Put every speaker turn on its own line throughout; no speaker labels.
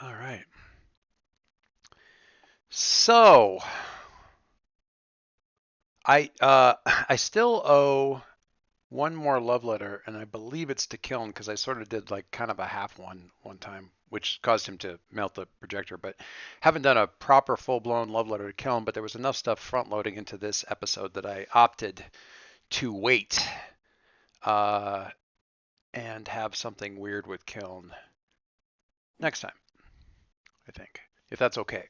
All right. So I still owe one more love letter, and I believe it's to Kiln because I sort of did like kind of a half one time, which caused him to melt the projector. But haven't done a proper full blown love letter to Kiln. But there was enough stuff front loading into this episode that I opted to wait uh, and have something weird with Kiln next time. I think if that's okay.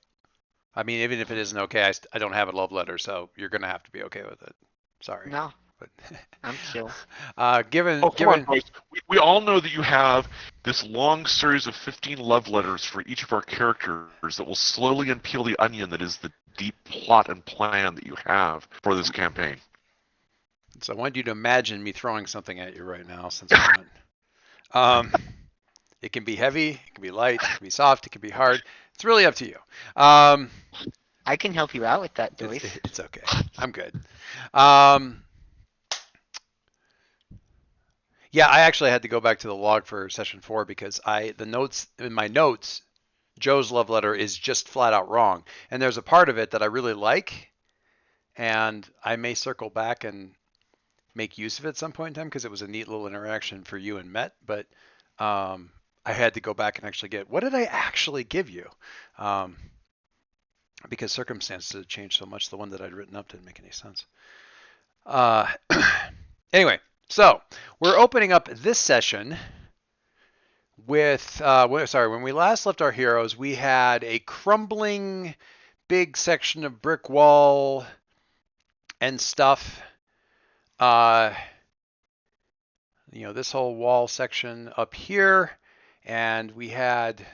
I mean, even if it isn't okay, I don't have a love letter, so you're gonna have to be okay with it. Sorry,
No,
but
I'm chill.
given
Oh, come on,
given
boys. We all know that you have this long series of 15 love letters for each of our characters that will slowly unpeel the onion that is the deep plot and plan that you have for this campaign.
so I want you to imagine me throwing something at you right now, since we're not. Um, it can be heavy, it can be light, it can be soft, it can be hard. It's really up to you. Um,
I can help you out with that,
it's
Joyce.
it's okay. I'm good. Um, yeah, I actually had to go back to the log for session 4 because the notes in my notes, Joe's love letter is just flat out wrong, and there's a part of it that I really like, and I may circle back and make use of it at some point in time because it was a neat little interaction for you and Met. But I had to go back and actually get what did I actually give you, um, because circumstances had changed so much. The one that I'd written up didn't make any sense. Uh, anyway, so we're opening up this session with sorry, when we last left our heroes, we had a crumbling big section of brick wall and stuff. Uh, this whole wall section up here, and we had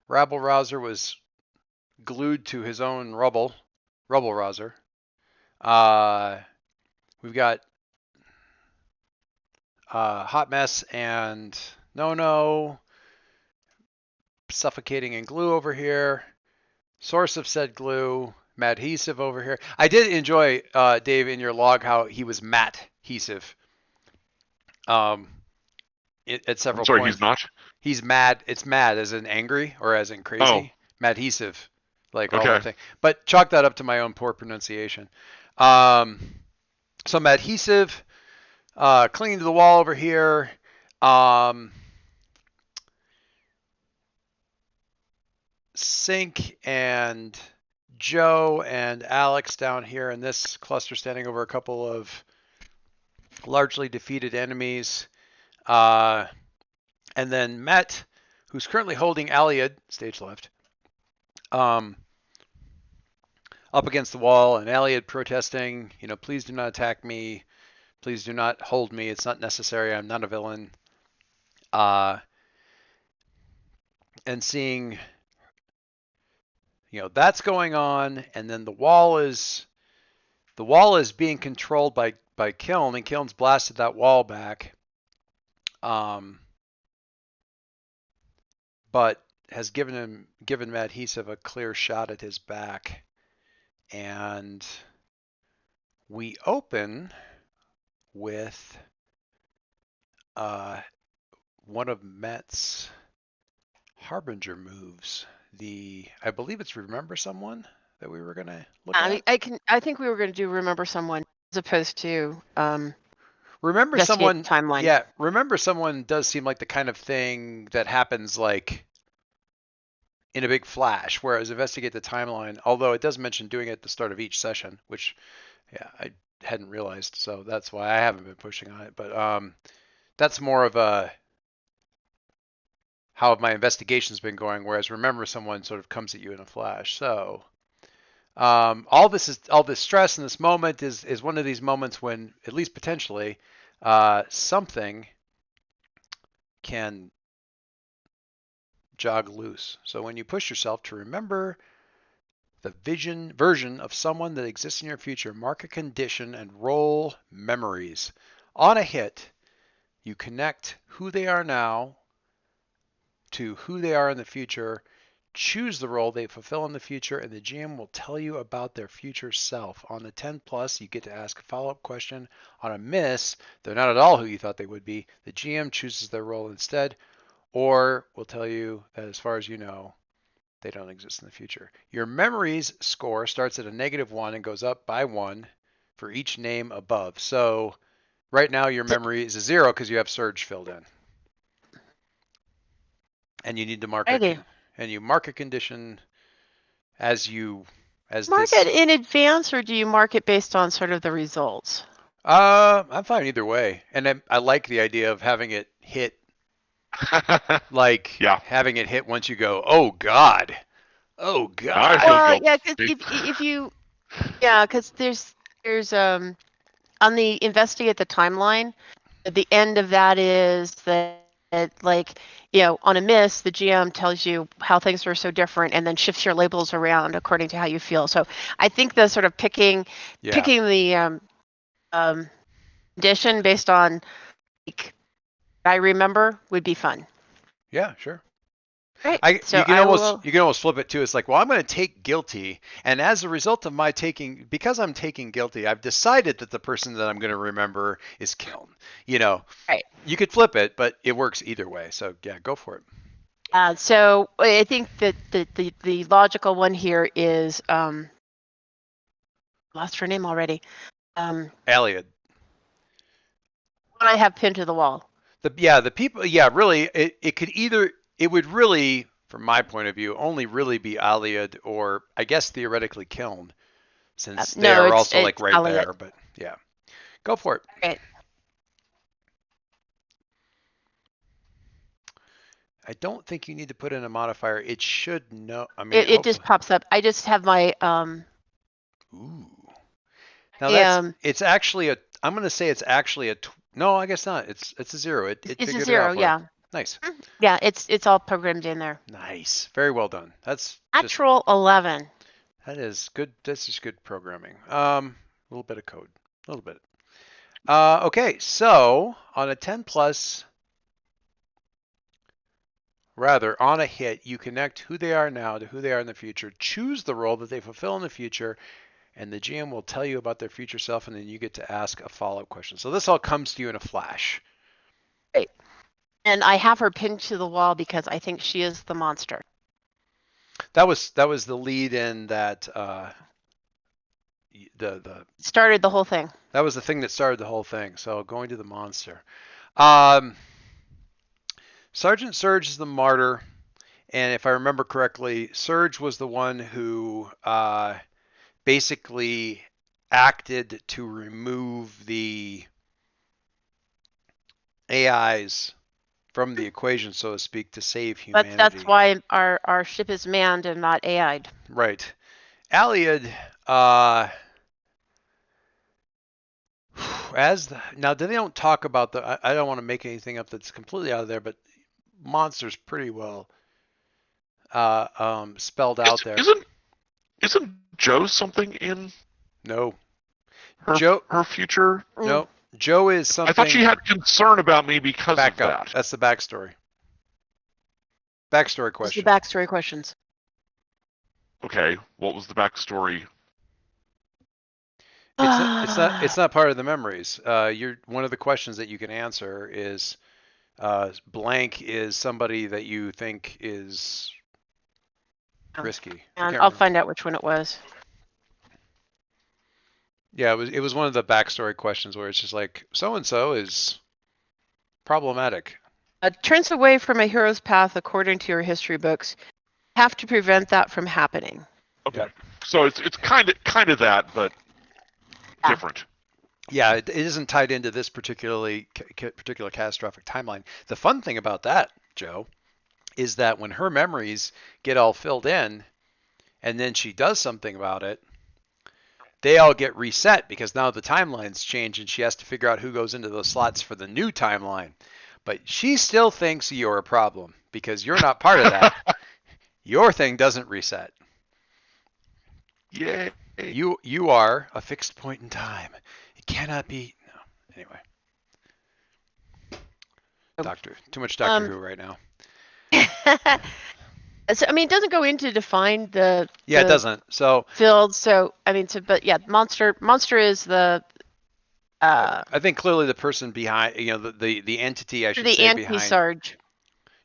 Rabble Rouser was glued to his own rubble rouser. Uh, we've got Hot Mess and No suffocating in glue over here. Source of said glue, Madhesive over here. I did enjoy, Dave, in your log how he was Madhesive um, at
I'm
several
sorry, he's
points.
not?
He's mad. It's mad as in angry or as in
Oh,
crazy. Madhesive, like all one
okay.
thing. But chalk that up to my own poor pronunciation. Um, so Madhesive, clinging to the wall over here. Um, Sink and Joe and Alex down here in this cluster, standing over a couple of largely defeated enemies. Uh, and then Met, who's currently holding Aliad, stage left, um, up against the wall, and Aliad protesting, please do not attack me. Please do not hold me. It's not necessary. I'm not a villain. Uh, and seeing, that's going on, and then the wall is being controlled by Kiln, and Kiln's blasted that wall back. But has given Madhesive a clear shot at his back, and we open with uh, one of Met's Harbinger moves. I believe it's Remember Someone that we were gonna look
I
at.
mean, I think we were going to do Remember Someone as opposed to
Remember
Investigate
Someone,
the Timeline.
yeah. Remember Someone does seem like the kind of thing that happens like in a big flash, whereas Investigate the Timeline, although it does mention doing it at the start of each session, which yeah, I hadn't realized, so that's why I haven't been pushing on it. But that's more of a how my investigation's been going, whereas Remember Someone sort of comes at you in a flash. So all this stress in this moment is one of these moments when, at least potentially, something can jog loose. So when you push yourself to remember the version of someone that exists in your future, mark a condition and roll memories. On a hit, you connect who they are now to who they are in the future, choose the role they fulfill in the future, and the GM will tell you about their future self. On the 10 plus, you get to ask a follow-up question. On a miss, they're not at all who you thought they would be. The GM chooses their role instead, or will tell you that as far as you know, they don't exist in the future. Your memories score starts at a -1 and goes up by 1 for each name above. So right now your memory is a 0 because you have Surge filled in. And you need to mark you mark a condition as
Mark
this.
it in advance, or do you mark it based on sort of the results?
I'm fine either way. And I like the idea of having it hit, like
Yeah.
having it hit once you go, oh God. Oh
I
God.
feel
Well,
guilty.
yeah, because there's on the investigate the timeline, the end of that is that like, on a miss, the GM tells you how things are so different and then shifts your labels around according to how you feel. So I think the sort of picking the condition based on like I remember would be fun.
Yeah, sure.
Right. So
you can
I will.
almost flip it too. It's like, well, I'm going to take guilty, and as a result of my because I'm taking guilty, I've decided that the person that I'm going to remember is Kiln.
Right.
You could flip it, but it works either way. So yeah, go for it.
So I think that the logical one here is lost her name already.
Aliad.
What I have pinned to the wall.
The people. Yeah, really, it would really, from my point of view, only really be Aliad or I guess theoretically Kiln, since they are also like right there. But yeah, go for it.
Okay.
I don't think you need to put in a modifier. It should know. I mean,
it just pops up. I just have my
Ooh. Now it's actually a. I'm going to say it's actually a. No, I guess not. It's a 0. It
it's
figured
a 0.
it out for
Yeah.
you. Nice.
Yeah. It's all programmed in there.
Nice. Very well done. That's
natural 11.
That is good. This is good programming. A little bit of code. A little bit. Okay. So on a 10 plus. Rather, on a hit, you connect who they are now to who they are in the future, choose the role that they fulfill in the future, and the GM will tell you about their future self, and then you get to ask a follow-up question. So this all comes to you in a flash.
Right. And I have her pinned to the wall because I think she is the monster.
That was the lead in that the
started the whole thing.
That was the thing that started the whole thing. So going to the monster. Sergeant Surge is the martyr, and if I remember correctly, Surge was the one who basically acted to remove the AIs from the equation, so to speak, to save humanity.
But that's why our ship is manned and not AI'd.
Right. Aliad, now they don't talk about I don't want to make anything up that's completely out of there, but monster's pretty well spelled out there.
Isn't Joe something in?
No.
Her future?
No. Joe is something.
I thought she had concern about me because
back
of
up.
that.
That's the backstory. Backstory question.
The backstory questions.
Okay, what was the backstory?
It's not part of the memories. One of the questions that you can answer is blank is somebody that you think is risky.
And I'll find out which one it was.
Yeah, it was one of the backstory questions where it's just like so and so is problematic.
Turns away from a hero's path according to your history books. Have to prevent that from happening.
Okay, yeah. So it's kind of that, but different.
Yeah, it isn't tied into this particular catastrophic timeline. The fun thing about that, Joe, is that when her memories get all filled in, and then she does something about it, they all get reset because now the timeline's change and she has to figure out who goes into those slots for the new timeline. But she still thinks you're a problem because you're not part of that. Your thing doesn't reset.
Yay.
You are a fixed point in time. It cannot be. No. Anyway. Too much Doctor Who right now.
So, I mean, it doesn't go into define the.
Yeah, it doesn't. So.
Field. So, I mean, but yeah, monster is the.
I think clearly the person behind, the entity I should say behind.
The anti-Sarge.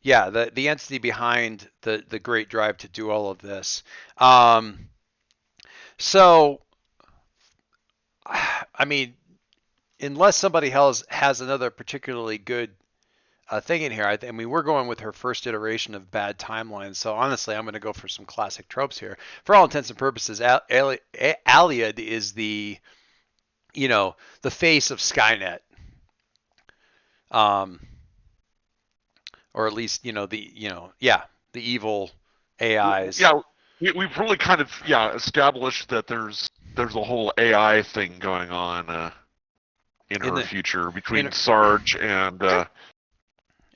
Yeah, the entity behind the great drive to do all of this. Um, so, I mean, unless somebody else has another particularly good thing in here, I mean, we're going with her first iteration of bad timelines. So honestly, I'm going to go for some classic tropes here. For all intents and purposes, Aliad is the face of Skynet, um, or at least the evil AIs
Yeah, we've really kind of established that there's a whole AI thing going on in
in
her
the
future
in
between Sarge and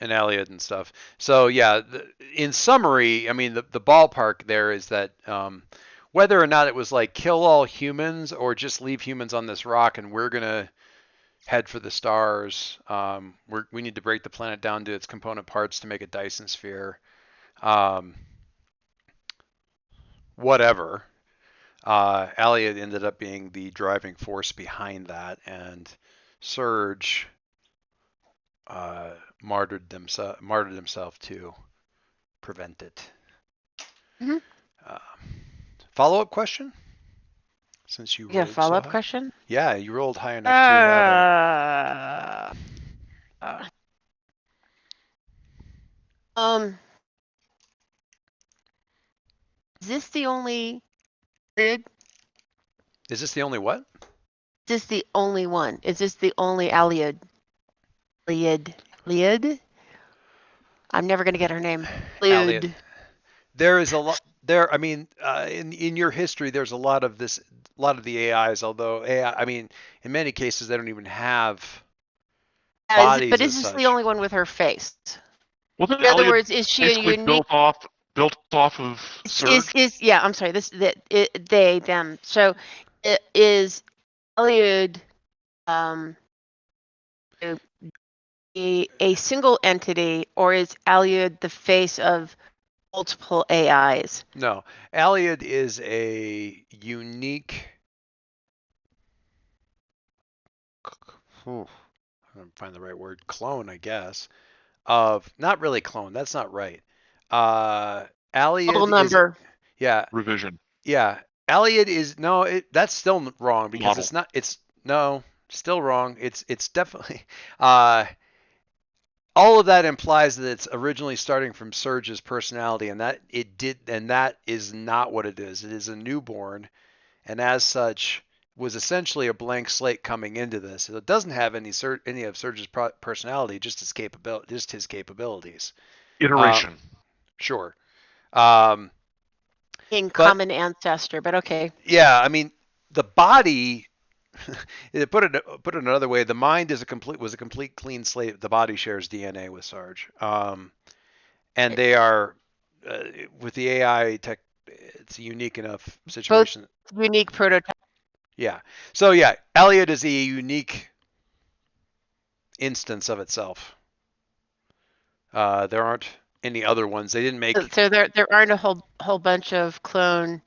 and Elliot and stuff. So yeah, in summary, I mean the ballpark there is that whether or not it was like kill all humans or just leave humans on this rock and we're gonna head for the stars. We need to break the planet down to its component parts to make a Dyson sphere. Um, Whatever. Elliot ended up being the driving force behind that, and Surge martyred himself to prevent it.
Mhm.
Uh, Follow-up question? Since you
You got a
rolled so
follow-up
high.
question?
Yeah, you rolled high enough to have
Uh, um, is this the only? Is
Is this the only what?
this the only one? Is this the only Aliad? Aliad? I'm never gonna get her name.
Elliot.
Aliad.
There is a lot there. I mean, in your history, there's a lot of this, a lot of the AIs. Although AI, I mean, in many cases, they don't even have
But
bodies
is
as
this the
such.
only one with her face?
wasn't
In other
Elliot
words, is she a
basically
unique?
built off of Surge?
Is yeah? I'm sorry. They them. So, is Aliad a, a single entity, or is Aliad the face of multiple AIs?
No, Elliot is a unique. I don't find the right word. Clone, I guess. Of not really clone. That's not right. Uh,
Double
Aliad is
number.
yeah.
Revision.
Yeah, Elliot is no. That's still wrong because
Model.
it's not. It's no, still wrong. It's definitely. Uh, all of that implies that it's originally starting from Surge's personality, and that is not what it is. It is a newborn, and as such, was essentially a blank slate coming into this. It doesn't have any of Surge's personality, just his capabilities. Uh,
Iteration.
sure. Um,
In
but
common ancestor, but okay.
yeah, I mean, the body. Put it another way, the mind was a complete clean slate. The body shares DNA with Sarge, and they are uh, with the AI tech. It's a unique enough
Both
situation.
unique prototypes.
Yeah. So yeah, Elliot is a unique instance of itself. There aren't any other ones. They didn't make.
So there aren't a whole bunch of clone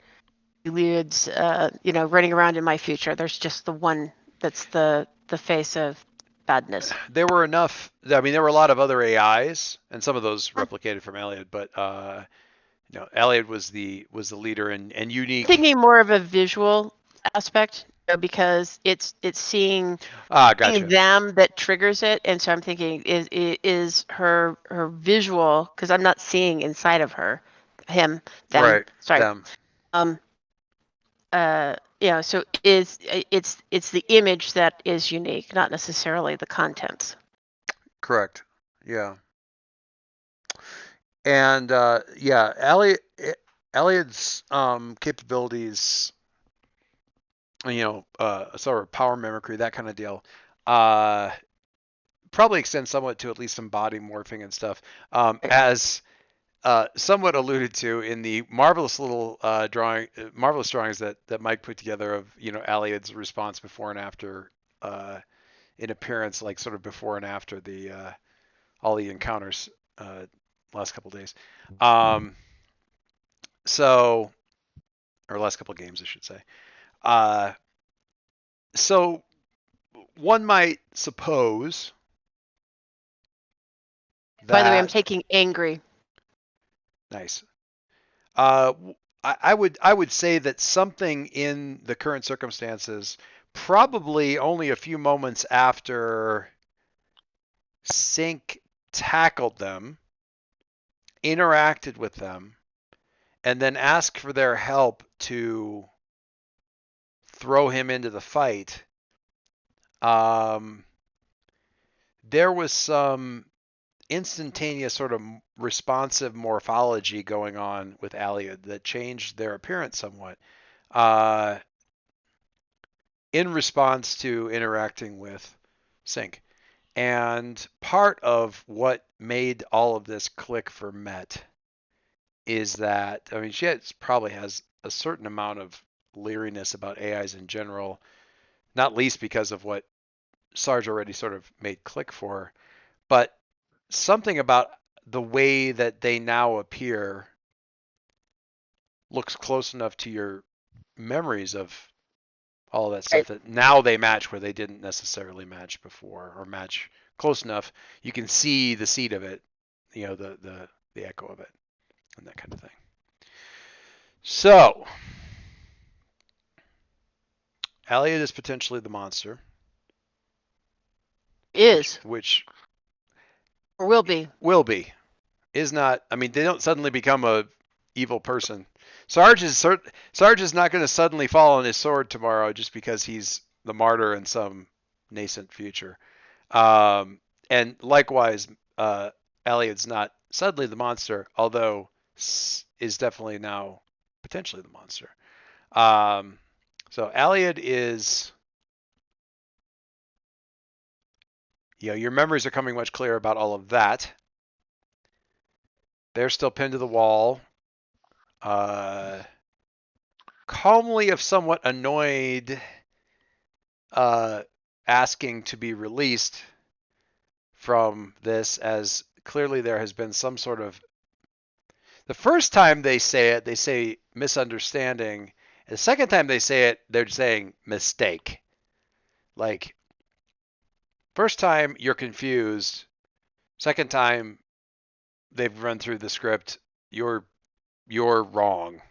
Iliads, running around in my future. There's just the one that's the face of badness.
There were enough. I mean, there were a lot of other AIs, and some of those replicated from Elliot. But Elliot was the leader and unique.
Thinking more of a visual aspect, because it's seeing
Gotcha.
them that triggers it, and so I'm thinking is her visual, because I'm not seeing inside of her, them,
Right.
sorry,
Them.
um so it's the image that is unique, not necessarily the contents.
Correct. Yeah. And yeah, Elliot's capabilities, sort of power mimicry, that kind of deal, uh, probably extend somewhat to at least some body morphing and stuff. As somewhat alluded to in the marvelous drawings that Mike put together of Elliot's response before and after in appearance, like sort of before and after the all the encounters last couple days. Um, so or last couple games, I should say. Uh, so one might suppose
By the way, I'm
that
taking angry.
nice. I would say that something in the current circumstances, probably only a few moments after Sync tackled them, interacted with them, and then asked for their help to throw him into the fight. Um, there was some instantaneous sort of responsive morphology going on with Aliad that changed their appearance somewhat uh, in response to interacting with Sync. And part of what made all of this click for Met is that, I mean, probably has a certain amount of leeriness about AIs in general, not least because of what Sarge already sort of made click for, but something about the way that they now appear looks close enough to your memories of all of that stuff that now they match where they didn't necessarily match before, or match close enough. You can see the seed of it, the echo of it, and that kind of thing. So, Elliot is potentially the monster,
Is
which
or will be.
will be. Is not. I mean, they don't suddenly become a evil person. Sarge is not going to suddenly fall on his sword tomorrow just because he's the martyr in some nascent future. And likewise, Elliot's not suddenly the monster, although is definitely now potentially the monster. So Elliot is, your memories are coming much clearer about all of that. They're still pinned to the wall. Calmly, if somewhat annoyed, asking to be released from this, as clearly there has been some sort of. The first time they say misunderstanding. And the second time they say it, they're saying mistake. Like, first time you're confused. Second time they've run through the script, you're wrong,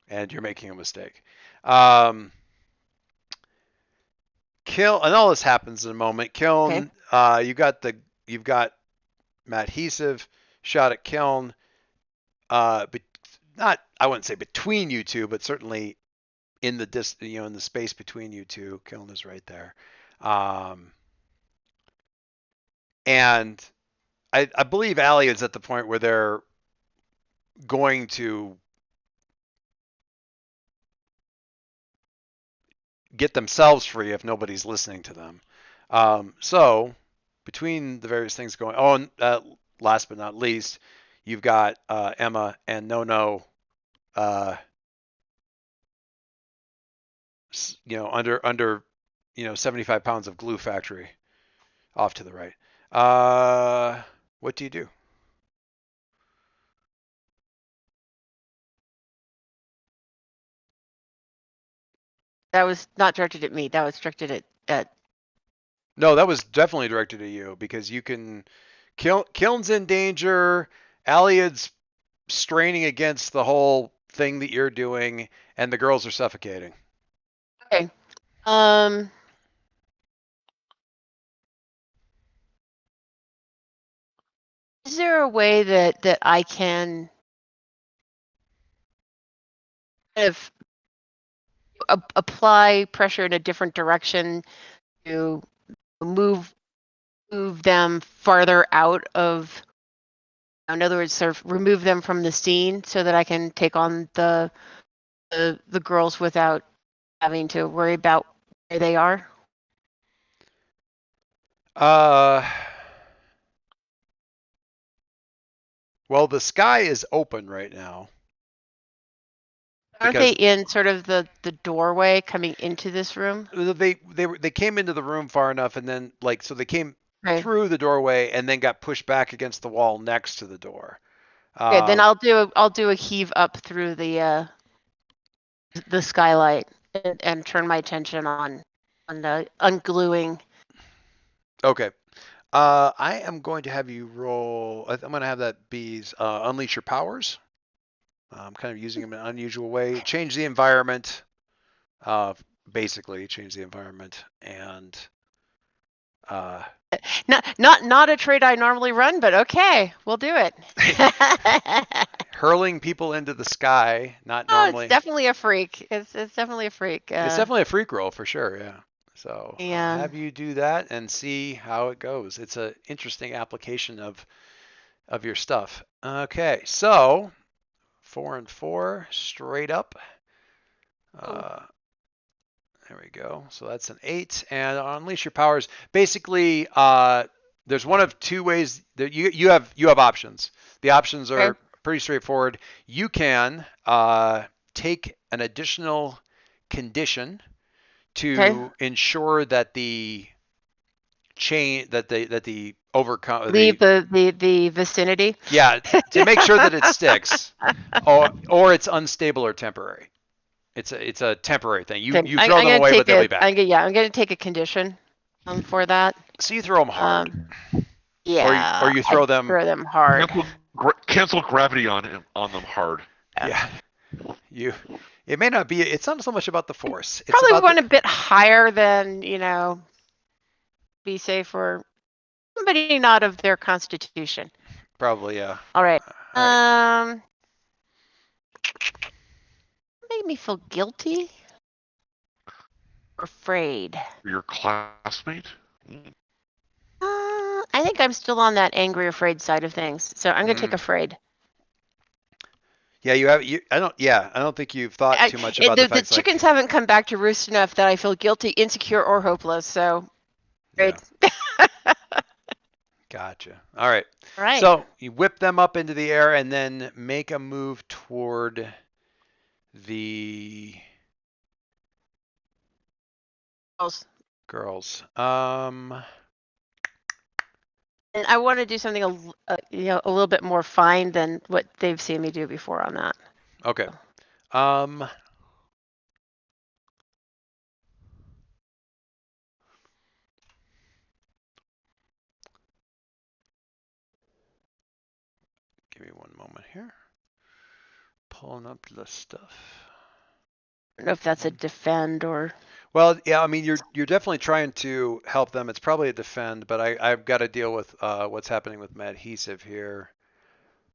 and you're making a mistake. And all this happens in a moment. Kiln, you've got Matt Hesiv shot at Kiln. But not, I wouldn't say between you two, but certainly in the in the space between you two. Kiln is right there. And I believe Allie is at the point where they're going to get themselves free if nobody's listening to them. So between the various things going on, last but not least, you've got Emma and No, under 75 pounds of glue factory off to the right. What do you do?
That was not directed at me. That was directed at
No, that was definitely directed at you because you can. Kiln's in danger. Aliad's straining against the whole thing that you're doing, and the girls are suffocating.
Okay. Is there a way that I can kind of apply pressure in a different direction to move them farther out of, in other words, sort of remove them from the scene so that I can take on the girls without having to worry about where they are?
Well, the sky is open right now.
Aren't they in sort of the doorway coming into this room?
They came into the room far enough, and then so they came
Right.
through the doorway and then got pushed back against the wall next to the door.
Okay, then I'll do a heave up through the skylight and turn my attention on the ungluing.
Okay. I am going to have you roll. I'm going to have that be unleash your powers. I'm kind of using them in an unusual way. Change the environment. Uh, Basically, change the environment and
Not a trait I normally run, but okay, we'll do it.
hurling people into the sky. Not
Oh, it's
normally.
definitely a freak. It's definitely a freak.
It's definitely a freak roll for sure. Yeah. So I'll
Yeah.
have you do that and see how it goes. It's an interesting application of your stuff. Okay, so 4 and 4 straight up.
Oh.
Uh, there we go. So that's an 8. And unleash your powers. Basically, there's one of two ways that you have options. The options
Okay.
are pretty straightforward. You can take an additional condition
Okay.
to ensure that the chain that the overcome
Leave
the
the vicinity.
yeah, to make sure that it sticks, or it's unstable or temporary. It's a temporary thing. You
Okay.
you
I'm
throw them
gonna
away, but
take
they'll be
a.
back.
I'm gonna take a condition. For that.
So you throw them hard, or
Yeah.
you
I
throw them.
throw them hard.
Cancel gravity on them hard.
Yeah.
Yeah, you. It may not be. It's not so much about the force. It's
Probably
about the
one a bit higher than be safe for somebody not of their constitution.
probably yeah.
All right.
All right.
Made me feel guilty or afraid.
Your classmate?
I think I'm still on that angry, afraid side of things. So I'm gonna take afraid.
Yeah, you have. You. I don't. Yeah, I don't think you've thought too much about the
The
facts. Like,
chickens haven't come back to roost enough that I feel guilty, insecure, or hopeless. So,
yeah,
afraid.
gotcha. All right.
All right.
So you whip them up into the air and then make a move toward the girls.
And I want to do something a little bit more fine than what they've seen me do before on that.
Okay. Um, Give me one moment here. Pulling up the stuff.
I don't know if that's a defend or.
Well, yeah, I mean you're definitely trying to help them. It's probably a defend, but I've got to deal with what's happening with my adhesive here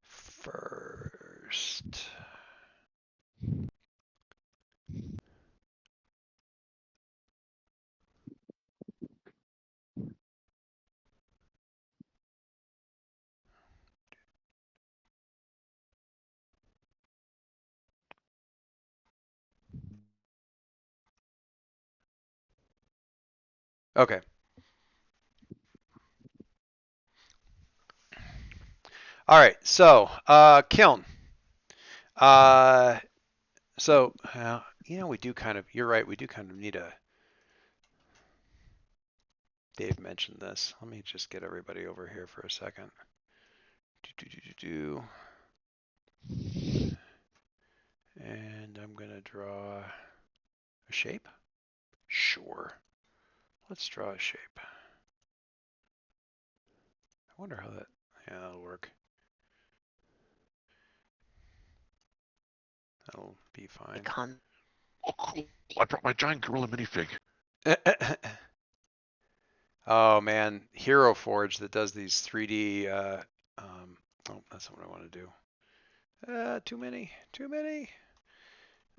first. Okay. All right. So, kiln. Uh, so we do kind of. You're right. We do kind of need a. Dave mentioned this. Let me just get everybody over here for a second. And I'm gonna draw a shape. Sure. Let's draw a shape. I wonder how that. Yeah, that'll work. That'll be fine.
Oh, cool. I brought my giant gorilla minifig.
Oh man, Hero Forge that does these 3D. Oh, that's what I want to do. Too many.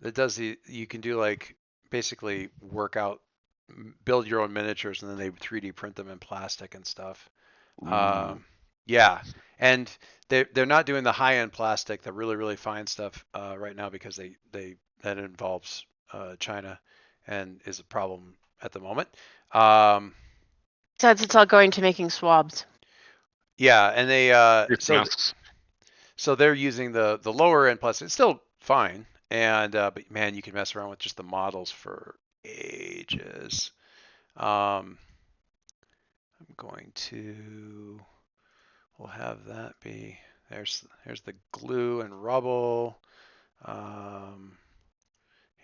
That does you can do like basically work out, build your own miniatures, and then they 3D print them in plastic and stuff. Yeah, and they're not doing the high end plastic, the really fine stuff right now because they that involves China and is a problem at the moment.
Besides, it's all going to making swabs.
Yeah, and they
Masks.
so they're using the lower end plastic. It's still fine, and but man, you can mess around with just the models for ages. I'm going to. We'll have that be. Here's the glue and rubble.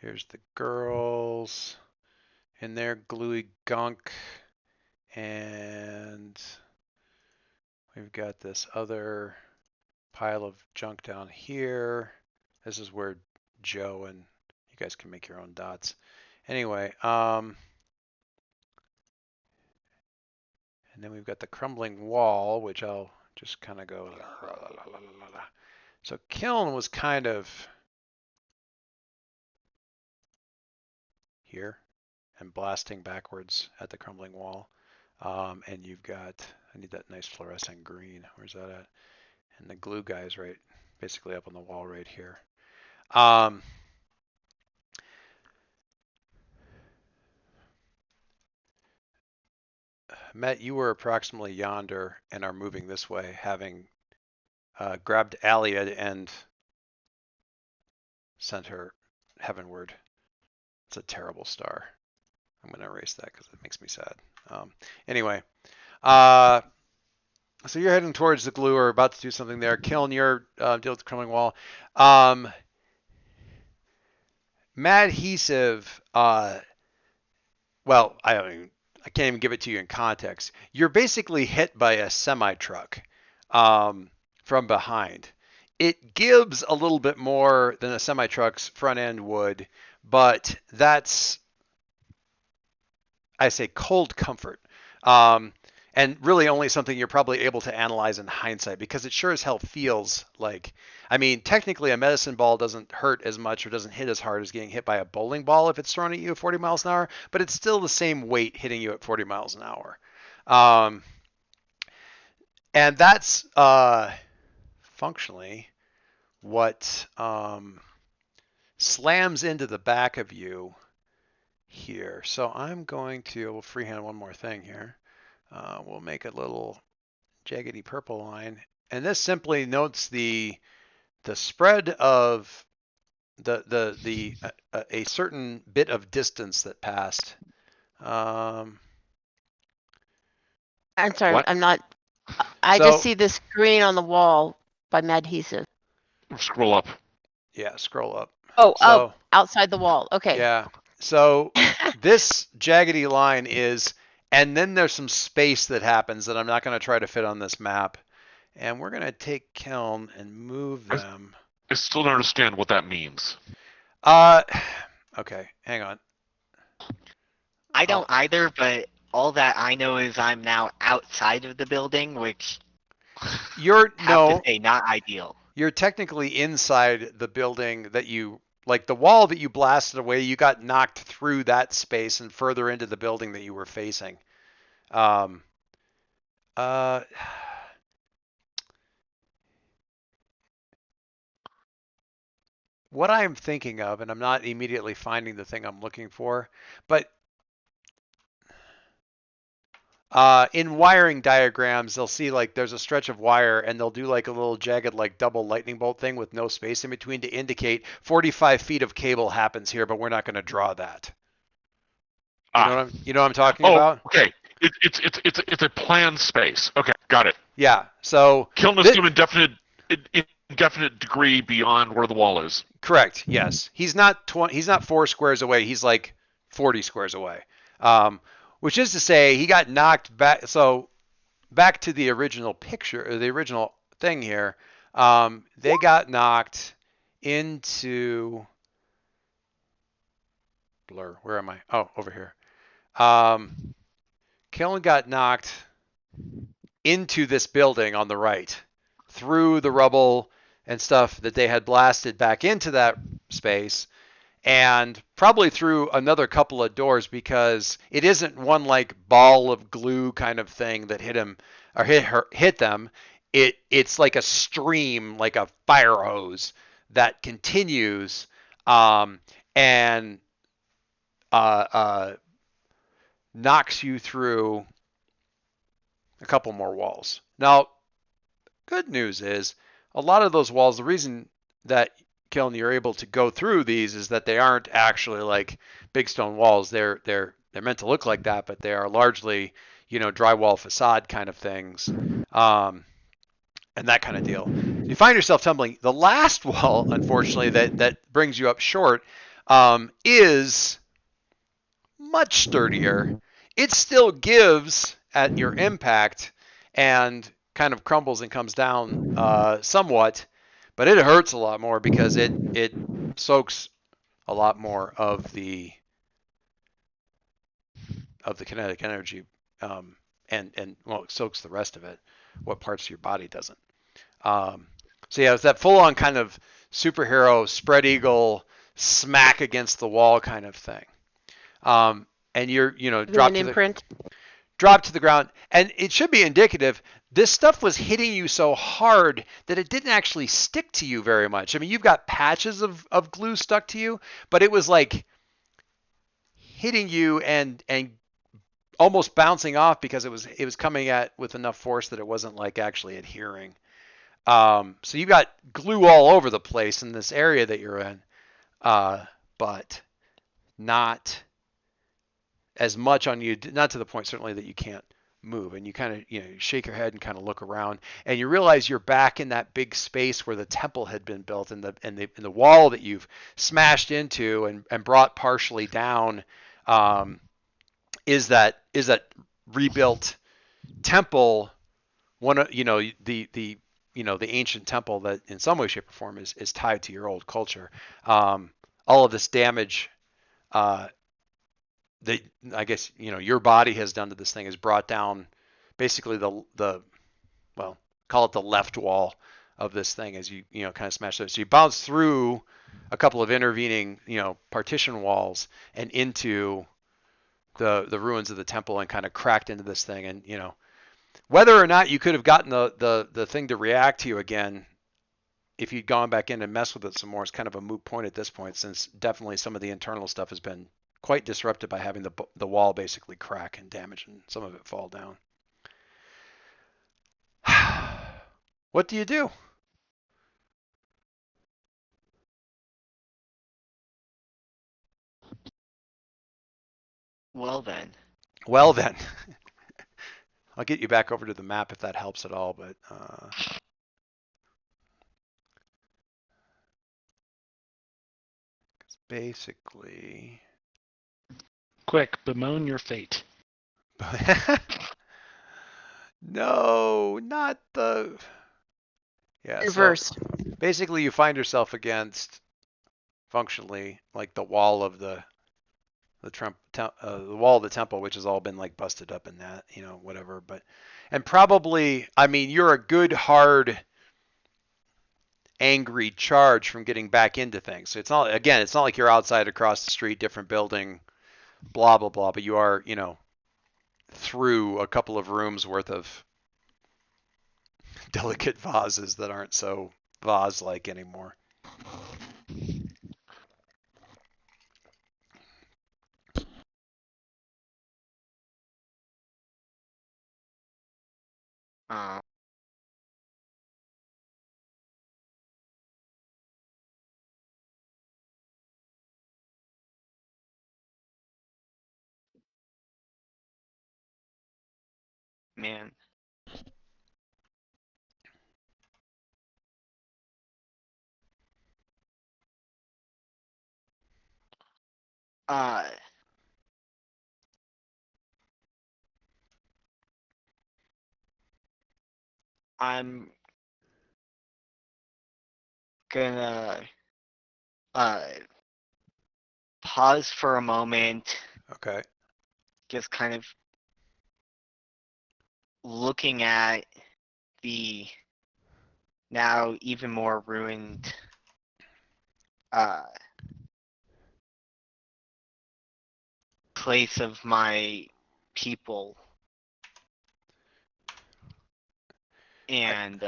Here's the girls in their gluey gunk, and we've got this other pile of junk down here. This is where Joe and you guys can make your own dots. Anyway, and then we've got the crumbling wall, which I'll just kind of go. La, la, la, la, la, la. So kiln was kind of here and blasting backwards at the crumbling wall. And you've got, I need that nice fluorescent green. Where's that at? And the glue guy's right, basically up on the wall right here. Matt, you were approximately yonder and are moving this way, having grabbed Alia and sent her heavenward. It's a terrible star. I'm going to erase that because it makes me sad. Anyway, so you're heading towards the glue or about to do something there. Kiln, you're deal with the crumbling wall. Madhesive, well, I can't even give it to you in context. You're basically hit by a semi-truck from behind. It gives a little bit more than a semi-truck's front end would, but that's, I say, cold comfort. And really only something you're probably able to analyze in hindsight because it sure as hell feels like, I mean, technically a medicine ball doesn't hurt as much or doesn't hit as hard as getting hit by a bowling ball if it's thrown at you at 40 miles an hour, but it's still the same weight hitting you at 40 miles an hour. And that's functionally what slams into the back of you here. So I'm going to, we'll freehand one more thing here. We'll make a little jaggedy purple line. And this simply notes the spread of a certain bit of distance that passed.
I'm sorry,
What?
I'm not. I
So-
just see this green on the wall by Madhesive.
Scroll up.
Yeah, scroll up.
Oh,
So,
outside the wall. Okay.
Yeah. So this jaggedy line is, and then there's some space that happens that I'm not going to try to fit on this map. And we're going to take kiln and move them.
I still don't understand what that means.
Okay, hang on.
I don't either, but all that I know is I'm now outside of the building, which
You're
have to say not ideal.
You're technically inside the building that you, like the wall that you blasted away, you got knocked through that space and further into the building that you were facing. What I'm thinking of, and I'm not immediately finding the thing I'm looking for, but in wiring diagrams, they'll see like there's a stretch of wire and they'll do like a little jagged like double lightning bolt thing with no space in between to indicate 45 feet of cable happens here, but we're not going to draw that. You know what I'm talking about?
Okay. It's a planned space. Okay, got it.
Yeah. So
Kiln is to indefinite degree beyond where the wall is.
Correct. Yes. He's not 4 squares away. He's like 40 squares away. Which is to say he got knocked back. So back to the original picture, or the original thing here. They got knocked into blur. Where am I? Oh, over here. Killen got knocked into this building on the right through the rubble and stuff that they had blasted back into that space, and probably through another couple of doors because it isn't one like ball of glue kind of thing that hit him or hit them. It's like a stream, like a fire hose that continues and knocks you through a couple more walls. Now, good news is a lot of those walls, the reason that Kiln you're able to go through these is that they aren't actually like big stone walls. They're meant to look like that, but they are largely, drywall facade kind of things. And that kind of deal. You find yourself tumbling. The last wall, unfortunately, that brings you up short, is much sturdier. It still gives at your impact and kind of crumbles and comes down somewhat, but it hurts a lot more because it soaks a lot more of the kinetic energy, and well, it soaks the rest of it. What parts of your body doesn't? So yeah, it's that full-on kind of superhero spread eagle smack against the wall kind of thing. And you're
An imprint.
drop to the ground, and it should be indicative. This stuff was hitting you so hard that it didn't actually stick to you very much. I mean, you've got patches of glue stuck to you, but it was like hitting you and almost bouncing off because it was coming at with enough force that it wasn't like actually adhering. So you've got glue all over the place in this area that you're in, but not as much on you, not to the point certainly that you can't move. And you kind of, you shake your head and kind of look around, and you realize you're back in that big space where the temple had been built, and the wall that you've smashed into and brought partially down, is that rebuilt temple. One of the ancient temple that in some way, shape, or form is tied to your old culture. All of this damage that I guess your body has done to this thing has brought down basically the well, call it the left wall of this thing as you kind of smash it. So you bounce through a couple of intervening partition walls and into the ruins of the temple and kind of cracked into this thing. And whether or not you could have gotten the thing to react to you again if you'd gone back in and messed with it some more is kind of a moot point at this point, since definitely some of the internal stuff has been quite disrupted by having the wall basically crack and damage and some of it fall down. What do you do?
Well then.
Well then, I'll get you back over to the map if that helps at all, but basically,
Quick, bemoan your fate.
no, not the. Yeah,
Reversed.
so basically you find yourself against functionally like the wall of the wall of the temple, which has all been like busted up in that, whatever. But and probably, I mean, you're a good hard angry charge from getting back into things. So it's not like you're outside across the street, different building, blah blah blah. But you are, through a couple of rooms worth of delicate vases that aren't so vase-like anymore.
Uh, man. Uh, I'm gonna uh pause for a moment,
Okay.
just kind of looking at the now even more ruined uh place of my people, and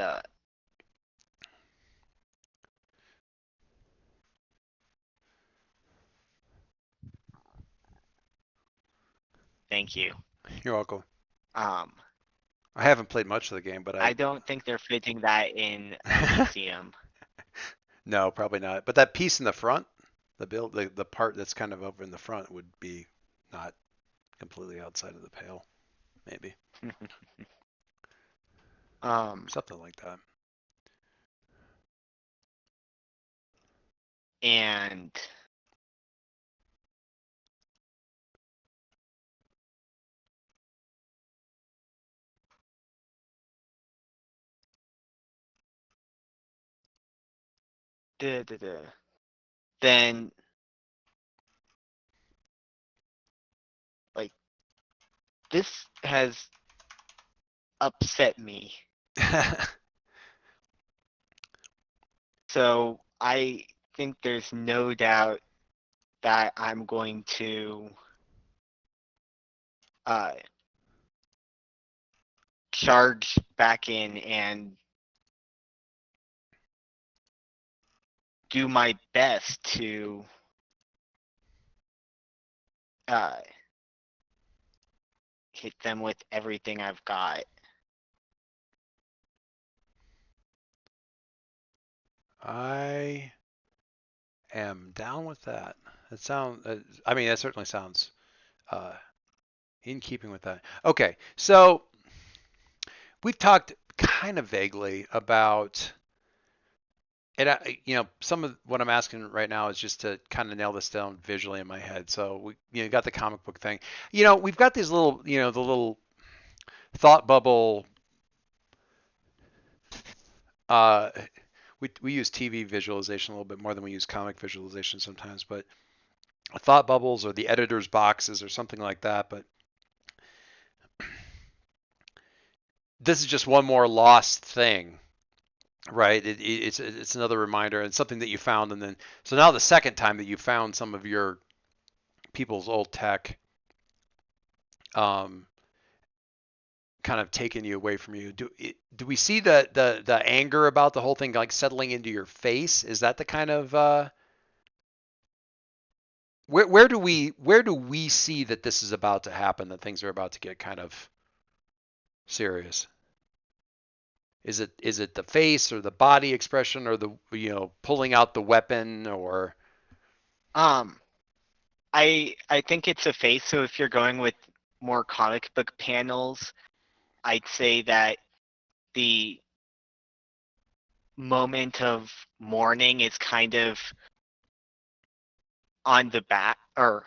thank you.
You're welcome.
Um,
I haven't played much of the game, but
I don't think they're fitting that in a museum.
No, probably not. But that piece in the front, the part that's kind of over in the front would be not completely outside of the pale, maybe. Something like that.
And then like this has upset me. So I think there's no doubt that I'm going to charge back in and do my best to hit them with everything I've got.
I am down with that. I mean, that certainly sounds in keeping with that. Okay, so we've talked kind of vaguely about, and some of what I'm asking right now is just to kind of nail this down visually in my head. So we got the comic book thing. We've got these little, the little thought bubble. Uh, we use TV visualization a little bit more than we use comic visualization sometimes, but thought bubbles or the editor's boxes or something like that. But this is just one more lost thing, right? It's another reminder and something that you found, and then so now the second time that you found some of your people's old tech, um, kind of taking you away from you. Do we see the anger about the whole thing like settling into your face? Is that the kind of where do we see that this is about to happen? That things are about to get kind of serious? Is it the face or the body expression or the pulling out the weapon or
I think it's a face. So if you're going with more comic book panels, I'd say that the moment of mourning is kind of on the back, or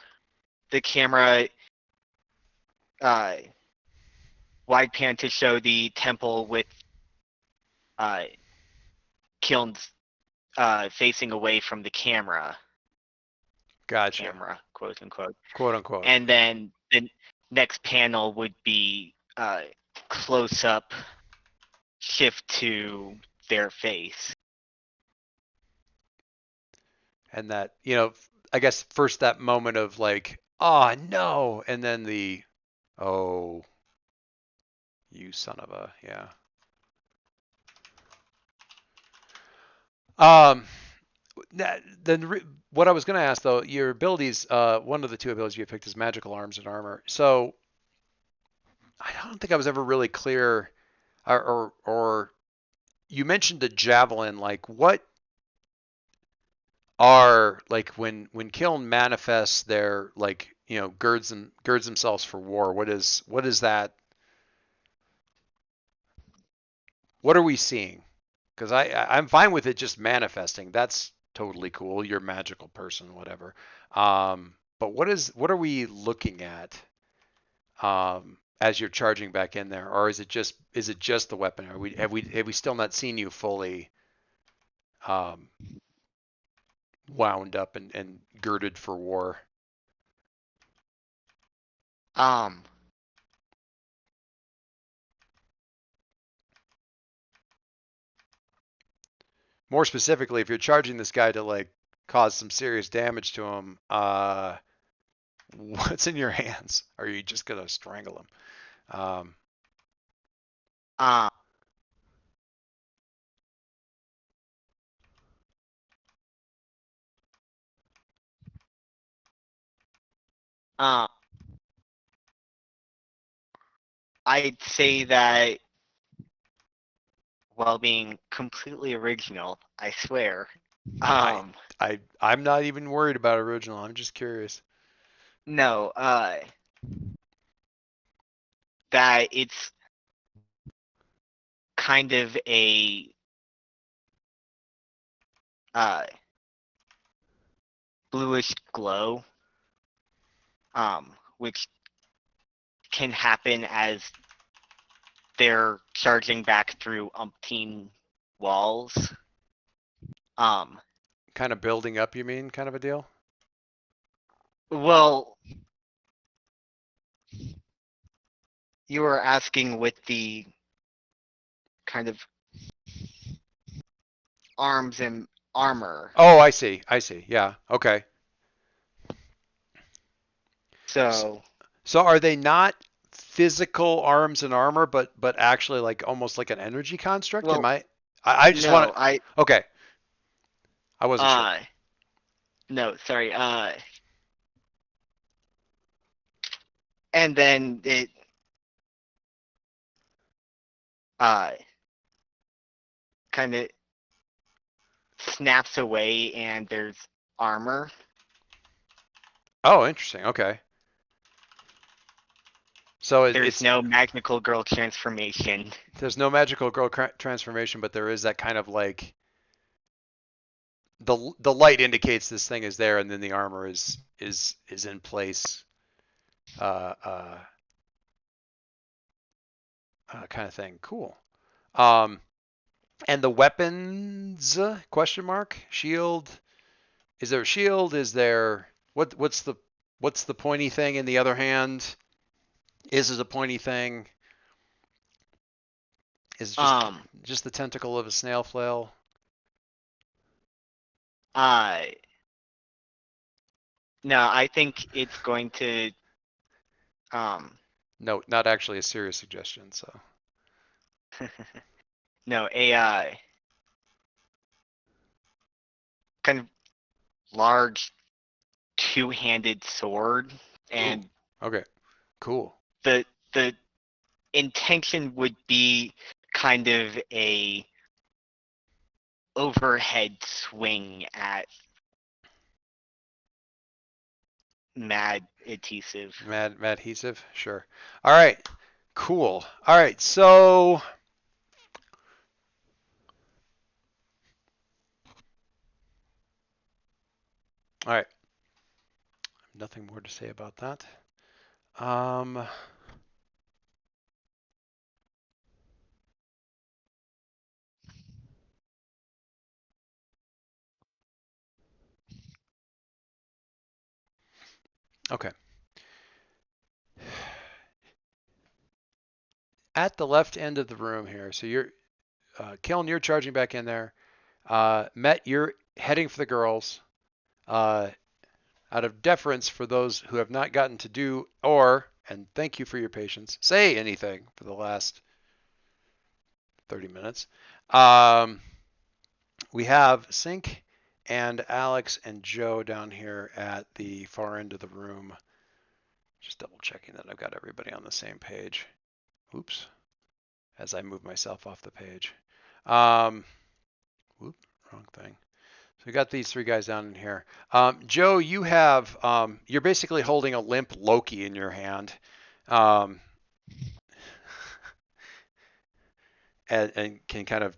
the camera wide pan to show the temple with Kiln's facing away from the camera,
gotcha,
quote unquote.
quote unquote.
And then the next panel would be close up shift to their face.
And that, I guess first that moment of like, oh no, and then the, oh, you son of a, yeah. Then what I was going to ask though, your abilities, one of the two abilities you picked is magical arms and armor. So I don't think I was ever really clear, or you mentioned the javelin. Like what are like when Kiln manifests their like girds themselves for war. What is that? What are we seeing? Because I'm fine with it just manifesting. That's totally cool. You're a magical person, whatever. But what are we looking at as you're charging back in there, or is it just the weapon? Have we still not seen you fully um, wound up and girded for war?
Um,
More specifically, if you're charging this guy to like cause some serious damage to him, what's in your hands? Are you just gonna strangle him?
uh, uh, I'd say that while being completely original, I swear.
I,
Um,
I'm not even worried about original. I'm just curious.
no, that it's kind of a uh bluish glow, which can happen as they're charging back through umpteen walls. Um,
kind of building up, you mean, kind of a deal?
Well, you were asking with the kind of arms and armor.
Oh, I see. I see. Yeah. Okay.
So
So are they not physical arms and armor, but actually like almost like an energy construct? Am
well,
I just want
no,
to. Okay. I wasn't sure.
no, sorry, and then it uh kind of snaps away and there's armor.
Oh, interesting. Okay. So
There's no magical girl transformation.
there's no magical girl transformation, but there is that kind of like the light indicates this thing is there, and then the armor is in place, uh, uh, kind of thing. Cool. Um, and the weapons? Question mark. Shield. Is there a shield? Is there what's the pointy thing in the other hand? Is it a pointy thing? Is it just the tentacle of a snail flail?
No, I think it's going to
No, not actually a serious suggestion. So
no, a kind of large two-handed sword, and
okay, cool.
the intention would be kind of a overhead swing at Mad Adhesive.
Mad adhesive, sure. All right, cool. All right, so all right, nothing more to say about that. Okay. At the left end of the room here, so you're Kiln, you're charging back in there. Met, you're heading for the girls. Out of deference for those who have not gotten to do and thank you for your patience, say anything for the last 30 minutes. We have Sink and Alex and Joe down here at the far end of the room. Just double checking that I've got everybody on the same page. Oops, as I move myself off the page. Whoop, wrong thing. So we got these three guys down in here. Joe, you have, you're basically holding a limp Loki in your hand. And can kind of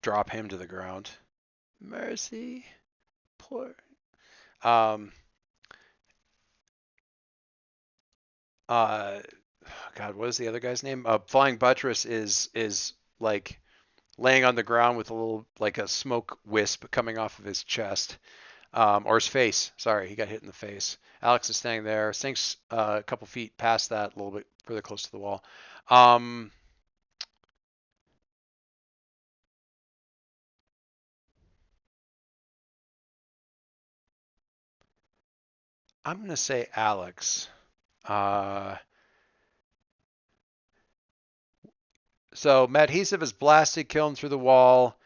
drop him to the ground. Mercy. Poor. God, what is the other guy's name? Flying Buttress is like laying on the ground with a little like a smoke wisp coming off of his chest, or his face. Sorry, he got hit in the face. Alex is standing there. Sink's a couple feet past that, a little bit further close to the wall. I'm gonna say Alex. So Madhesive is blasted, killing through the wall.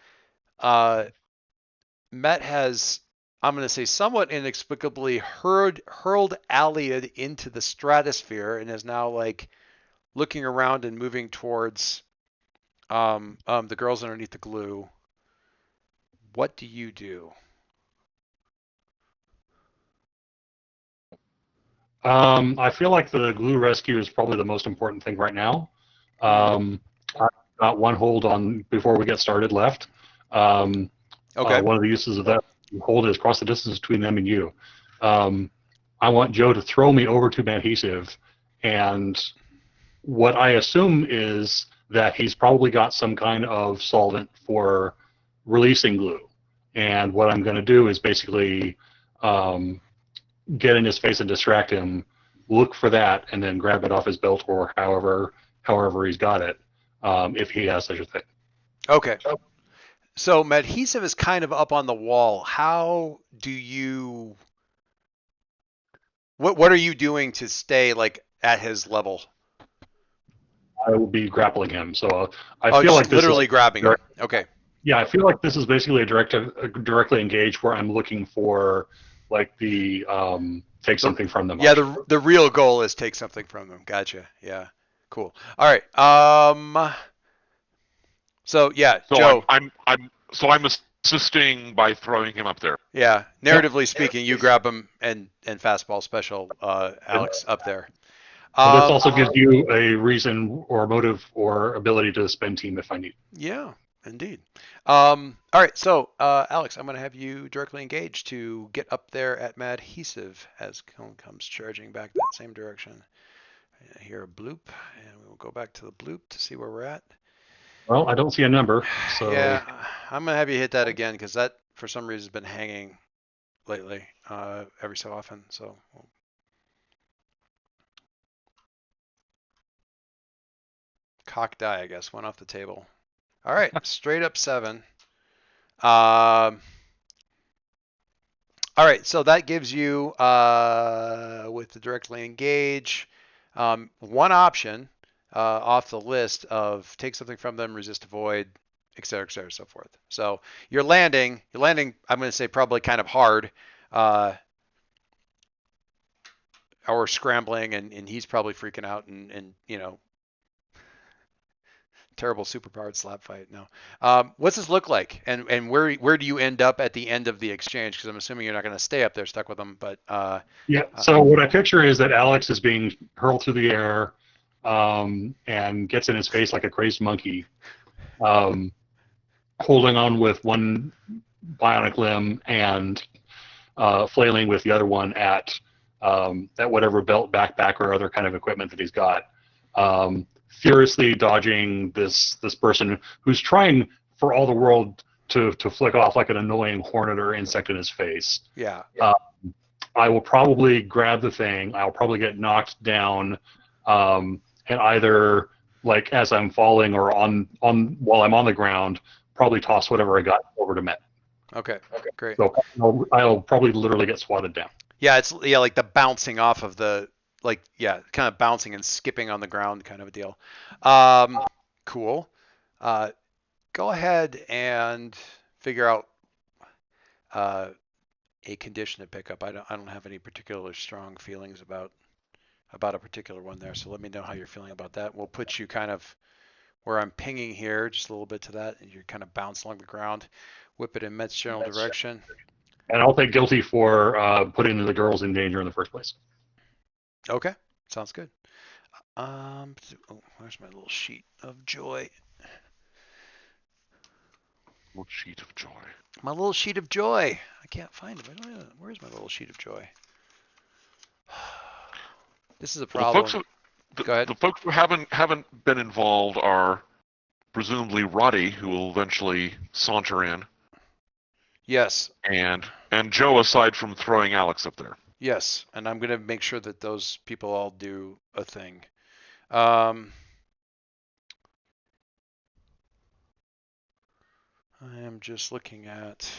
Met has, I'm going to say, somewhat inexplicably hurled Aliad into the stratosphere and is now like looking around and moving towards the girls underneath the glue. What do you do?
I feel like the glue rescue is probably the most important thing right now. I've got one hold on before we get started left.
Okay.
One of the uses of that hold is across the distance between them and you. I want Joe to throw me over to Adhesive, and what I assume is that he's probably got some kind of solvent for releasing glue. And what I'm going to do is basically get in his face and distract him, look for that, and then grab it off his belt or however he's got it, if he has such a thing.
Okay. So Madhesive is kind of up on the wall. How do you? What are you doing to stay like at his level?
I will be grappling him. So I
Oh,
feel
just
like this
literally
is
grabbing him. Okay.
yeah, I feel like this is basically a directly engaged where I'm looking for like the take
The,
something from them
yeah,
option.
the real goal is take something from them. Gotcha. Yeah. Cool. All right. So yeah,
So
Joe.
I'm assisting by throwing him up there.
Yeah.
Yep.
Narratively speaking, you grab him and fastball special, Alex up there.
But this also gives you a reason or motive or ability to spend team if I need.
Yeah, indeed. All right, so Alex, I'm going to have you directly engage to get up there at Madhesive as Cone comes charging back that same direction. I hear a bloop, and we will go back to the bloop to see where we're at.
Well, I don't see a number, so
Yeah, I'm going to have you hit that again because that, for some reason, has been hanging lately every so often. So cock die, I guess, went off the table. All right, straight up 7. All right, so that gives you, with the directly engage, one option off the list of take something from them, resist, avoid, et cetera, so forth. So you're landing, I'm going to say probably kind of hard, or scrambling, and he's probably freaking out and terrible superpowered slap fight. No. What's this look like? And where do you end up at the end of the exchange? Because I'm assuming you're not going to stay up there stuck with them. But
yeah. So what I picture is that Alex is being hurled through the air, and gets in his face like a crazed monkey, holding on with one bionic limb and flailing with the other one at whatever belt, backpack, or other kind of equipment that he's got. Furiously dodging this person who's trying for all the world to flick off like an annoying hornet or insect in his face.
yeah.
I will probably grab the thing. I'll probably get knocked down, and either like as I'm falling or on while I'm on the ground, probably toss whatever I got over to Met.
Okay. Great.
So I'll probably literally get swatted down.
Yeah, it's like the bouncing off of the kind of bouncing and skipping on the ground kind of a deal. Cool. Go ahead and figure out a condition to pick up. I don't have any particular strong feelings about a particular one there. So let me know how you're feeling about that. We'll put you kind of where I'm pinging here, just a little bit to that, and you're kind of bounce along the ground, whip it in Met's general direction.
And I'll take guilty for putting the girls in danger in the first place.
Okay, sounds good. Where's my little sheet of joy?
Little sheet of joy.
My little sheet of joy. I can't find it. Where's my little sheet of joy? This is a problem. Go ahead.
The folks who haven't been involved are presumably Roddy, who will eventually saunter in.
Yes.
And Joe, aside from throwing Alex up there.
Yes, and I'm gonna make sure that those people all do a thing. I am just looking at.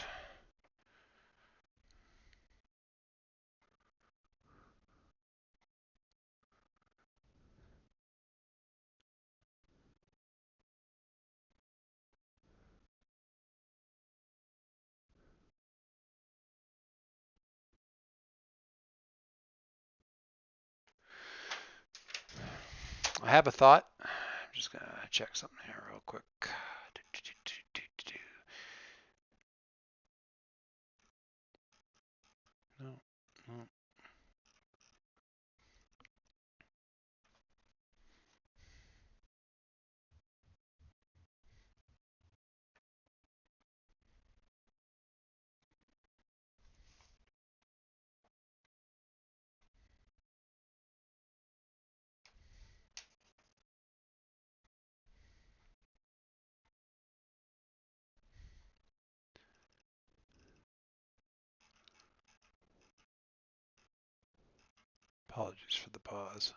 I have a thought. I'm just gonna check something here real quick. No, no. Apologies for the pause.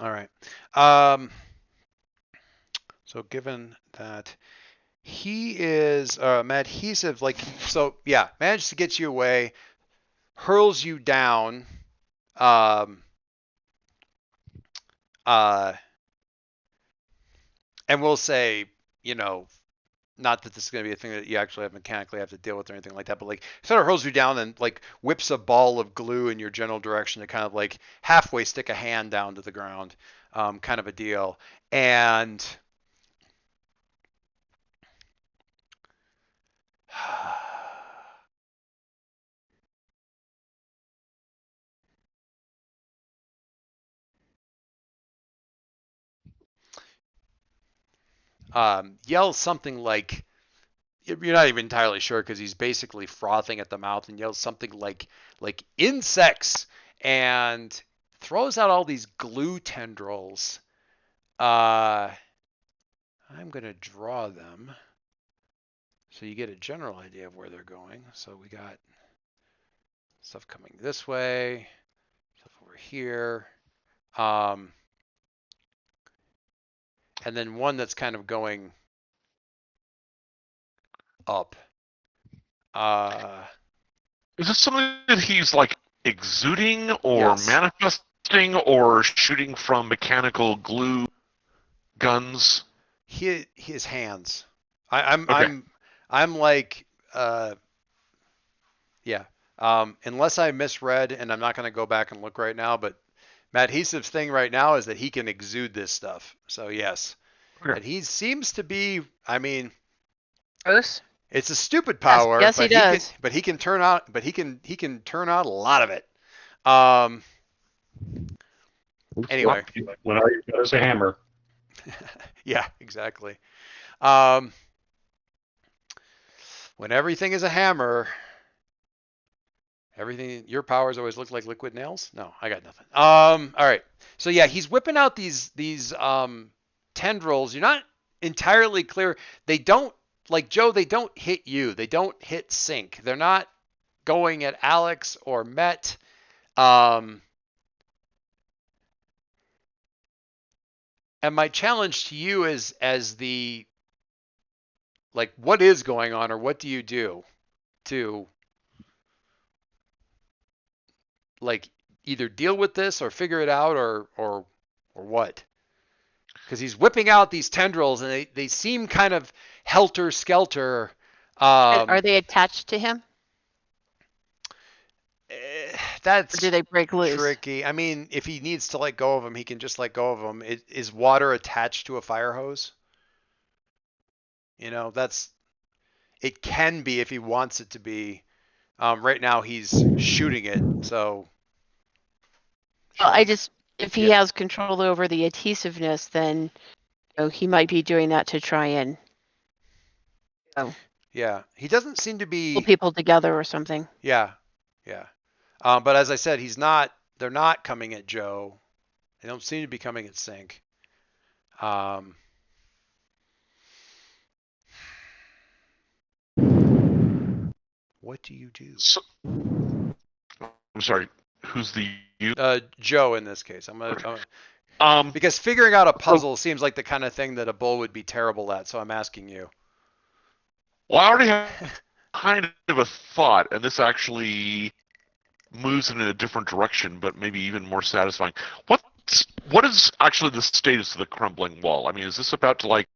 All right. So given that he is adhesive, like, so yeah, manages to get you away, hurls you down, um, uh, and we'll say, you know, not that this is going to be a thing that you actually mechanically have to deal with or anything like that, but like sort of hurls you down and like whips a ball of glue in your general direction to kind of like halfway stick a hand down to the ground, kind of a deal. And yells something like, you're not even entirely sure because he's basically frothing at the mouth, and yells something like insects, and throws out all these glue tendrils. I'm gonna draw them so you get a general idea of where they're going. So we got stuff coming this way, stuff over here, and then one that's kind of going up.
Is this something that he's like exuding or
Yes.
manifesting or shooting from mechanical glue guns?
His hands. I'm
Okay.
I'm like yeah. Unless I misread, and I'm not going to go back and look right now, but Matt Adhesive's thing right now is that he can exude this stuff. So yes,
Okay.
and he seems to be. I mean,
Gross.
it's a stupid power,
Yes, he does.
he can turn out, but he can turn out a lot of it. Um. Anyway.
When all you've got is a hammer.
Yeah, exactly. Um. When everything is a hammer, everything, your powers always look like liquid nails. No, I got nothing. All right. So yeah, he's whipping out these tendrils. You're not entirely clear. They don't, like Joe. They don't hit you. They don't hit Sync. They're not going at Alex or Met. And my challenge to you is, as the, like, what is going on, or what do you do to, like, either deal with this or figure it out, or what? Because he's whipping out these tendrils, and they seem kind of helter skelter.
Are they attached to him, or
That's
do they break loose?
tricky. I mean, if he needs to let go of them, he can just let go of them. Is water attached to a fire hose? You know, it can be if he wants it to be. Right now he's shooting it, so.
Well,
Sure.
if he
Yeah.
has control over the adhesiveness, then he might be doing that to try and
Yeah, he doesn't seem to
pull
be.
people together or something.
Yeah, yeah. But as I said, he's not. They're not coming at Joe. They don't seem to be coming at Sync. What do you do?
So, I'm sorry. Who's the you?
Joe in this case. I'm
Okay.
gonna because figuring out a puzzle seems like the kind of thing that a bull would be terrible at. So I'm asking you.
Well, I already have kind of a thought, and this actually moves in a different direction, but maybe even more satisfying. What is actually the status of the crumbling wall? I mean, is this about to like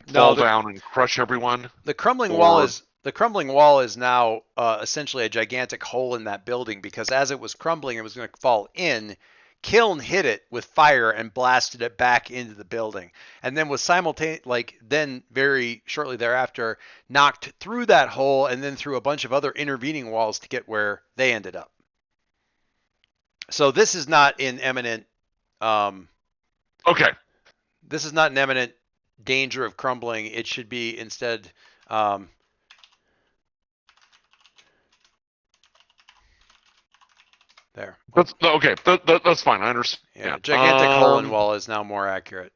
No,
fall down and crush everyone?
the crumbling
Or
wall is now essentially a gigantic hole in that building, because as it was crumbling, it was going to fall in. Kiln hit it with fire and blasted it back into the building, and then was then very shortly thereafter knocked through that hole and then through a bunch of other intervening walls to get where they ended up. So this is not in imminent.
Okay.
This is not an imminent danger of crumbling. It should be instead. There.
That's okay. That's fine. I understand.
Yeah, gigantic hole in wall is now more accurate.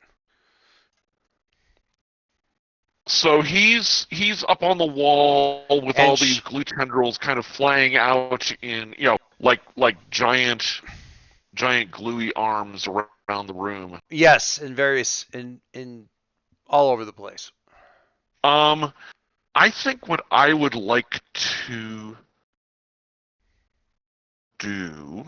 So he's up on the wall with
And
all these glue tendrils kind of flying out in like giant gluey arms around the room.
yes, in various in all over the place.
I think what I would like to do.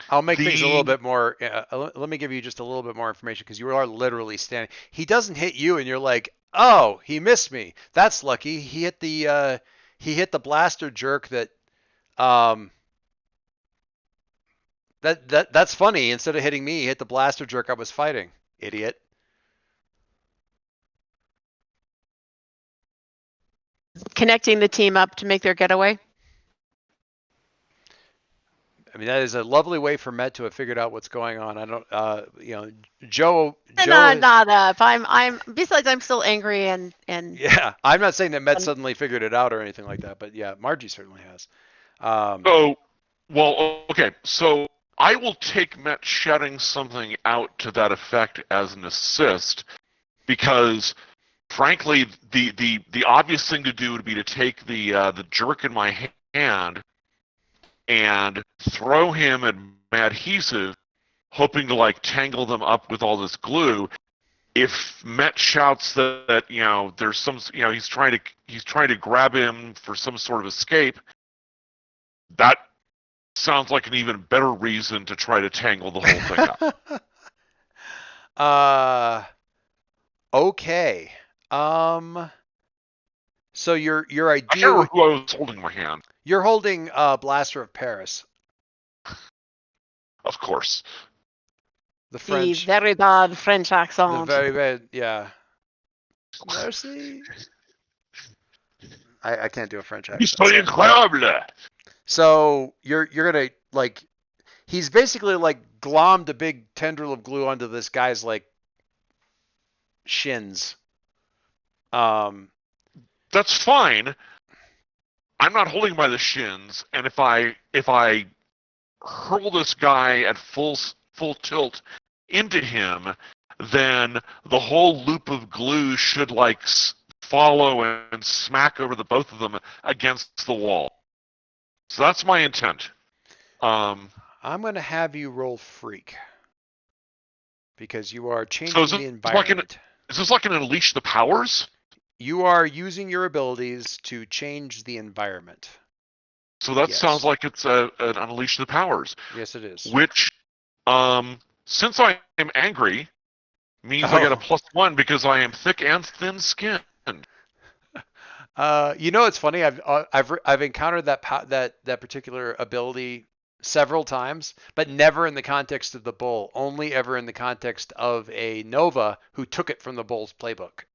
I'll make things a little
The
bit more. Let me give you just a little bit more information because you are literally standing. He doesn't hit you, and you're like, "Oh, he missed me. That's lucky. He hit the blaster jerk that um that's funny. Instead of hitting me, he hit the blaster jerk I was fighting. Idiot."
Connecting the team up to make their getaway.
I mean, that is a lovely way for Met to have figured out what's going on. I don't, Joe.
Not up. Besides, I'm still angry and
Yeah, I'm not saying that Met suddenly figured it out or anything like that, but yeah, Margie certainly has.
Okay. So I will take Met shouting something out to that effect as an assist, because frankly, the obvious thing to do would be to take the jerk in my hand and throw him at adhesive, hoping to like tangle them up with all this glue. If Met shouts that there's some he's trying to grab him for some sort of escape, that sounds like an even better reason to try to tangle the whole thing up.
Okay. So your
I
idea.
can't remember who I was holding my hand.
You're holding Blaster of Paris.
Of course.
The French.
the very bad French accent.
The very bad, yeah. Merci. I can't do a French accent.
Incroyable.
So you're gonna like, he's basically like glommed a big tendril of glue onto this guy's like shins.
That's fine. I'm not holding by the shins, and if I hurl this guy at full tilt into him, then the whole loop of glue should like follow and smack over the both of them against the wall. So that's my intent.
I'm gonna have you roll freak because you are changing the environment.
Is this like an unleash the powers?
You are using your abilities to change the environment.
So that sounds like it's an unleash the powers.
Yes, it is.
Which, since I am angry, means I get a +1 because I am thick and thin-skinned.
It's funny. I've encountered that particular ability several times, but never in the context of the bull. Only ever in the context of a Nova who took it from the bull's playbook.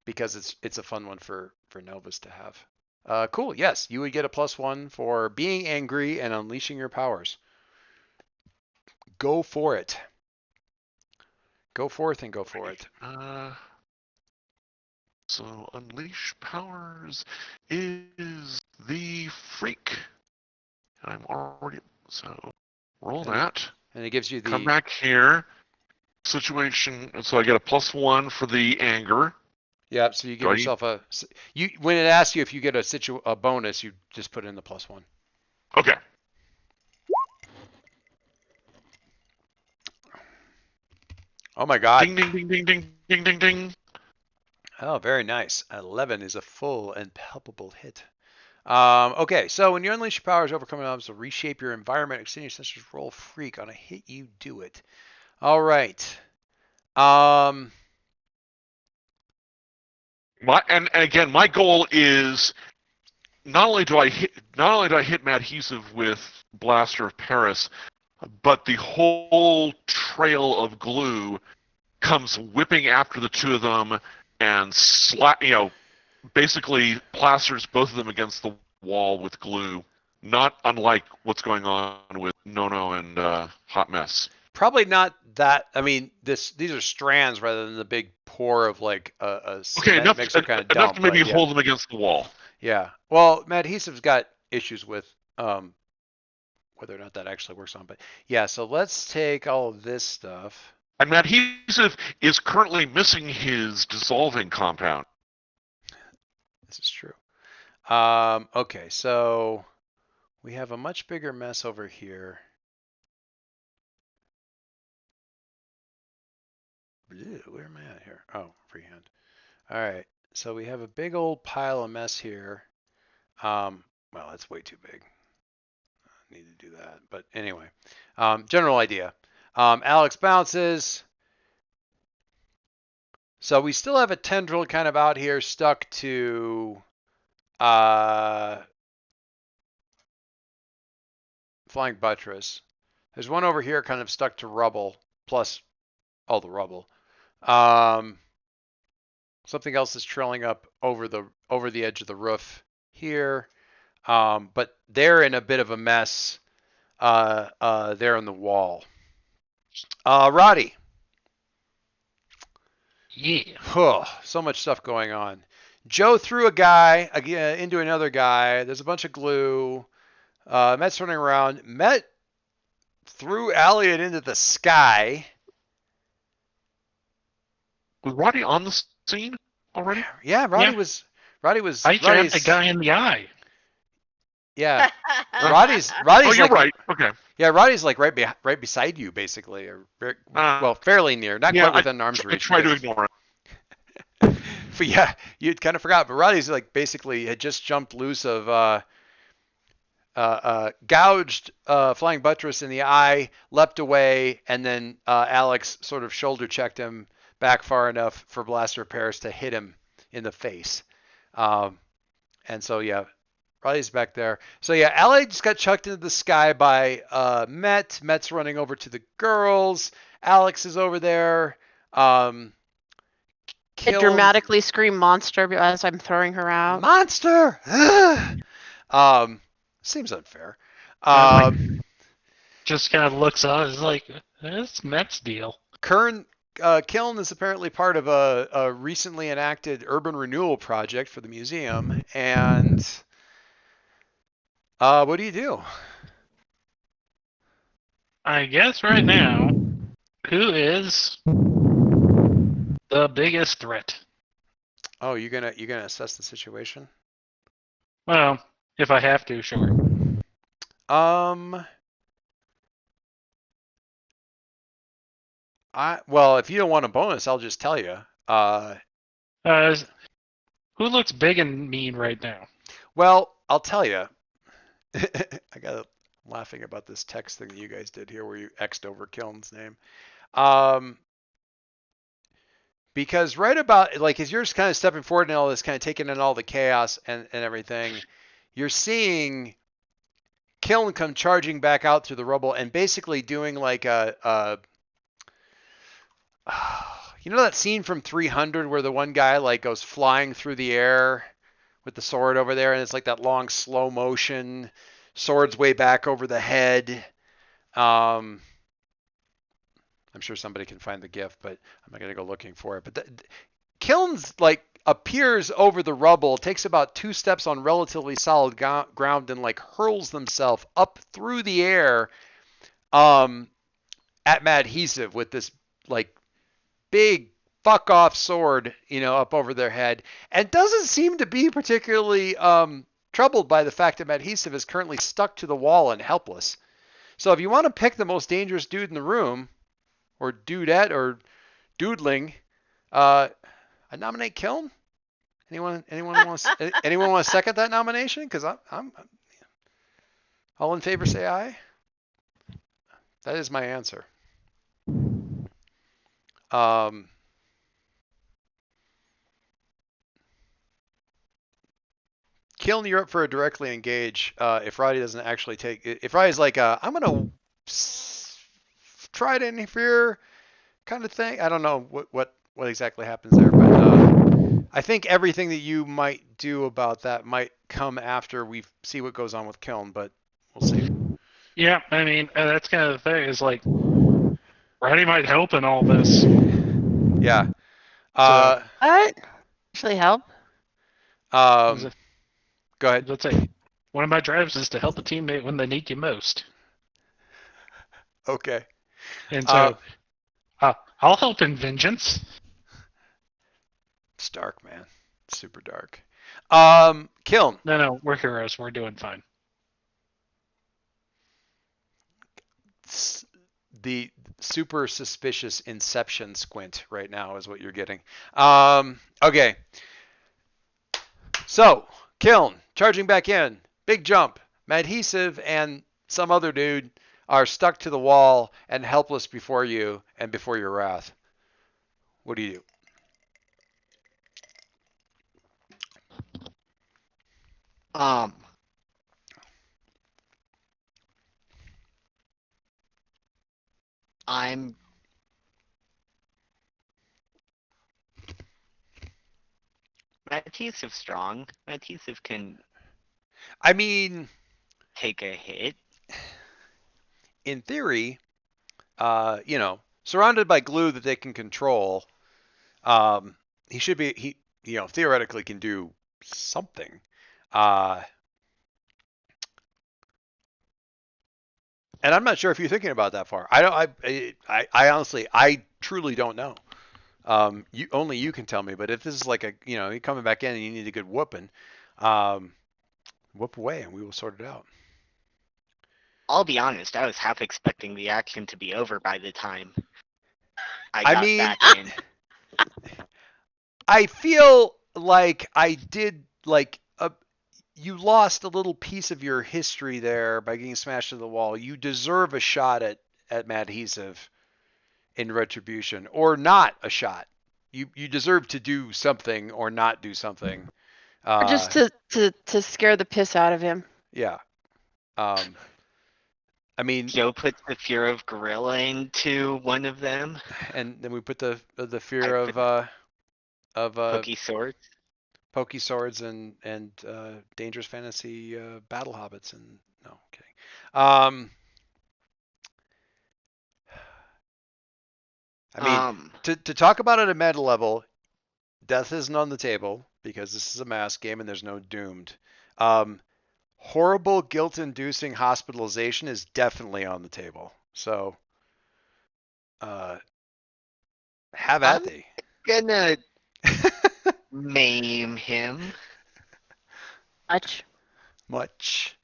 Because it's a fun one for Novas to have. Cool. Yes, you would get a +1 for being angry and unleashing your powers. Go for it. Go forth and go for it.
So unleash powers is the freak. And I'm already roll that.
And it gives you the
come back here. Situation. So I get a +1 for the anger.
Yeah, so you give yourself when it asks you if you get a bonus, you just put in the +1.
Okay.
Oh my god.
Ding ding ding ding ding ding ding ding.
Oh, very nice. 11 is a full and palpable hit. Okay, so when you unleash your powers, overcoming obstacles, to reshape your environment, extend your sensors, roll freak. On a hit, you do it. All right.
Again, my goal is not only do I hit Madhesive with Blaster of Paris, but the whole trail of glue comes whipping after the two of them and basically plasters both of them against the wall with glue. Not unlike what's going on with Nono and Hot Mess.
Probably not that. I mean, these are strands rather than the big pour of like a cement mixer kind of dump.
Enough to maybe hold them against the wall.
Yeah. Well, Madhesive's got issues with whether or not that actually works on. But yeah, so let's take all of this stuff.
And adhesive is currently missing his dissolving compound.
This is true. Okay, so we have a much bigger mess over here. Where am I at here? Oh, freehand. All right, so we have a big old pile of mess here. Well, that's way too big. I need to do that. But anyway, general idea. Alex bounces. So we still have a tendril kind of out here stuck to flying buttress. There's one over here kind of stuck to rubble, plus all the rubble. Something else is trailing up over the edge of the roof here. But they're in a bit of a mess there on the wall. Roddy.
Yeah.
So much stuff going on. Joe threw a guy into another guy. There's a bunch of glue. Met's running around. Met threw Elliot into the sky.
Was Roddy on the scene already?
Yeah, Roddy
Yeah.
was.
I jammed a guy in the eye.
Yeah, Roddy's
Oh, you're
like,
right. Okay.
Yeah, Roddy's like right beside you, basically, or well, fairly near, not quite within arm's
I
reach.
try to ignore it.
But yeah, you kind of forgot. But Roddy's like basically had just jumped loose of gouged flying buttress in the eye, leapt away, and then Alex sort of shoulder checked him back far enough for Blaster Paris to hit him in the face. And so yeah, Roddy's back there. So yeah, Alex got chucked into the sky by Met. Met's running over to the girls. Alex is over there.
I dramatically scream monster as I'm throwing her out.
Monster! Seems unfair.
Just kind of looks up. It's like, that's Met's deal.
Kiln is apparently part of a recently enacted urban renewal project for the museum. And what do you do?
I guess right now, who is the biggest threat?
Oh, you're gonna assess the situation?
Well, if I have to, sure.
Well, if you don't want a bonus, I'll just tell you.
Who looks big and mean right now?
Well, I'll tell you. I got laughing about this text thing that you guys did here, where you X'd over Kiln's name. Because right about, like, as you're just kind of stepping forward and all this, kind of taking in all the chaos and everything, you're seeing Kiln come charging back out through the rubble and basically doing like you know that scene from 300 where the one guy like goes flying through the air with the sword over there, and it's like that long slow motion, sword's way back over the head. I'm sure somebody can find the GIF, but I'm not gonna go looking for it. But Kiln's like appears over the rubble, takes about 2 steps on relatively solid ground, and like hurls themselves up through the air at Mad Adhesive with this like big fuck off sword, up over their head, and doesn't seem to be particularly troubled by the fact that Mad Adhesive is currently stuck to the wall and helpless. So if you want to pick the most dangerous dude in the room, or dudette, or doodling, I nominate Kiln. Anyone want to second that nomination? Because I'm all in favor. Say aye. That is my answer. Kiln, you're up for a directly engage. If Roddy doesn't actually if Roddy's like, I'm gonna try to interfere, kind of thing. I don't know what exactly happens there, but I think everything that you might do about that might come after we see what goes on with Kiln, but we'll see.
Yeah, I mean, that's kind of the thing. Is like, Roddy might help in all this.
Yeah.
What? Actually help?
Go ahead.
Let's say, one of my drives is to help a teammate when they need you most.
Okay.
And so I'll help in vengeance.
It's dark, man. It's super dark. Kiln.
No, we're heroes. We're doing fine.
The super suspicious Inception squint right now is what you're getting. Okay. So, Kiln, charging back in. Big jump. Madhesive and some other dude are stuck to the wall and helpless before you and before your wrath. What do you do?
Um, I'm Adhesive strong. Adhesive can
I mean,
take a hit.
in theory, surrounded by glue that they can control, um, he theoretically can do something. Uh, and I'm not sure if you're thinking about that far. I don't. I honestly, I truly don't know. You can tell me. But if this is like you're coming back in and you need a good whooping, um, whoop away and we will sort it out.
I'll be honest, I was half expecting the action to be over by the time I
I
got
mean,
back in.
I feel like I did you lost a little piece of your history there by getting smashed to the wall. You deserve a shot at Madhesive in retribution, or not a shot. You deserve to do something or not do something.
Or just to scare the piss out of him.
Yeah. I mean,
Joe puts the fear of gorilla into one of them.
and then we put the fear
I
of
Pokey swords.
pokey swords and dangerous fantasy battle hobbits and no kidding. I mean, to talk about it at meta level, death isn't on the table because this is a mass game and there's no doomed. Horrible guilt-inducing hospitalization is definitely on the table. So, have at
I'm
thee.
gonna maim him.
Much.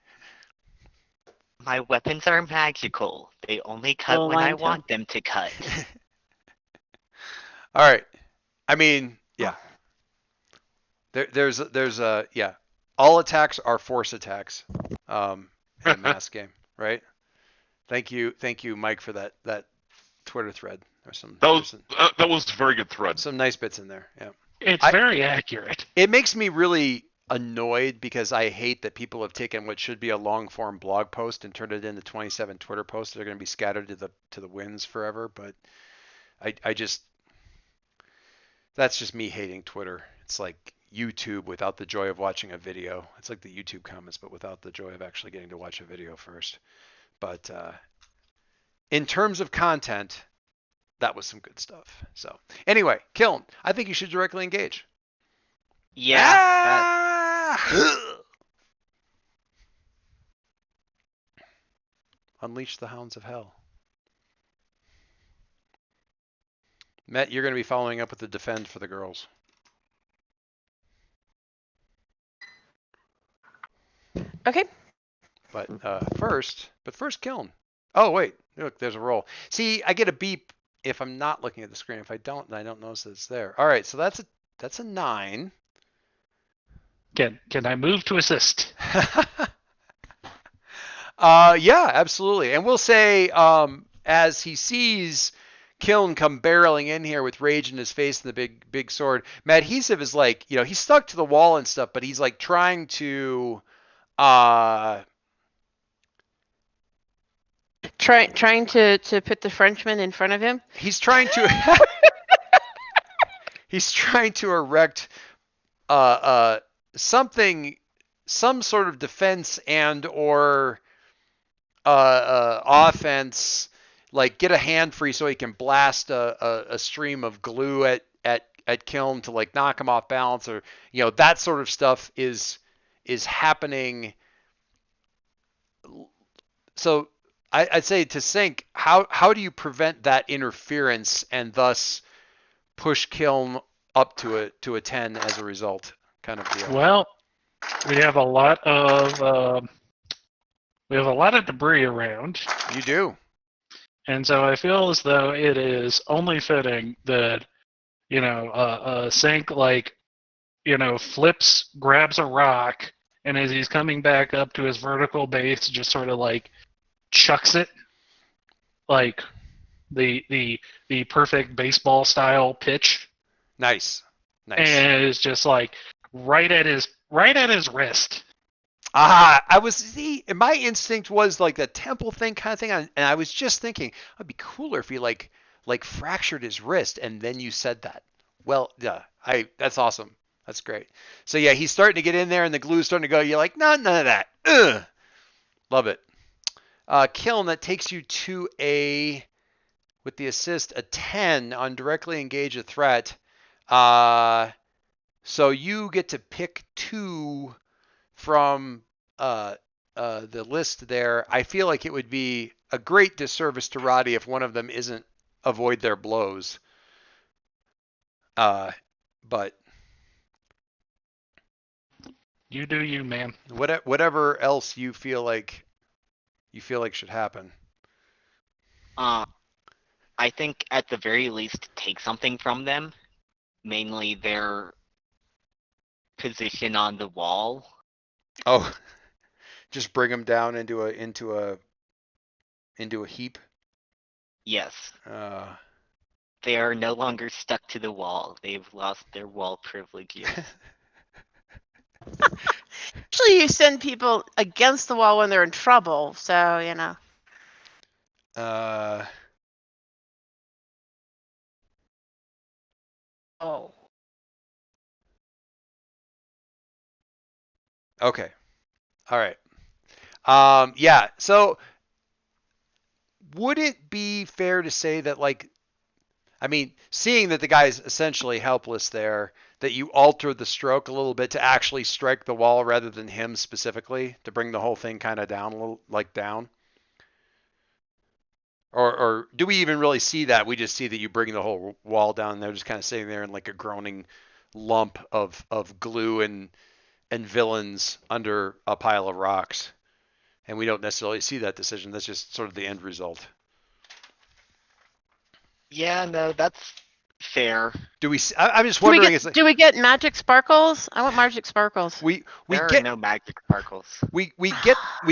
My weapons are magical. They only cut
Oh,
when I
mine too.
want them to cut.
All right. I mean, yeah. There's yeah. All attacks are force attacks. In a mass game, right? Thank you, Mike, for that Twitter thread. There's some
That was a very good thread.
some nice bits in there. Yeah.
It's very accurate.
It makes me really annoyed because I hate that people have taken what should be a long form blog post and turned it into 27 Twitter posts that are going to be scattered to the winds forever. But I just that's just me hating Twitter. It's like YouTube without the joy of watching a video. It's like the YouTube comments, but without the joy of actually getting to watch a video first. But in terms of content, that was some good stuff. So anyway, Kiln, I think you should directly engage.
Yeah.
Unleash the hounds of hell. Matt, you're going to be following up with the defend for the girls.
Okay.
But first, Kiln. Oh wait, look, there's a roll. See, I get a beep if I'm not looking at the screen. If I don't, then I don't notice that it's there. All right, so that's a 9.
Can I move to assist?
Yeah, absolutely. And we'll say as he sees Kiln come barreling in here with rage in his face and the big sword, Madhesive is like, he's stuck to the wall and stuff, but he's like trying to
trying to put the Frenchman in front of him.
He's trying to he's trying to erect something, some sort of defense and or offense, like get a hand free so he can blast a stream of glue at Kiln to like knock him off balance, or that sort of stuff is happening. So I'd say to sync, how do you prevent that interference and thus push Kiln up to a 10 as a result, kind of deal?
Well, we have a lot of debris around,
You do.
and so I feel as though it is only fitting that Sync flips, grabs a rock, and as he's coming back up to his vertical base, just sort of like chucks it like the perfect baseball style pitch,
Nice.
and it's just like right at his wrist.
My instinct was like the temple thing kind of thing, and I was just thinking it'd be cooler if he like fractured his wrist, and then you said that. Well, yeah, that's awesome. That's great. So yeah, he's starting to get in there, and the glue's starting to go. You're like, no, none of that. Ugh. Love it. Kiln, that takes you to with the assist, a 10 on directly engage a threat. So you get to pick 2 from the list there. I feel like it would be a great disservice to Roddy if one of them isn't avoid their blows. But
You do you, man.
whatever else you feel like should happen.
I think at the very least take something from them, mainly their position on the wall.
Oh, just bring them down into a heap.
Yes,
Uh,
they are no longer stuck to the wall. They've lost their wall privileges.
Usually you send people against the wall when they're in trouble, so Oh.
Okay. All right. Yeah. So would it be fair to say that, like, I mean, seeing that the guy's essentially helpless there, that you alter the stroke a little bit to actually strike the wall rather than him specifically to bring the whole thing kind of down a little, like down? Or do we even really see that? We just see that you bring the whole wall down and they're just kind of sitting there in like a groaning lump of glue and villains under a pile of rocks. And we don't necessarily see that decision. That's just sort of the end result.
Yeah, no, that's fair.
Do we? I'm just wondering.
Do we get magic sparkles? I want magic sparkles.
We
There
get
are no magic sparkles.
we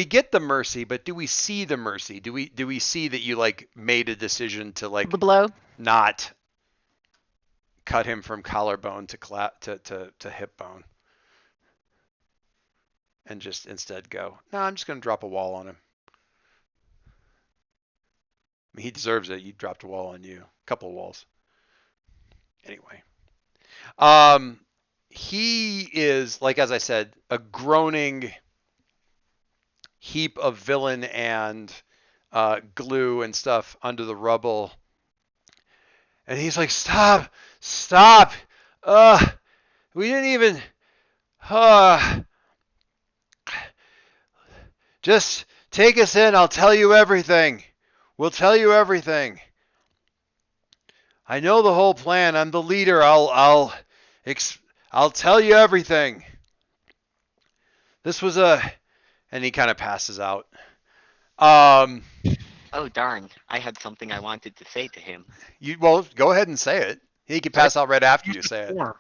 get the mercy, but do we see the mercy? Do we see that you like made a decision to like
The blow?
not cut him from collarbone to hip bone, and just instead go, no, I'm just gonna drop a wall on him. I mean, he deserves it. You dropped a wall on you, a couple of walls. Anyway, he is, like, as I said, a groaning heap of villain and glue and stuff under the rubble. And he's like, stop, stop. We didn't even, just take us in. I'll tell you everything. We'll tell you everything. I know the whole plan. I'm the leader. I'll tell you everything. This was and he kind of passes out.
Oh darn! I had something I wanted to say to him.
Well, go ahead and say it. He can pass out right after you say it.
Sure.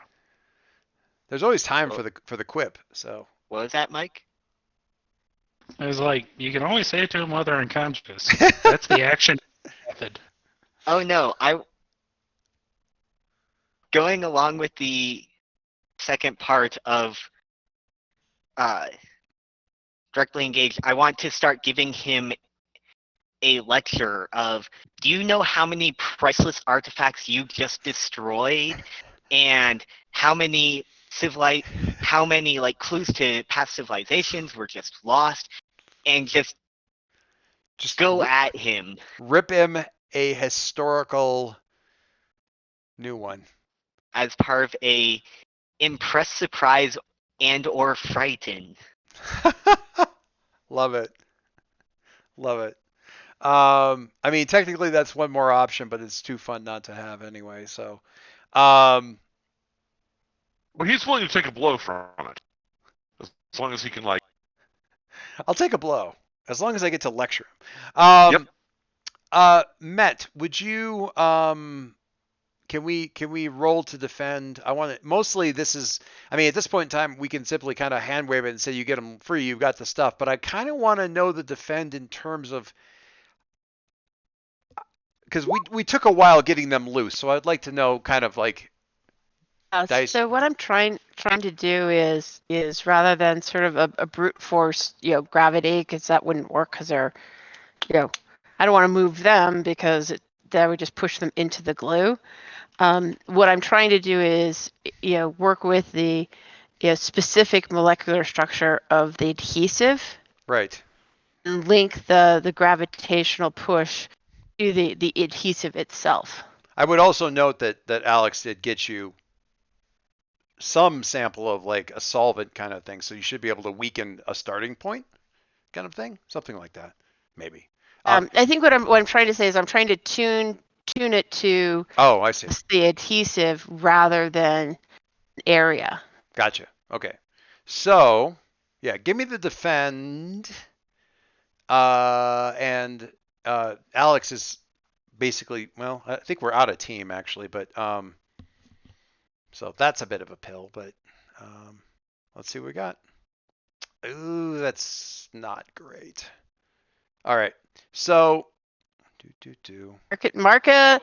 There's always time for the quip. So
What was that, Mike?
It's like you can always say it to them while they're unconscious. That's the action method.
Oh no, going along with the second part of directly engaged, I want to start giving him a lecture of, do you know how many priceless artifacts you just destroyed, and how many like clues to past civilizations were just lost, and just go at him.
Rip him a historical new one
as part of a impress, surprise, and or frighten.
Love it. Love it. I mean, technically that's one more option, but it's too fun not to have anyway. So, um,
Well, he's willing to take a blow from it as long as he can like.
I'll take a blow as long as I get to lecture him.
Yep.
Met, would you can we roll to defend? I want to mostly this is I mean at this point in time we can simply kind of hand wave it and say you get them free, you've got the stuff, but I kind of want to know the defend in terms of because we took a while getting them loose, so I'd like to know kind of like dice.
So what I'm trying to do is rather than sort of a brute force, gravity, because that wouldn't work because they're, I don't want to move them because that would just push them into the glue. What I'm trying to do is, work with the specific molecular structure of the adhesive
Right.
and link the gravitational push to the adhesive itself.
I would also note that Alex did get you some sample of like a solvent kind of thing, so you should be able to weaken a starting point kind of thing, something like that, maybe.
I think what I'm trying to say is I'm trying to tune it to
Oh, I see.
the adhesive rather than area.
Gotcha. Okay. So, yeah, give me the defend. And Alex is basically, well, I think we're out of team actually, but so that's a bit of a pill, but let's see what we got. Ooh, that's not great. All right. So, do.
Marka,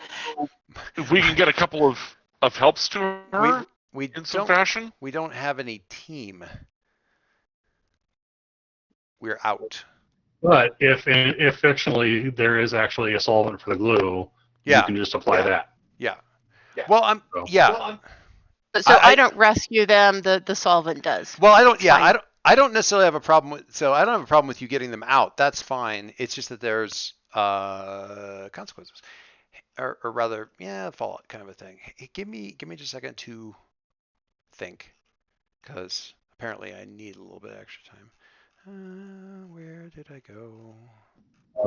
If we can get a couple of helps to her
We
in some
don't
fashion.
we don't have any team. We're out.
But if fictionally there is actually a solvent for the glue, you
Yeah.
can just apply that.
Yeah. Well,
So-
yeah.
so I don't rescue them. The solvent does.
Well, I don't.
It's
Yeah,
fine.
I don't necessarily have a problem with. So I don't have a problem with you getting them out. That's fine. It's just that there's consequences, or rather, yeah, fallout kind of a thing. Hey, give me just a second to think, because apparently I need a little bit extra time. Where did I go?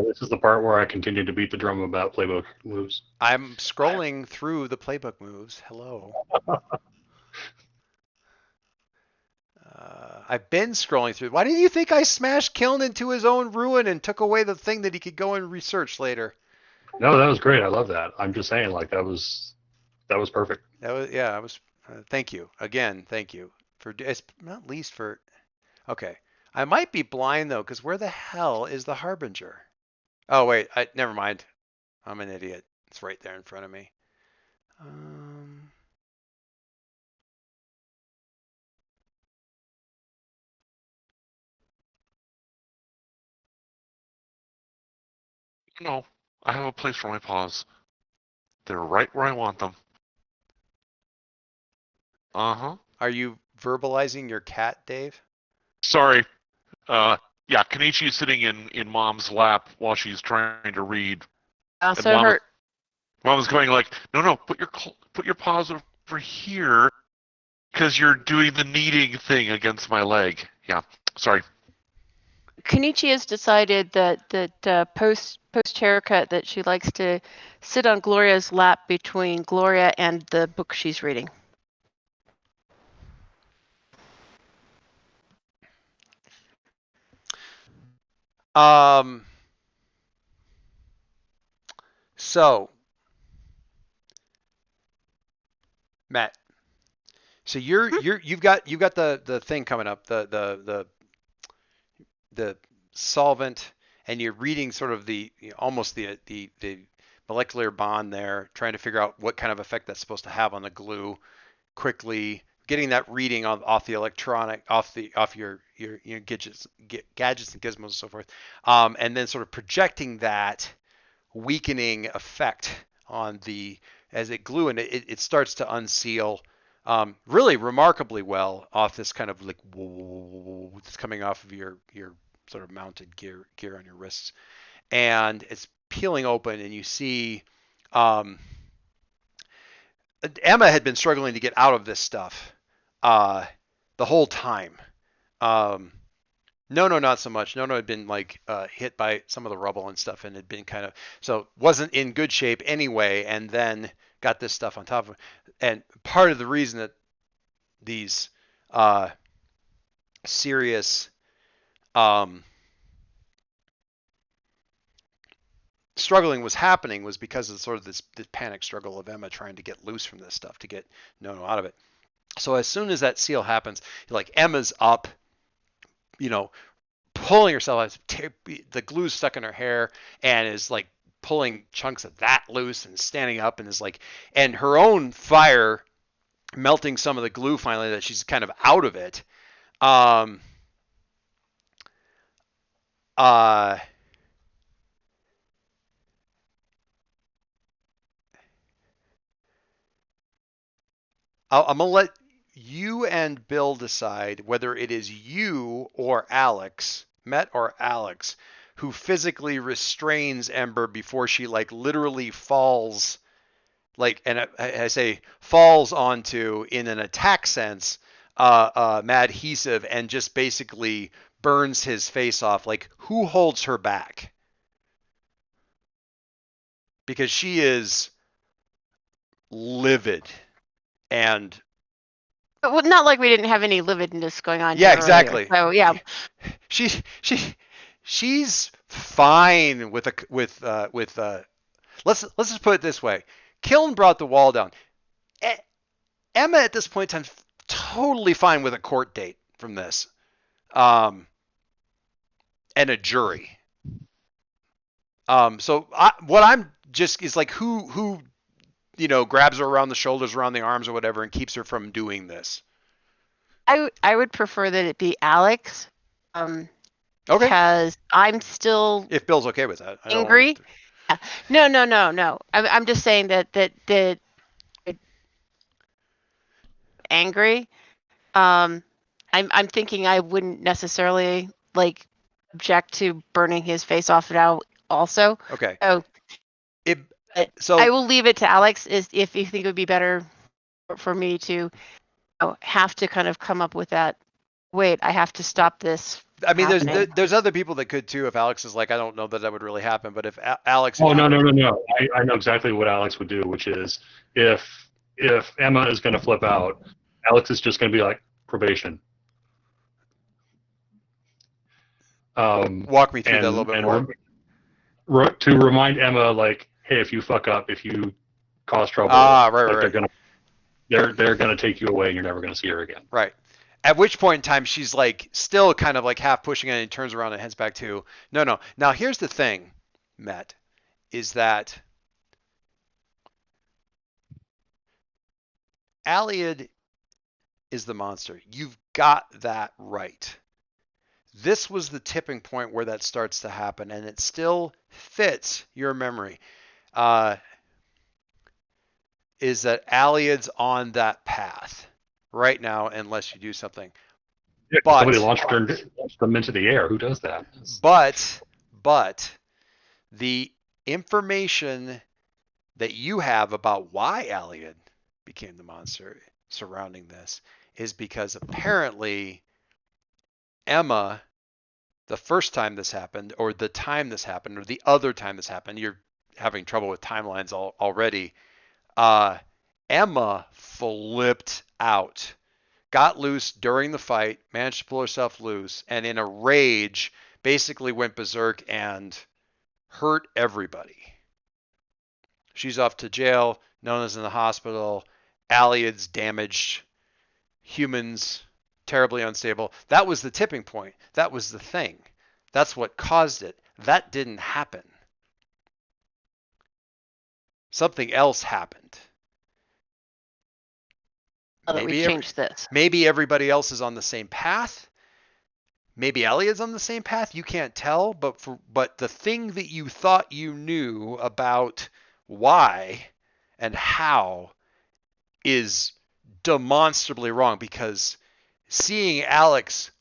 This is the part where I continue to beat the drum about playbook moves.
I'm scrolling through the playbook moves. Hello. I've been scrolling through. Why do you think I smashed Kiln into his own ruin and took away the thing that he could go and research later?
No, that was great. I love that. I'm just saying, like that was perfect.
That was yeah. I was. Thank you again. Thank you for it's not least for. Okay, I might be blind though, because where the hell is the harbinger? Oh wait, never mind. I'm an idiot. It's right there in front of me. Um,
No, I have a place for my paws. They're right where I want them. Uh-huh.
are you verbalizing your cat, Dave?
Sorry. Yeah, Kenichi is sitting in Mom's lap while she's trying to read. And
Also hurt.
Mom is going like, no, put your paws over here because you're doing the kneading thing against my leg. Yeah, sorry.
Kenichi has decided that post haircut that she likes to sit on Gloria's lap between Gloria and the book she's reading.
So, Matt. So you've got the thing coming up, the solvent, and you're reading sort of the almost the molecular bond there, trying to figure out what kind of effect that's supposed to have on the glue. Quickly getting that reading off the electronic, off your gadgets and gizmos and so forth, and then sort of projecting that weakening effect on the as it glue, and it starts to unseal really remarkably well off this kind of like that's coming off of your sort of mounted gear on your wrists, and it's peeling open, and you see Emma had been struggling to get out of this stuff the whole time. No, not so much. No, had been like hit by some of the rubble and stuff, and had been kind of so wasn't in good shape anyway, and then got this stuff on top of it. And part of the reason that these serious struggling was happening was because of sort of this panic struggle of Emma trying to get loose from this stuff to get Nono out of it. So as soon as that seal happens, like Emma's up, pulling herself out, the glue's stuck in her hair, and is like pulling chunks of that loose and standing up and is like, and her own fire melting some of the glue finally that she's kind of out of it. Uh, I'm gonna let you and Bill decide whether it is you or Alex, Met or Alex, who physically restrains Ember before she like literally falls, like, and I say falls onto in an attack sense, Madhesive, and just basically burns his face off. Like, who holds her back? Because she is livid and
Well, not like we didn't have any lividness going on
yeah,
here
exactly.
earlier. So yeah,
she's fine with let's just put it this way. Kiln brought the wall down. Emma at this point in time totally fine with a court date from this. And a jury. So what I'm just is like who grabs her around the shoulders, around the arms or whatever and keeps her from doing this.
I would prefer that it be Alex.
Okay.
Because I'm still
If Bill's okay with that.
angry. No. I'm just saying that angry. I'm thinking I wouldn't necessarily like object to burning his face off now also.
Okay.
So I will leave it to Alex if you think it would be better for me to have to kind of come up with that. Wait, I have to stop this.
I mean, there's other people that could too. If Alex is like, I don't know that would really happen, but if Alex.
Oh no! I know exactly what Alex would do, which is if Emma is going to flip out, Alex is just going to be like probation.
Walk me through that a little bit more.
To remind Emma, like, hey, if you fuck up, if you cause trouble,
right.
They're gonna take you away, and you're never gonna see her again.
Right. At which point in time she's like still kind of like half pushing it and turns around and heads back to no. Now here's the thing, Matt, is that Aliad is the monster. You've got that right. This was the tipping point where that starts to happen, and it still fits your memory. Is that Aliad's on that path right now, unless you do something.
Yeah, but somebody launched them into the air. Who does that?
But the information that you have about why Aliad became the monster surrounding this is because apparently Emma, the first time this happened, or the time this happened, or the other time this happened, you're having trouble with timelines already. Emma flipped out, got loose during the fight, managed to pull herself loose, and in a rage basically went berserk and hurt everybody. She's off to jail. Nona's in the hospital. Aliad's damaged. Humans terribly unstable. That was the tipping point. That was the thing. That's what caused it. That didn't happen. Something else happened.
We changed this.
Maybe everybody else is on the same path. Maybe Aliad's on the same path. You can't tell, but the thing that you thought you knew about why and how is demonstrably wrong, because seeing Alex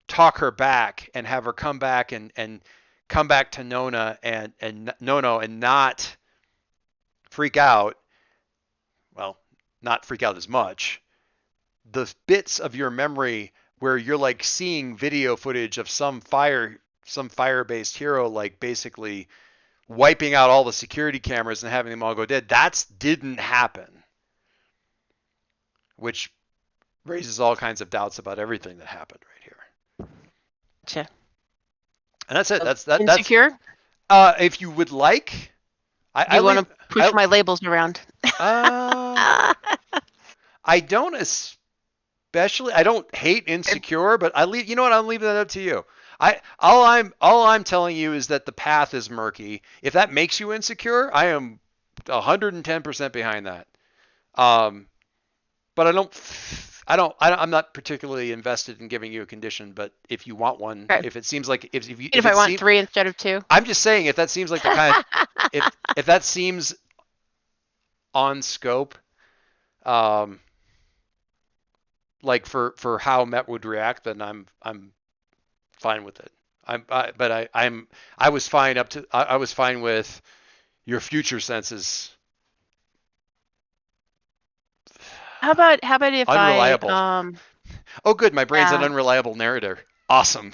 talk her back and have her come back and come back to Nona and Nono and not freak out, well, not freak out as much. The bits of your memory where you're like seeing video footage of some fire-based hero like basically wiping out all the security cameras and having them all go dead. That didn't happen, which raises all kinds of doubts about everything that happened right here.
Gotcha.
And that's it. That's
Insecure?
if you would like,
Do you want to push my labels around?
I don't especially. I don't hate Insecure, but I leave. You know what? I'm leaving that up to you. All I'm telling you is that the path is murky. If that makes you insecure, I am 110% behind that. But I'm not particularly invested in giving you a condition. But if you want one,
Okay.
if it seems like
if I want 3 instead of 2,
I'm just saying if that seems like the kind of if that seems on scope, like for how Met would react, then I'm fine with it. I was fine up to I was fine with your future senses.
how about if
Unreliable. Oh, good. My brain's an
yeah.
unreliable narrator. Awesome.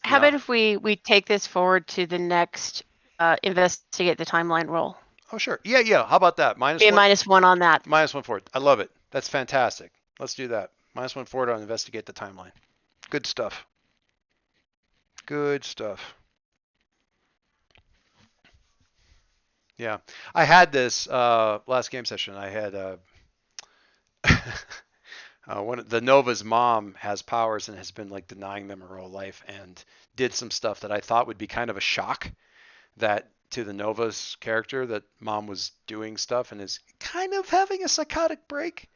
How about if we take this forward to the next investigate the timeline roll?
Oh, sure. Yeah. How about that?
Be a -1 on that.
-1 forward. I love it. That's fantastic. Let's do that. -1 forward on investigate the timeline. Good stuff. Good stuff. Yeah. I had this last game session. I had the Nova's mom has powers and has been like denying them her whole life, and did some stuff that I thought would be kind of a shock that to the Nova's character, that mom was doing stuff and is kind of having a psychotic break.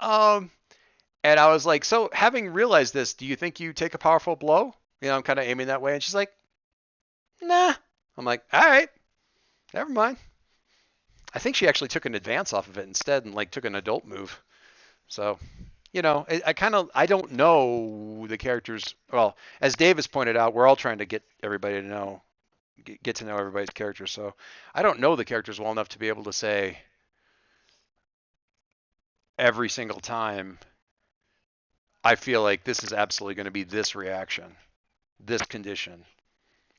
And I was like, so having realized this, do you think you take a powerful blow? You know, I'm kind of aiming that way. And she's like, nah. I'm like, all right, never mind. I think she actually took an advance off of it instead and like took an adult move. So, you know, I don't know the characters. Well, as Davis pointed out, we're all trying to get everybody to know, get to know everybody's characters. So I don't know the characters well enough to be able to say every single time I feel like this is absolutely going to be this reaction, this condition,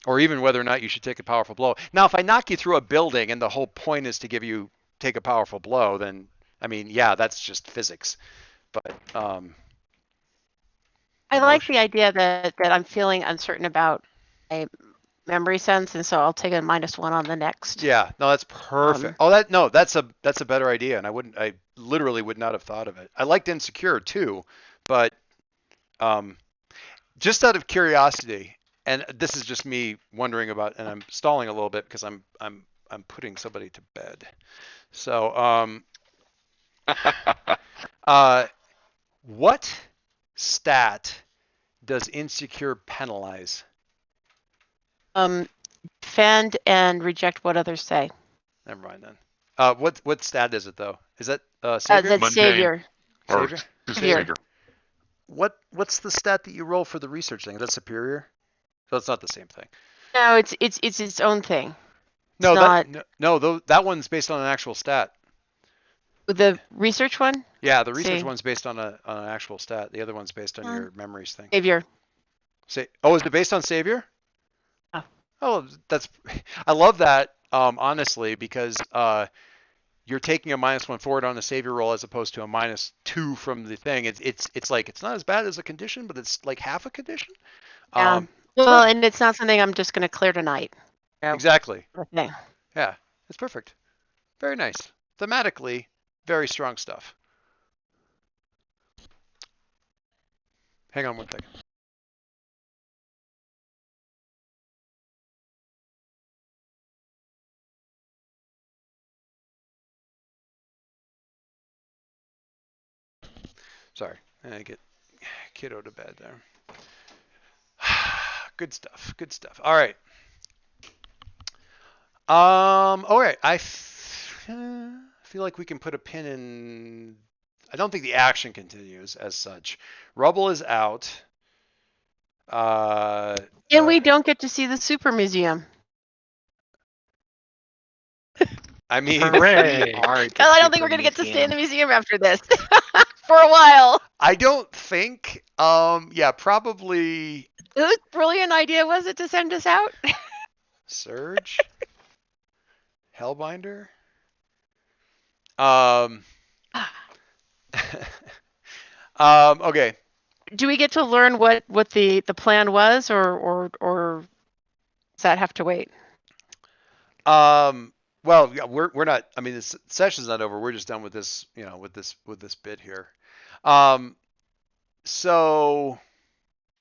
or even whether or not you should take a powerful blow. Now, if I knock you through a building and the whole point is to give you take a powerful blow, then I mean, yeah, that's just physics. But
I like the idea that I'm feeling uncertain about my memory sense, and so I'll take a -1 on the next.
Yeah, no, that's perfect. That's a better idea, and I literally would not have thought of it. I liked Insecure too, but just out of curiosity, and this is just me wondering about, and I'm stalling a little bit because I'm putting somebody to bed. So what stat does Insecure penalize?
Defend and reject what others say.
Never mind then. What stat is it though? Is that Savior?
That's Savior.
Savior?
Savior.
What's the stat that you roll for the research thing? Is that Superior? So it's not the same thing.
No, it's its own thing.
No,
not...
that one's based on an actual stat.
The research one?
Yeah, the research one's based on an actual stat. The other one's based on your memories thing.
Savior.
Is it based on Savior?
Oh.
Oh, I love that, honestly, because you're taking a -1 forward on the Savior roll as opposed to a -2 from the thing. It's like it's not as bad as a condition, but it's like half a condition.
Yeah. Well, and it's not something I'm just going to clear tonight.
You know? Exactly.
Okay.
Yeah, it's perfect. Very nice. Thematically, very strong stuff. Hang on one second. Sorry, I get kiddo to bed there. Good stuff. Good stuff. All right. All right. I feel like we can put a pin in. I don't think the action continues as such. Rubble is out.
And we don't get to see the super museum.
I mean,
Hooray!
are the
Because I don't think
Super
we're gonna get to stay in
Museum.
the museum after this for a while.
I don't think. Yeah, probably
Whose brilliant idea was it to send us out?
Surge, Hellbinder. Um. Okay.
Do we get to learn what the plan was, or does that have to wait?
Well, yeah, we're not. I mean, this session's not over. We're just done with this. You know, with this bit here. Um. So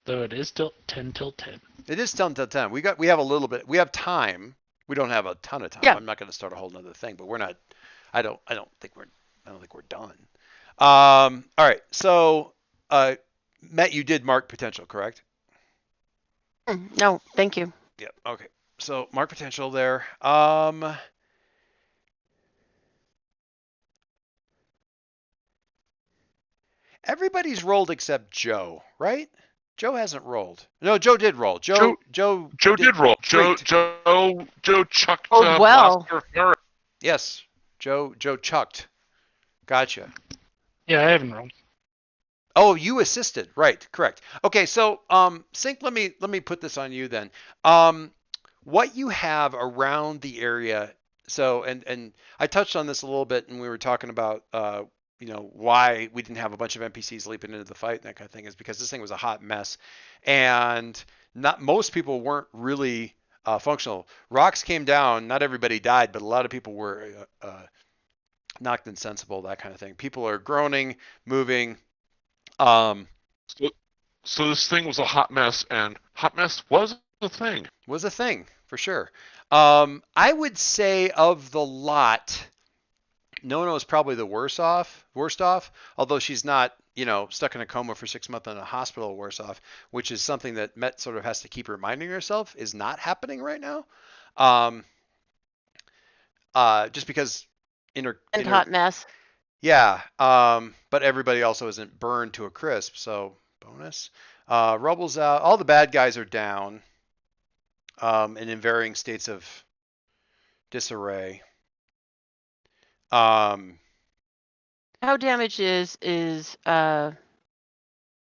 Though it is still 10 till 10.
it is 10 to 10. We have a little bit. We have time. We don't have a ton of time.
Yeah.
I'm not going to start a whole nother thing, but we're not. I don't think we're done. All right. So, Matt, you did mark potential, correct?
No, thank you.
Yep. Okay. So mark potential there. Everybody's rolled except Joe, right? Joe hasn't rolled. No, Joe did roll. Joe
did roll.
tweaked.
Joe chucked
Oh, well.
Blaster Ferret.
Yes. Joe chucked. Gotcha.
Yeah, I haven't rolled.
Oh, you assisted. Right. Correct. Okay. So, Sync, let me put this on you then. What you have around the area. So, and I touched on this a little bit, and we were talking about, why we didn't have a bunch of NPCs leaping into the fight and that kind of thing is because this thing was a hot mess, and not most people weren't really functional. Rocks came down. Not everybody died, but a lot of people were knocked insensible. That kind of thing. People are groaning, moving.
So this thing was a hot mess, and hot mess was a thing.
Was a thing for sure. I would say of the lot, Nona was probably the worst off. Although she's not, stuck in a coma for 6 months in a hospital, worse off, which is something that Met sort of has to keep reminding herself is not happening right now. Just because
Hot mess.
yeah. But everybody also isn't burned to a crisp, so bonus. Rubble's out. All the bad guys are down, and in varying states of disarray.
How damaged is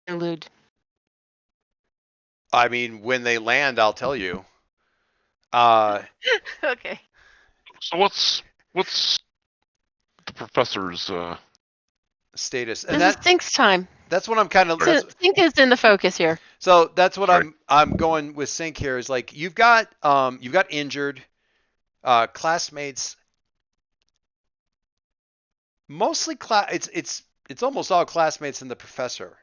elude?
I mean, when they land, I'll tell you. Uh,
Okay.
So what's the professor's
status,
This is Sync's time.
that's what I'm kind of.
Sync is in the focus here.
So that's what
Sorry.
I'm going with Sync here is like you've got injured classmates. Mostly it's almost all classmates and the professor.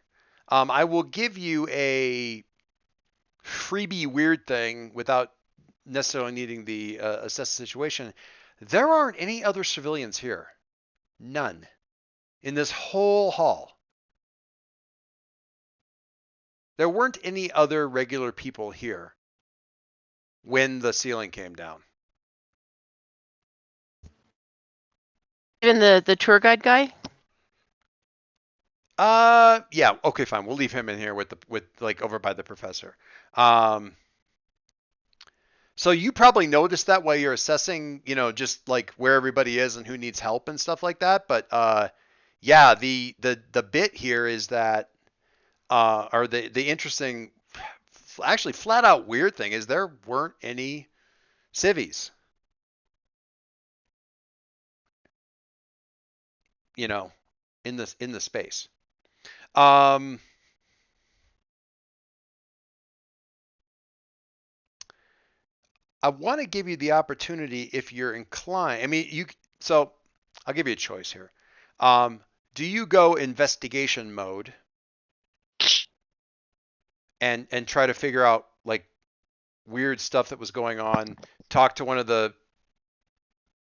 I will give you a freebie weird thing without necessarily needing the assess the situation. There aren't any other civilians here. None. In this whole hall. There weren't any other regular people here when the ceiling came down.
Even the tour guide guy?
Yeah, okay, fine. We'll leave him in here with like over by the professor. So you probably noticed that while you're assessing, just like where everybody is and who needs help and stuff like that. But yeah, the bit here is that or the interesting, actually flat out weird thing is there weren't any civvies. In the space. I want to give you the opportunity if you're inclined. I mean, so I'll give you a choice here. Do you go investigation mode and try to figure out like weird stuff that was going on, talk to one of the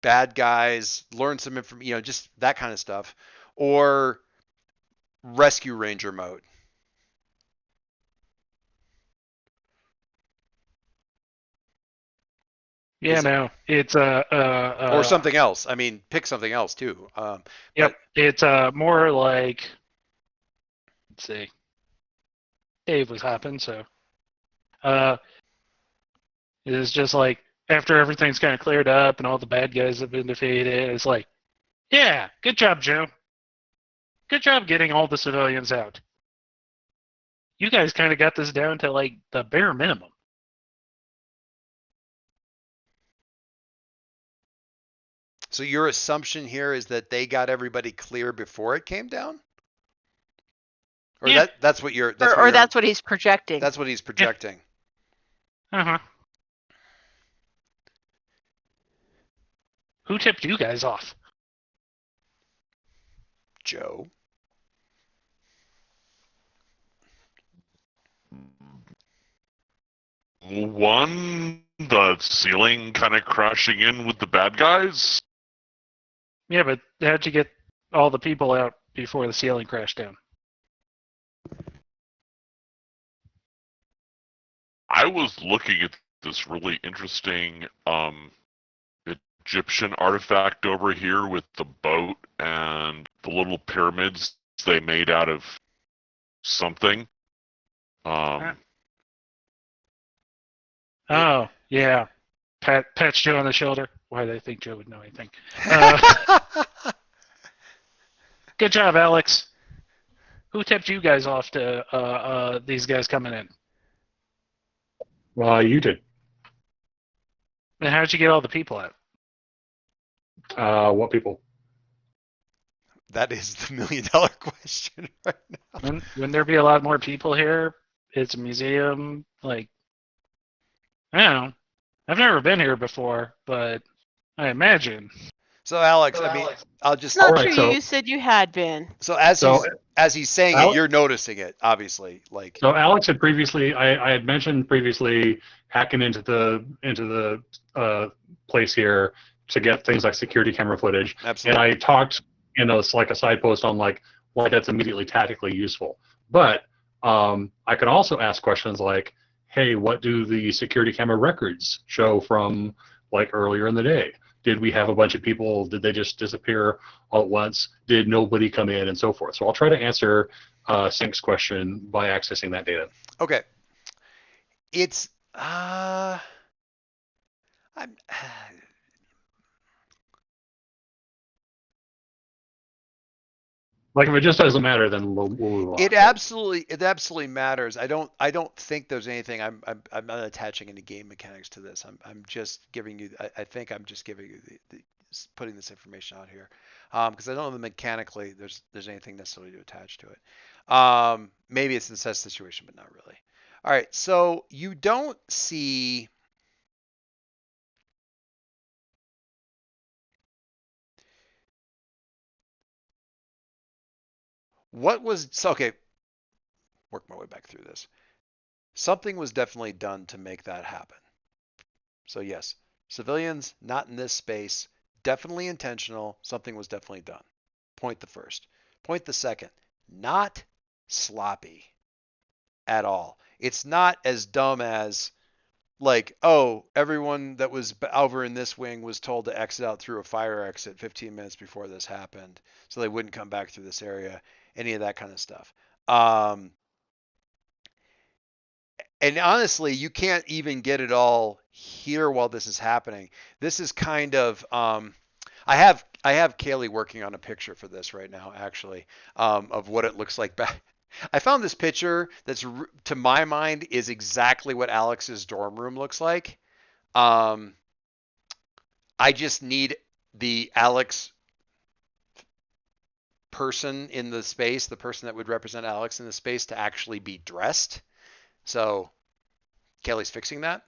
bad guys, learn some information, just that kind of stuff, or rescue ranger mode?
Yeah, no, it's
or something else. I mean, pick something else too.
Yep, it's more like, let's see, Dave was hopping, so it's just like after everything's kind of cleared up and all the bad guys have been defeated, it's like, yeah, good job, Joe. Good job getting all the civilians out. You guys kind of got this down to like the bare minimum.
So your assumption here is that they got everybody clear before it came down? Or
Yeah.
that's what you're
Or that's what he's projecting.
that's what he's projecting.
Uh-huh. Who tipped you guys off?
Joe.
One, the ceiling kind of crashing in with the bad guys.
Yeah, but how'd you get all the people out before the ceiling crashed down?
I was looking at this really interesting Egyptian artifact over here with the boat and the little pyramids they made out of something.
Oh, yeah. Pats Joe on the shoulder. Why do they think Joe would know anything? Good job, Alex. Who tipped you guys off to these guys coming in?
You did.
And how'd you get all the people out?
What people?
That is the $1 million question right now.
Wouldn't there be a lot more people here? It's a museum. Like, I don't know. I've never been here before, but I imagine.
So Alex, I mean, I'll just.
It's not
Alright,
true.
so-
You said you had been.
So as he's saying it,
Alex-
you're noticing it, obviously. Like,
So Alex had previously, I had mentioned previously hacking into the place here to get things like security camera footage, and
absolutely.
I talked, it's like a side post on like why that's immediately tactically useful. But I could also ask questions like, hey, what do the security camera records show from like earlier in the day? Did we have a bunch of people? Did they just disappear all at once? Did nobody come in, and so forth? So I'll try to answer Sync's question by accessing that data.
Okay. It's I'm
Like if it just doesn't matter, then we'll move on.
it absolutely matters. I don't think there's anything I'm not attaching any game mechanics to this. I'm just giving you I think I'm just giving you putting this information out here. Because I don't know that mechanically there's anything necessarily to attach to it. Maybe it's an assess situation, but not really. All right, so you don't see okay, work my way back through this. Something was definitely done to make that happen. So yes, civilians not in this space, definitely intentional. Something was definitely done. Point the first. Point the second. Not sloppy at all. It's not as dumb as like, oh, everyone that was over in this wing was told to exit out through a fire exit 15 minutes before this happened, so they wouldn't come back through this area. Any of that kind of stuff. And honestly, you can't even get it all here while this is happening. This is kind of I have Kaylee working on a picture for this right now, actually, of what it looks like back. I found this picture that's, to my mind, is exactly what Alex's dorm room looks like. I just need the Alex person in the space, the person that would represent Alex in the space, to actually be dressed. So Kelly's fixing that.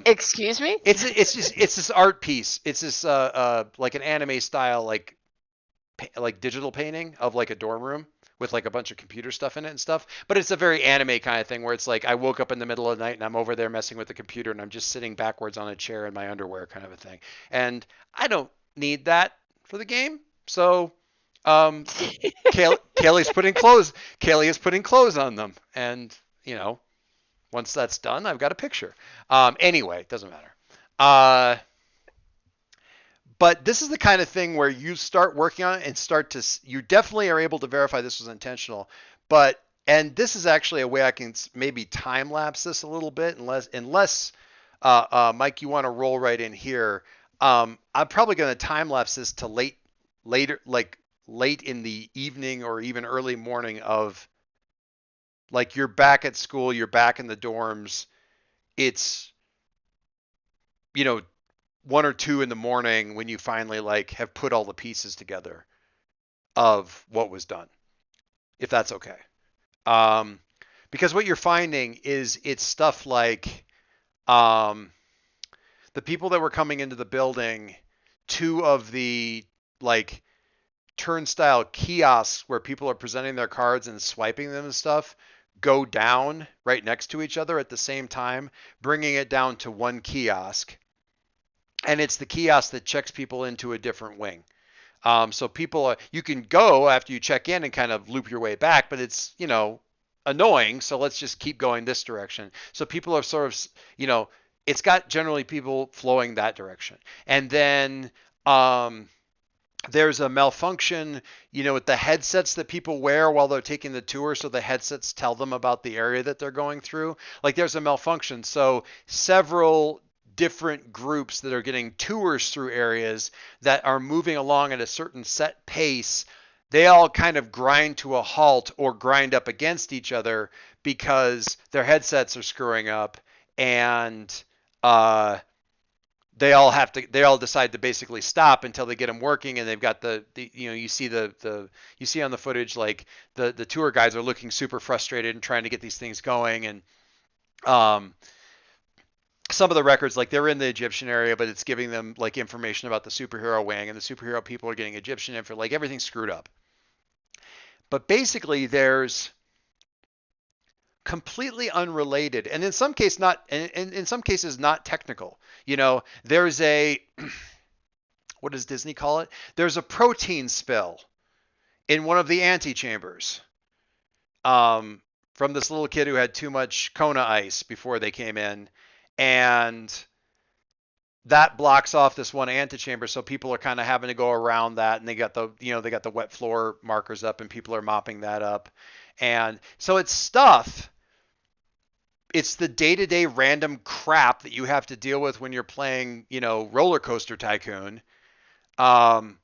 Excuse me?
It's this art piece. It's this like an anime style like digital painting of like a dorm room with like a bunch of computer stuff in it and stuff. But it's a very anime kind of thing where it's like I woke up in the middle of the night and I'm over there messing with the computer and I'm just sitting backwards on a chair in my underwear kind of a thing. And I don't need that for the game. So Kelly's putting clothes. Kelly is putting clothes on them, and once that's done, I've got a picture. Anyway, it doesn't matter. But this is the kind of thing where you start working on it and you definitely are able to verify this was intentional. And this is actually a way I can maybe time lapse this a little bit, unless Mike, you want to roll right in here. I'm probably going to time lapse this to later, like late in the evening or even early morning of, like, you're back at school, you're back in the dorms. It's, 1 or 2 in the morning when you finally like have put all the pieces together of what was done, if that's okay. Um, because what you're finding is it's stuff like, um, the people that were coming into the building, 2 of the like turnstile kiosks where people are presenting their cards and swiping them and stuff go down right next to each other at the same time, bringing it down to one kiosk. And it's the kiosk that checks people into a different wing. So you can go after you check in and kind of loop your way back, but it's, annoying. So let's just keep going this direction. So people are sort of, it's got generally people flowing that direction. And then, there's a malfunction, with the headsets that people wear while they're taking the tour. So the headsets tell them about the area that they're going through. Like, there's a malfunction. So several different groups that are getting tours through areas that are moving along at a certain set pace, they all kind of grind to a halt or grind up against each other because their headsets are screwing up, and they all decide to basically stop until they get them working, and they've got you see you see on the footage, like, the tour guides are looking super frustrated and trying to get these things going. And some of the records, like, they're in the Egyptian area, but it's giving them like information about the superhero wing, and the superhero people are getting Egyptian info. Like, everything's screwed up. But basically there's completely unrelated, and in some cases not technical. There's a what does Disney call it? There's a protein spill in one of the antechambers, from this little kid who had too much Kona ice before they came in, and that blocks off this one antechamber. So people are kind of having to go around that, and they got the wet floor markers up, and people are mopping that up. And so it's stuff. It's the day-to-day random crap that you have to deal with when you're playing, Roller Coaster Tycoon, happening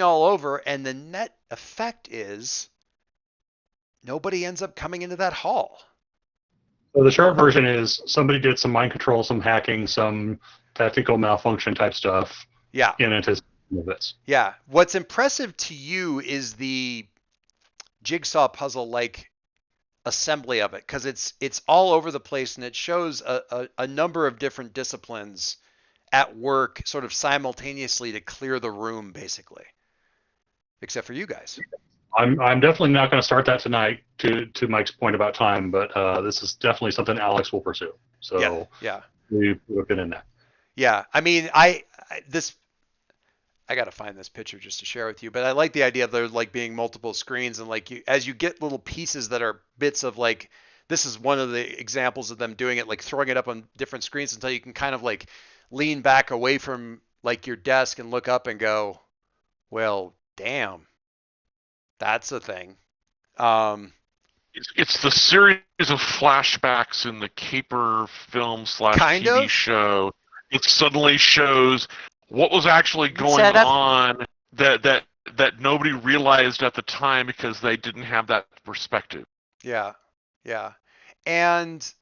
all over, and the net effect is nobody ends up coming into that hall.
So the short version is somebody did some mind control, some hacking, some technical malfunction type stuff.
Yeah.
In anticipation of this.
Yeah. What's impressive to you is the jigsaw puzzle like assembly of it, because it's all over the place, and it shows a number of different disciplines at work sort of simultaneously to clear the room, basically, except for you guys.
I'm definitely not going to start that tonight, to Mike's point about time, but this is definitely something Alex will pursue. So
yeah.
We've been in that.
Yeah, I mean, I got to find this picture just to share with you, but I like the idea of there like being multiple screens, and like as you get little pieces that are bits of, like, this is one of the examples of them doing it, like throwing it up on different screens until you can kind of like lean back away from like your desk and look up and go, well, damn, that's a thing.
It's the series of flashbacks in the Caper film / TV show. It suddenly shows what was actually going on that nobody realized at the time because they didn't have that perspective.
Yeah. And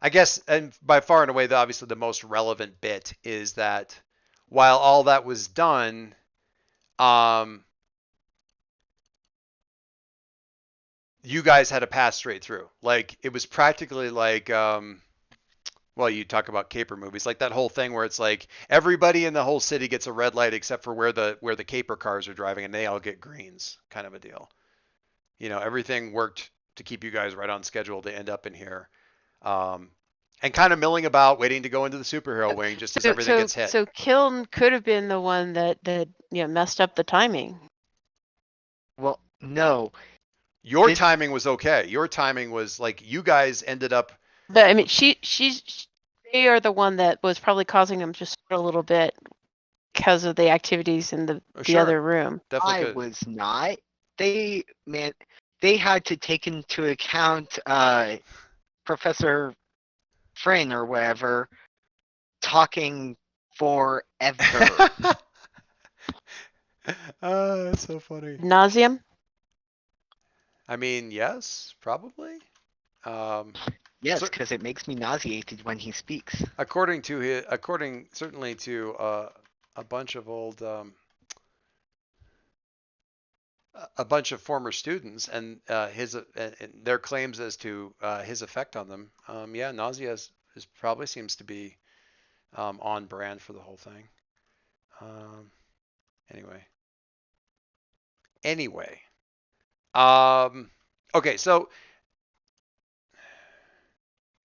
I guess, and by far and away, obviously the most relevant bit is that while all that was done, you guys had to pass straight through. Like, it was practically like, well, you talk about caper movies, like that whole thing where it's like everybody in the whole city gets a red light except for where the caper cars are driving, and they all get greens, kind of a deal. Everything worked to keep you guys right on schedule to end up in here, and kind of milling about, waiting to go into the superhero wing just as everything gets hit.
So Kiln could have been the one that messed up the timing.
Well, no.
Your timing was okay. Your timing was like, you guys ended up.
But I mean, they are the one that was probably causing them just a little bit because of the activities in the other room.
Definitely
I
could.
was not. they had to take into account Professor Friend or whatever talking forever.
That's so funny.
Nauseum.
I mean, yes, probably. Um,
Yes,
cer-
because it makes me nauseated when he speaks.
according certainly to a bunch of old a bunch of former students and and their claims as to his effect on them. Yeah, nausea is probably seems to be on brand for the whole thing. Um, anyway, anyway. Um, okay, so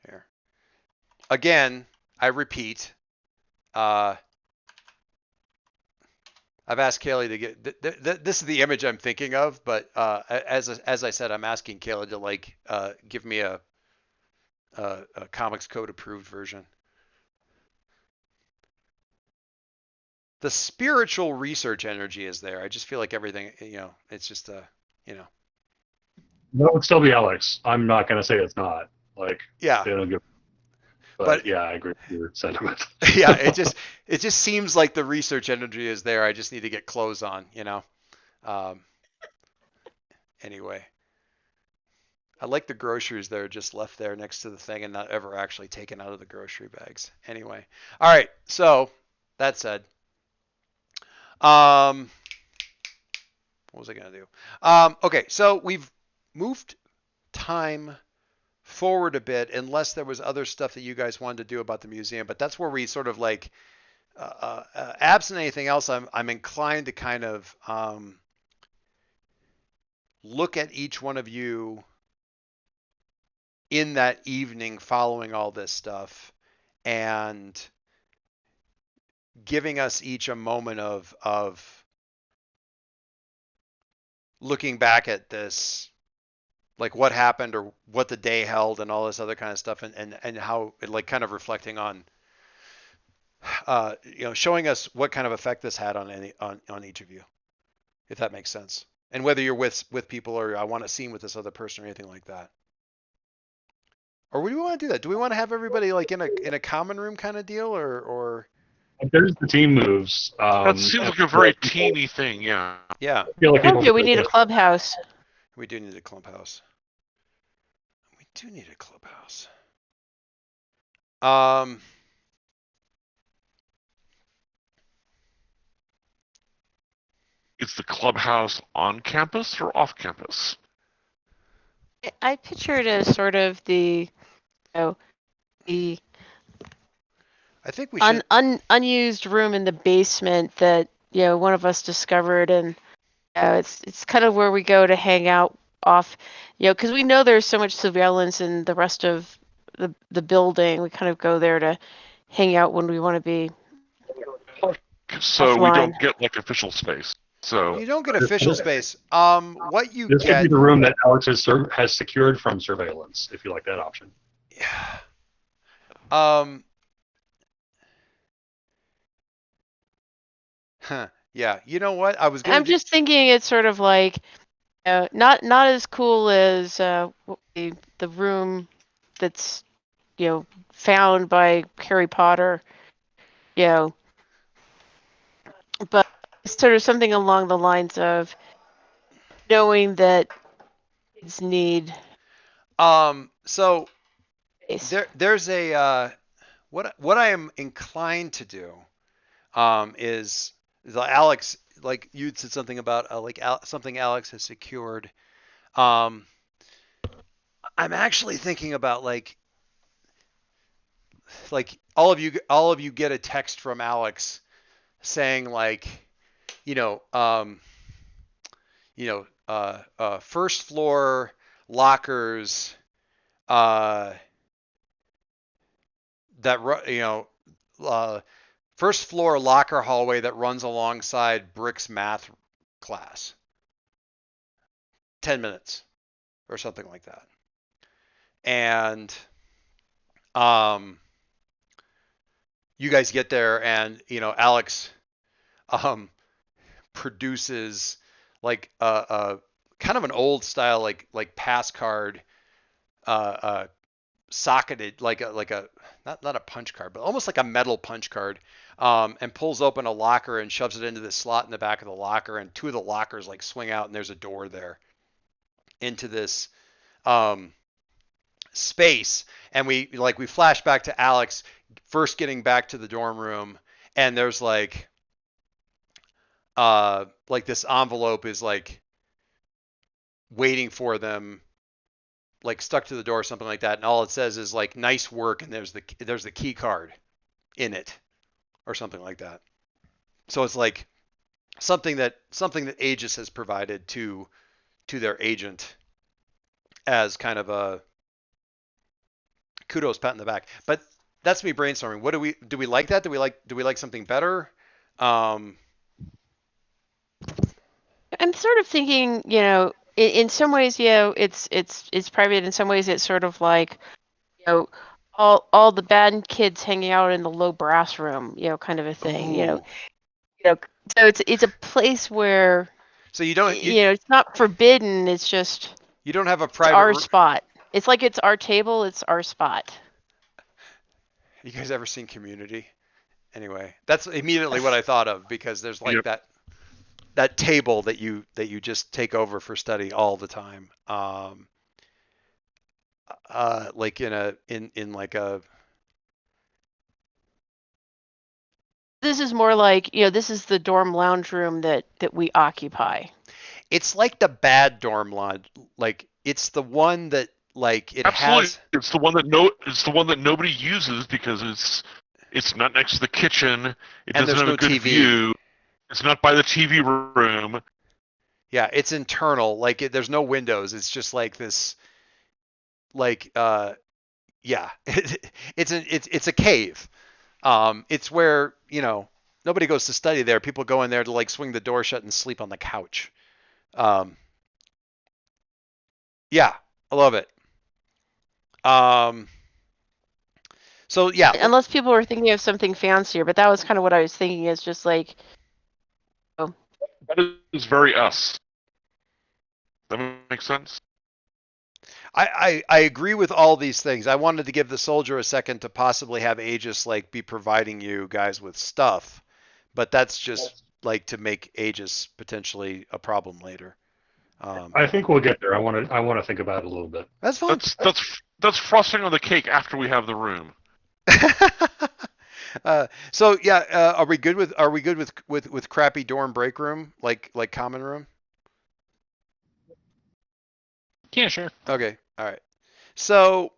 here again, I repeat. Uh, I've asked Kaylee to get this is the image I'm thinking of, but as I said, I'm asking Kaylee to like give me a Comics Code approved version. The spiritual research energy is there. I just feel like everything, it's just
No, it would still be Alex. I'm not going to say it's not. Like,
yeah.
they don't give.
But
But yeah, I agree with your sentiment.
yeah, it just seems like the research energy is there. I just need to get clothes on. Um, anyway, I like the groceries that are just left there next to the thing and not ever actually taken out of the grocery bags. Anyway, all right. So that said, what was I gonna do? Okay, so we've moved time forward a bit, unless there was other stuff that you guys wanted to do about the museum. But that's where we sort of like, absent anything else, I'm inclined to kind of look at each one of you in that evening following all this stuff and giving us each a moment of looking back at this, like what happened or what the day held and all this other kind of stuff, and how it, like, kind of reflecting on showing us what kind of effect this had on on each of you, if that makes sense, and whether you're with people or I want a scene with this other person or anything like that. Or do we want to do that? Do we want to have everybody like in a common room kind of deal, or
There's the team moves.
That seems like a very teeny thing, yeah.
yeah,
I feel like
I
people
told you we need a clubhouse.
we do need a clubhouse. We do need a clubhouse. Um,
Is the clubhouse on campus or off campus?
I picture it as sort of the, the
I think we should.
unused room in the basement that one of us discovered, and it's kind of where we go to hang out off, because we know there's so much surveillance in the rest of the building. We kind of go there to hang out when we want to be
So we
offline.
don't get like official space. So
You don't get official space. What you
This could be
get.
the room that Alex has secured from surveillance, if you like that option.
Yeah. Um. Huh. Yeah. You know what? I was gonna
I'm
do.
just thinking it's sort of like not as cool as the room that's found by Harry Potter, you know, but it's sort of something along the lines of knowing that kids need
So
space.
there's a what I am inclined to do is Alex, like you'd said something about like something Alex has secured. Um, I'm actually thinking about like all of you get a text from Alex saying like, you know um, first floor lockers, uh, uh, first floor locker hallway that runs alongside Brick's math class. 10 minutes or something like that. And um, you guys get there, and Alex um, produces like a kind of an old style like pass card socketed like a not a punch card, but almost like a metal punch card, and pulls open a locker and shoves it into the slot in the back of the locker, and two of the lockers like swing out, and there's a door there into this um, space, and we flash back to Alex first getting back to the dorm room, and there's like this envelope is like waiting for them, like stuck to the door or something like that, and all it says is like nice work, and there's the key card in it or something like that. So it's like something that Aegis has provided to their agent as kind of a kudos pat in the back. But that's me brainstorming. What do we like that? Do we like something better? Um,
I'm sort of thinking, in some ways, it's private. In some ways, it's sort of like, all the bad kids hanging out in the low brass room, kind of a thing.
ooh.
So it's a place where
So you don't
it's not forbidden. It's just
you don't have a
it's our
private.
spot. It's like it's our table. It's our spot.
You guys ever seen Community? Anyway, that's immediately what I thought of because there's like
Yep.
that table that you just take over for study all the time. Like in like a
This is more like, this is the dorm lounge room that we occupy.
it's like the bad dorm lodge. Like it's the one that like it
Absolutely,
has
it's the one that nobody uses because it's not next to the kitchen. It
and
doesn't
there's
have
no
a good
TV.
view. It's not by the TV room.
Yeah, it's internal. Like there's no windows. It's just like this like yeah. It's a cave. It's where, nobody goes to study there. People go in there to like swing the door shut and sleep on the couch. Um, yeah, I love it. Um, so yeah,
Unless people were thinking of something fancier, but that was kind of what I was thinking. Is just like,
That is very us. That makes sense.
I agree with all these things. I wanted to give the soldier a second to possibly have Aegis like be providing you guys with stuff, but that's just like to make Aegis potentially a problem later.
I think we'll get there. I want to think about it a little bit.
That's fine.
That's frosting on the cake after we have the room.
So yeah, are we good with crappy dorm break room like common room?
Yeah, sure.
Okay, all right. So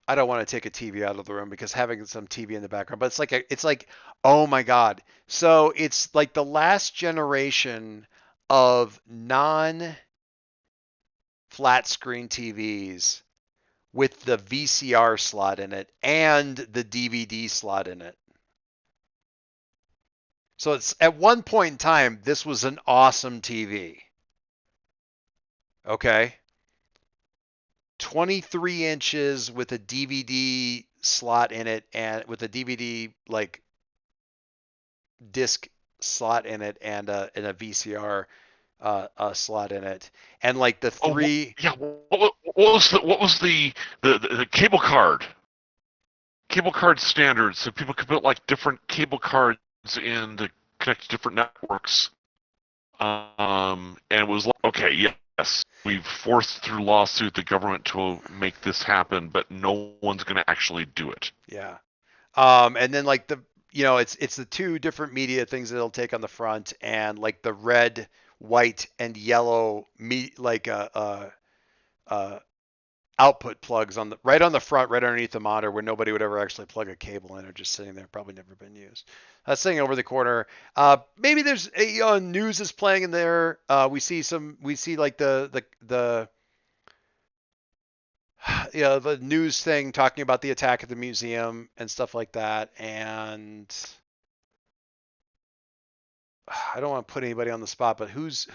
I don't want to take a TV out of the room because having some TV in the background, but it's like oh my god. So it's like the last generation of non flat screen TVs with the VCR slot in it and the DVD slot in it. So it's at one point in time, this was an awesome TV. Okay. 23 inches with a DVD slot in it and with a DVD like disc slot in it and a VCR slot in it. And like the
Oh,
three
yeah. What was the cable card? Cable card standards, so people could put like different cable cards in to connect to different networks. And it was like, okay, yes, we've forced through lawsuit the government to make this happen, but no one's going to actually do it.
yeah. And then like it's the two different media things that it'll take on the front and like the red, white, and yellow like output plugs right on the front, right underneath the monitor, where nobody would ever actually plug a cable in, or just sitting there, probably never been used. That's sitting over the corner. Maybe there's news is playing in there. We see like the the news thing talking about the attack at the museum and stuff like that. And I don't want to put anybody on the spot, but who's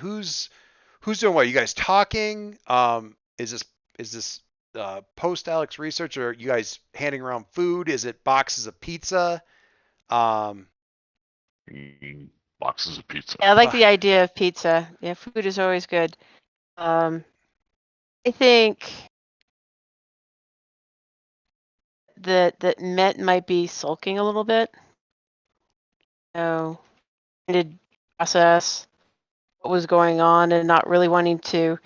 doing what? You guys talking? Is this post Alex research, or are you guys handing around food? Is it boxes of pizza? Um,
Eating boxes of pizza.
Yeah, I like the idea of pizza. Yeah, food is always good. I think that Met might be sulking a little bit. So, to process what was going on and not really wanting to,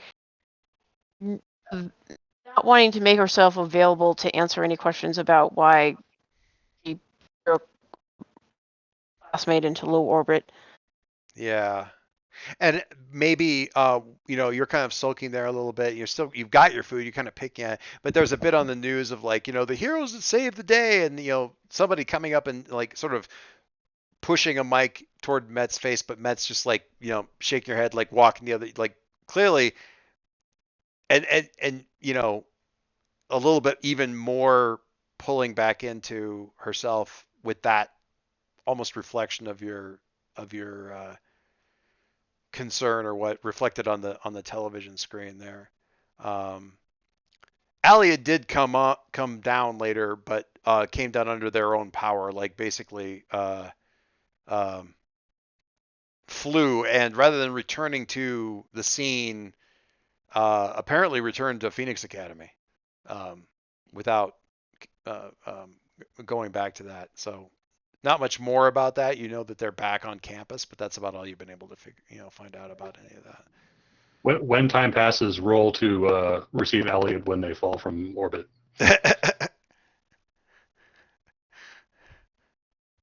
not wanting to make herself available to answer any questions about why he broke classmate into low orbit.
Yeah. And maybe you're kind of sulking there a little bit. You've got your food, you're kind of picking at it. But there's a bit on the news of like, the heroes that saved the day, and somebody coming up and like sort of pushing a mic toward Met's face, but Met's just like, shaking your head, like walking the other, like clearly, and a little bit even more pulling back into herself with that almost reflection of your concern, or what reflected on the television screen there. Um, Alia did come down later, but came down under their own power, like basically um, flew, and rather than returning to the scene, apparently returned to Phoenix Academy um, without uh, um, going back to that. So not much more about that. You know that they're back on campus, but that's about all you've been able to find out about any of that.
When time passes, roll to receive Elliot when they fall from orbit.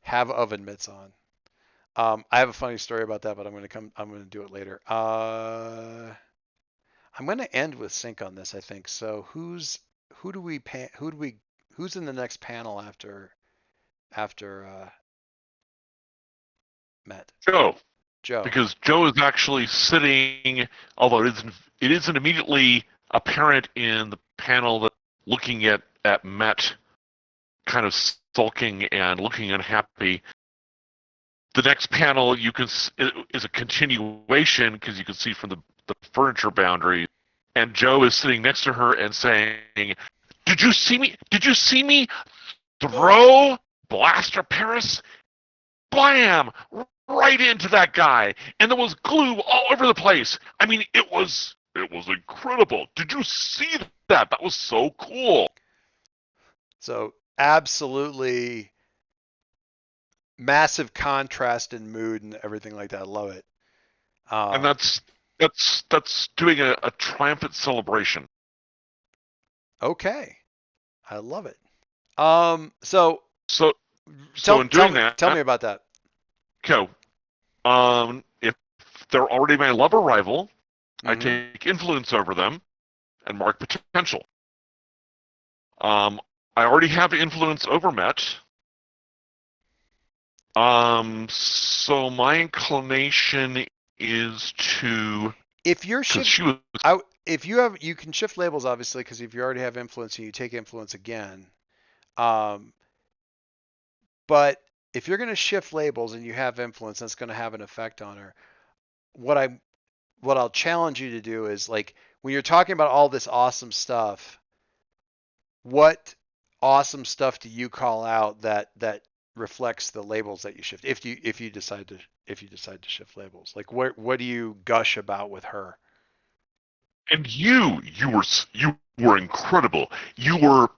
Have oven mitts on. I have a funny story about that, but I'm going to do it later. I'm going to end with sync on this, I think. So who's in the next panel after Met?
Joe,
Joe.
because Joe is actually sitting, although it isn't immediately apparent in the panel that looking at Met kind of sulking and looking unhappy. The next panel is a continuation because you can see from the furniture boundary, and Joe is sitting next to her and saying, "Did you see me? Did you see me throw Blaster Paris? Blam! Right into that guy, and there was glue all over the place. I mean, it was incredible. Did you see that? That was so cool."
So absolutely massive contrast in mood and everything like that. I love it.
And that's doing a triumphant celebration.
Okay. I love it. So
So
tell
in doing
tell me about that.
okay, if they're already my lover rival, I
Mm-hmm.
take influence over them and mark potential. I already have influence over Met. So my inclination is to,
If you're
because
shift,
she was,
you can shift labels obviously, because if you already have influence and you take influence again, but if you're going to shift labels and you have influence, that's going to have an effect on her. What I'll challenge you to do is, like, when you're talking about all this awesome stuff, what awesome stuff do you call out that reflects the labels that you shift, if you decide to shift labels? Like, what do you gush about with her?
and you were incredible. You were,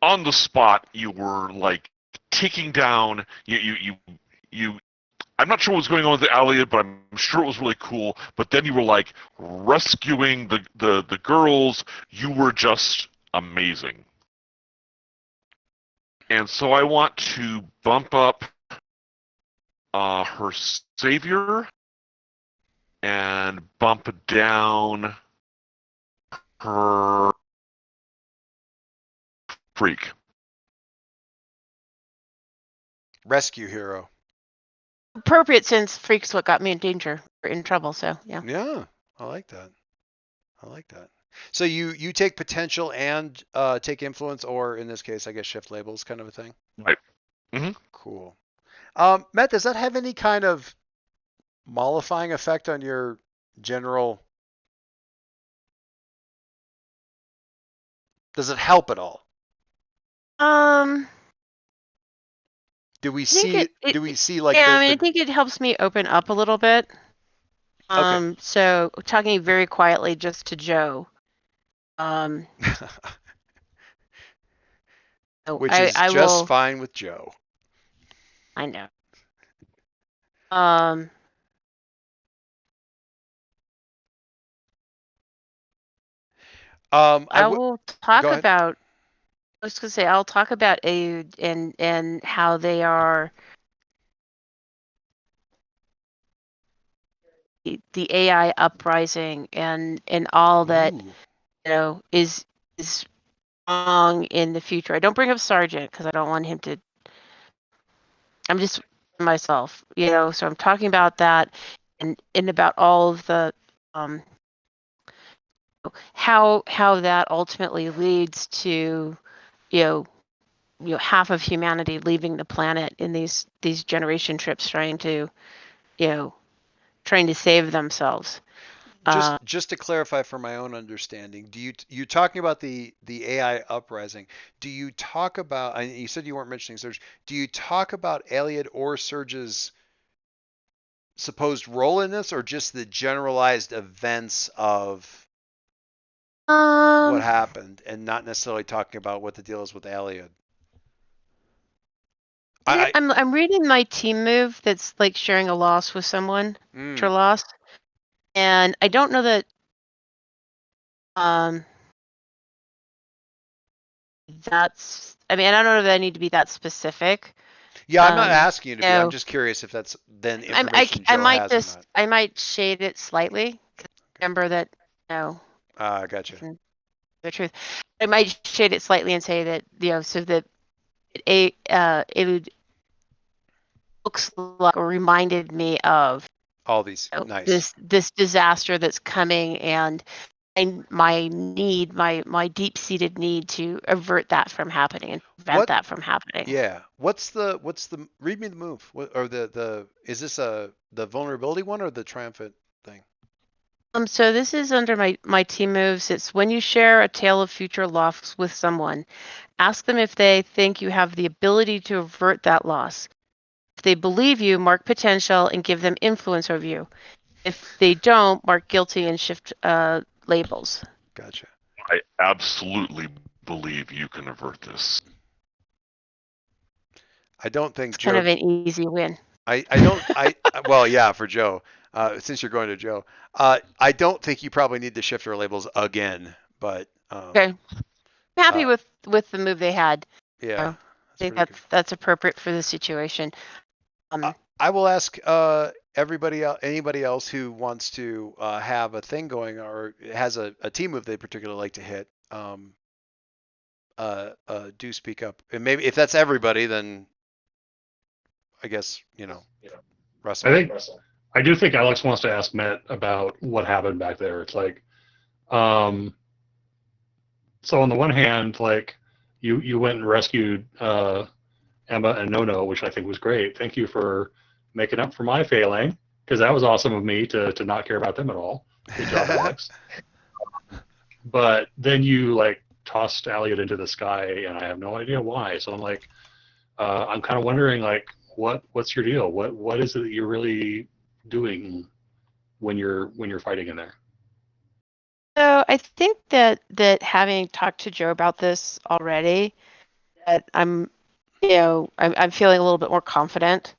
on the spot. You were like taking down. You I'm not sure what was going on with the Elliot, but I'm sure it was really cool. But then you were like rescuing the girls. You were just amazing. And so I want to bump up her savior and bump down her freak.
Rescue hero.
Appropriate, since Freak's what got me in danger or in trouble. So yeah.
Yeah, I like that. So you take potential and take influence, or in this case, I guess shift labels, kind of a thing.
Right. Mm-hmm.
Cool. Matt, does that have any kind of mollifying effect on your general? Does it help at all?
Um,
Do we
I think
see?
it
Do we see like
yeah, I mean, I
the?
think it helps me open up a little bit.
Okay.
So talking very quietly just to Joe. So
Which is
I
just
will.
fine with Joe.
I know. Um,
I
I
would
will talk
go ahead.
about. I was gonna say I'll talk about Aid and how they are the AI uprising and all that
Ooh.
is wrong in the future. I don't bring up Sergeant because I don't want him to. I'm just myself, So I'm talking about that and about all of the um how that ultimately leads to you know half of humanity leaving the planet in these generation trips you know trying to save themselves.
Just to clarify for my own understanding, do you talking about the AI uprising? Do you talk about? You said you weren't mentioning Surge. Do you talk about Elliot or Surge's supposed role in this, or just the generalized events of what
Um,
happened, and not necessarily talking about what the deal is with Elliot? I
I'm reading my team move that's like sharing a loss with someone,
mm,
to loss, and I don't know that um that's. I mean, I don't know that I need to be that specific.
yeah, I'm not
Um,
asking you to
you
be. I'm
know,
just curious if that's then information
I
Joe
might
has or
just
not.
I might shade it slightly. 'Cause remember that
Gotcha.
isn't the truth. I might shade it slightly and say that so that it looks like or reminded me of
All these nice.
this disaster that's coming and my need my deep-seated need to avert that from happening and prevent
What
that from happening.
Yeah. What's the read me the move? What or the is this the vulnerability one or the triumphant thing?
So this is under my team moves. It's when you share a tale of future loss with someone, ask them if they think you have the ability to avert that loss. If they believe you, mark potential and give them influence over you. If they don't, mark guilty and shift labels.
Gotcha.
I absolutely believe you can avert this.
I don't think
It's kind
Joe
of an easy win.
I don't I well yeah for Joe since you're going to Joe I don't think you probably need the shifter labels again but
Okay, I'm happy
uh
with the move they had.
yeah
I
that's
think
pretty good.
that's appropriate for the situation.
I,
Um,
I will ask anybody else who wants to have a thing going or has a team move they particularly like to hit. Do speak up. And maybe if that's everybody, then I guess,
I
Russell.
think I do think Alex wants to ask Matt about what happened back there. It's like, um, so on the one hand, like you went and rescued Emma and Nono, which I think was great. Thank you for making up for my failing, because that was awesome of me to not care about them at all. Good job, Alex. But then you like tossed Elliot into the sky, and I have no idea why. So I'm like, I'm kind of wondering, like, what's your deal? What is it that you're really doing when you're fighting in there?
so I think that having talked to Joe about this already, that I'm feeling a little bit more confident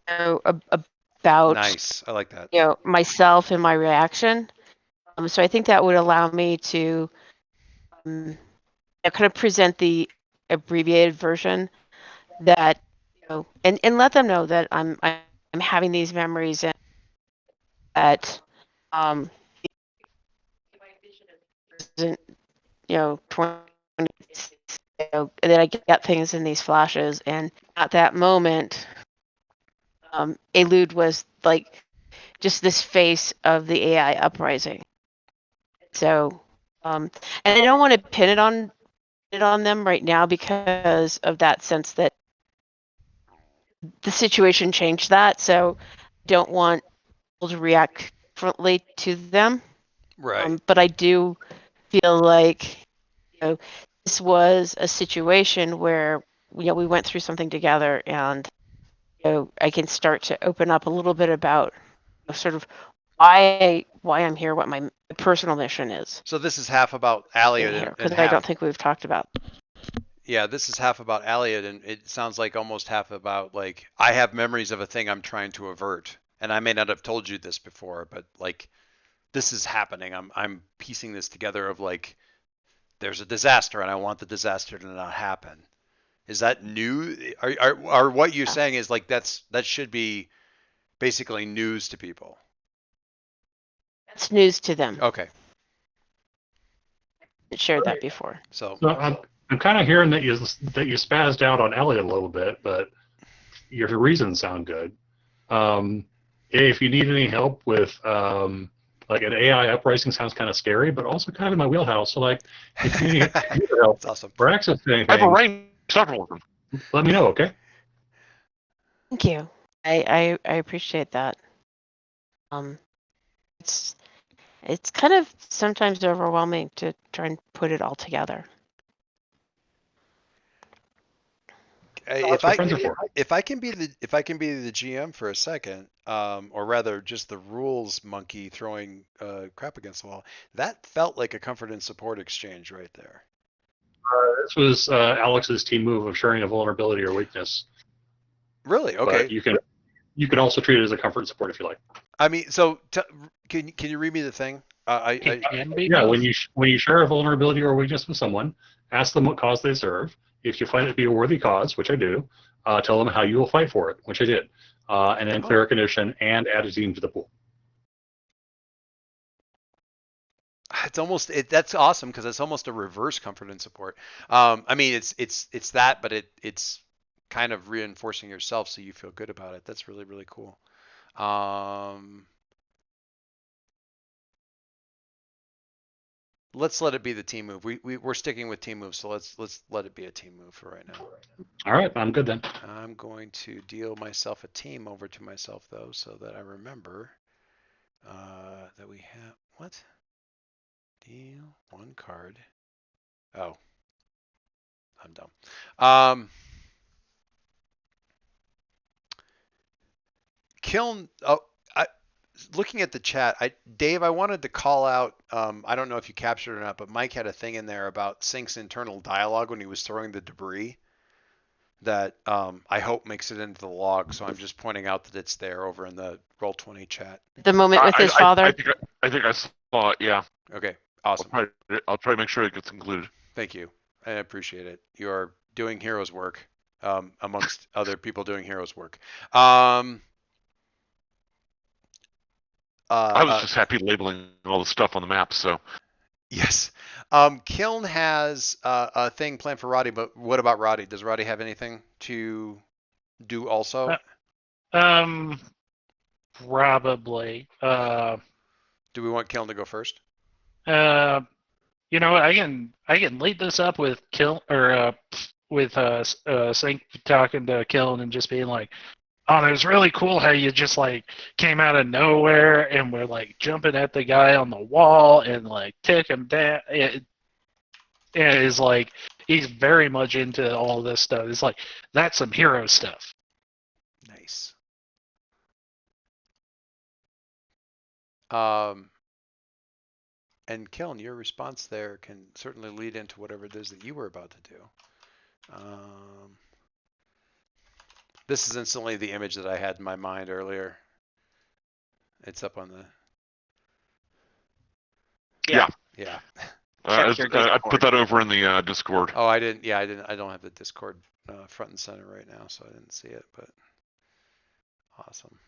about
Nice. I like that.
myself and my reaction. So I think that would allow me to um, kind of present the abbreviated version that and let them know that I'm having these memories and that um isn't 20 that I get things in these flashes and at that moment Elude was like just this face of the AI uprising. So and I don't want to pin it on them right now because of that sense that the situation changed that. So I don't want people to react differently to them.
Right.
But I do feel like this was a situation where we went through something together, and I can start to open up a little bit about sort of why I'm here, what my personal mission is
So this is half about
in
Alliot
here,
and
because I
half.
don't think we've talked about.
Yeah, this is half about Alliot, and it sounds like almost half about like I have memories of a thing I'm trying to avert, and I may not have told you this before, but like this is happening. I'm piecing this together of like there's a disaster, and I want the disaster to not happen. Is that new? Are what you're saying is like that should be basically news to people?
That's news to them.
Okay,
I shared that before.
so
So I'm kind of hearing that you spazzed out on Elliot a little bit, but your reasons sound good. If you need any help with like an AI uprising sounds kind of scary, but also kind of in my wheelhouse. So like, if you need help
that's awesome.
or access to
I've
anything,
arranged several of them.
let me know, okay?
Thank you. I appreciate that. It's kind of sometimes overwhelming to try and put it all together.
If
That's what
I
friends are for.
if I can be the GM for a second, or rather just the rules monkey throwing crap against the wall, that felt like a comfort and support exchange right there.
This was Alex's team move of sharing a vulnerability or weakness.
Really?
But
Okay.
you can also treat it as a comfort and support if you like.
I mean, so can you read me the thing?
It can be
Yeah,
both.
when you share a vulnerability or weakness with someone, ask them what cause they serve. If you find it to be a worthy cause, which I do, tell them how you will fight for it, which I did, and then clear a condition and add a team to the pool.
It's almost that's awesome because it's almost a reverse comfort and support. I mean, it's that, but it's kind of reinforcing yourself so you feel good about it. That's really really cool. Let's let it be the team move. We're sticking with team move, so let's let it be a team move for right now.
All right, I'm good then.
I'm going to deal myself a team over to myself though, so that I remember that we have what? Deal one card. Oh, I'm dumb. Kiln. Oh, looking at the chat, Dave, I wanted to call out. I don't know if you captured it or not, but Mike had a thing in there about Sync's internal dialogue when he was throwing the debris. That I hope makes it into the log. So I'm just pointing out that it's there over in the Roll20 chat.
The moment with his father.
I think I saw it. Yeah.
Okay, awesome.
I'll try to make sure it gets included.
Thank you. I appreciate it. You are doing heroes work amongst other people doing heroes work.
I was just happy labeling all the stuff on the map. So
yes. Kiln has a thing planned for Roddy, but what about Roddy? Does Roddy have anything to do also?
Probably.
Do we want Kiln to go first?
You know, I can lead this up with Sync talking to Kiln and just being like, "Oh, it was really cool how you just like came out of nowhere and were like jumping at the guy on the wall and like took him down." It is like he's very much into all this stuff. It's like that's some hero stuff.
Nice. And Kiln, your response there can certainly lead into whatever it is that you were about to do. This is instantly the image that I had in my mind earlier. It's up on the.
Yeah.
Yeah.
I put that over in the Discord.
Oh, I didn't. Yeah, I didn't. I don't have the Discord front and center right now, so I didn't see it. But awesome.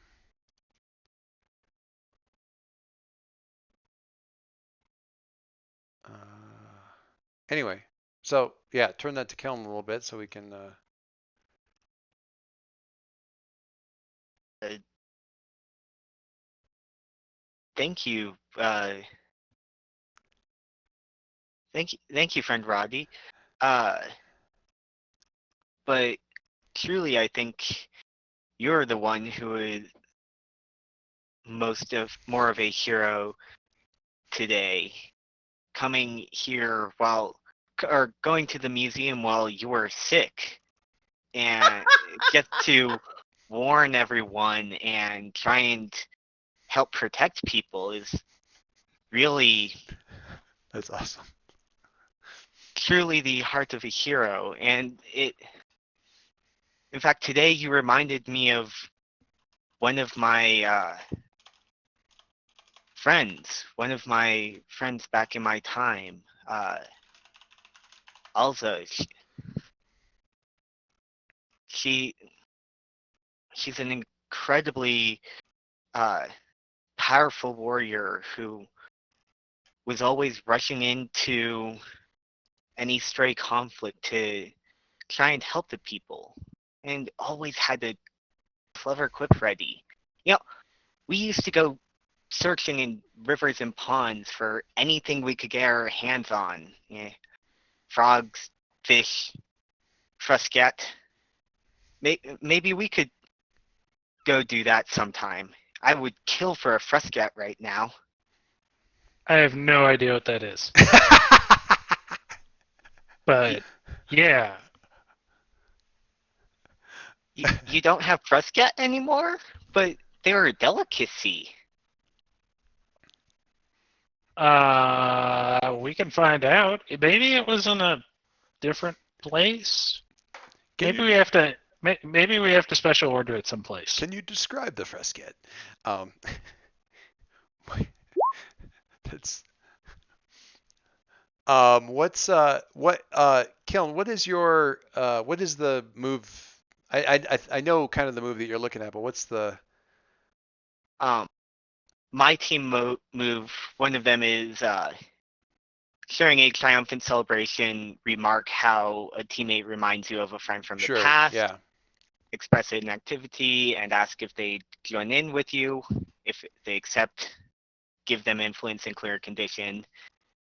Anyway, so yeah, turn that to Kiln a little bit so we can.
Thank you. Thank you, friend Roddy. But truly, I think you're the one who is more of a hero today. Coming here or going to the museum while you were sick, and get to warn everyone and try and help protect people is really
That's awesome.
truly the heart of a hero. And in fact, today you reminded me of one of my friends back in my time, Alza. She's an incredibly powerful warrior who was always rushing into any stray conflict to try and help the people, and always had a clever quip ready. You know, we used to go searching in rivers and ponds for anything we could get our hands on. Yeah, frogs, fish, fruscat. Maybe we could go do that sometime. I would kill for a fruscat right now.
I have no idea what that is. But yeah,
You don't have fruscat anymore? But they're a delicacy.
we can find out. Maybe it was in a different place.
Can
Maybe we have to. Maybe we have to special order it someplace.
Can you describe the fresket? That's Kiln, what is your what is the move? I know kind of the move that you're looking at, but what's the
My team move. One of them is sharing a triumphant celebration. Remark how a teammate reminds you of a friend from the
sure,
past.
yeah,
Express it in activity and ask if they join in with you. If they accept, give them influence and clear condition.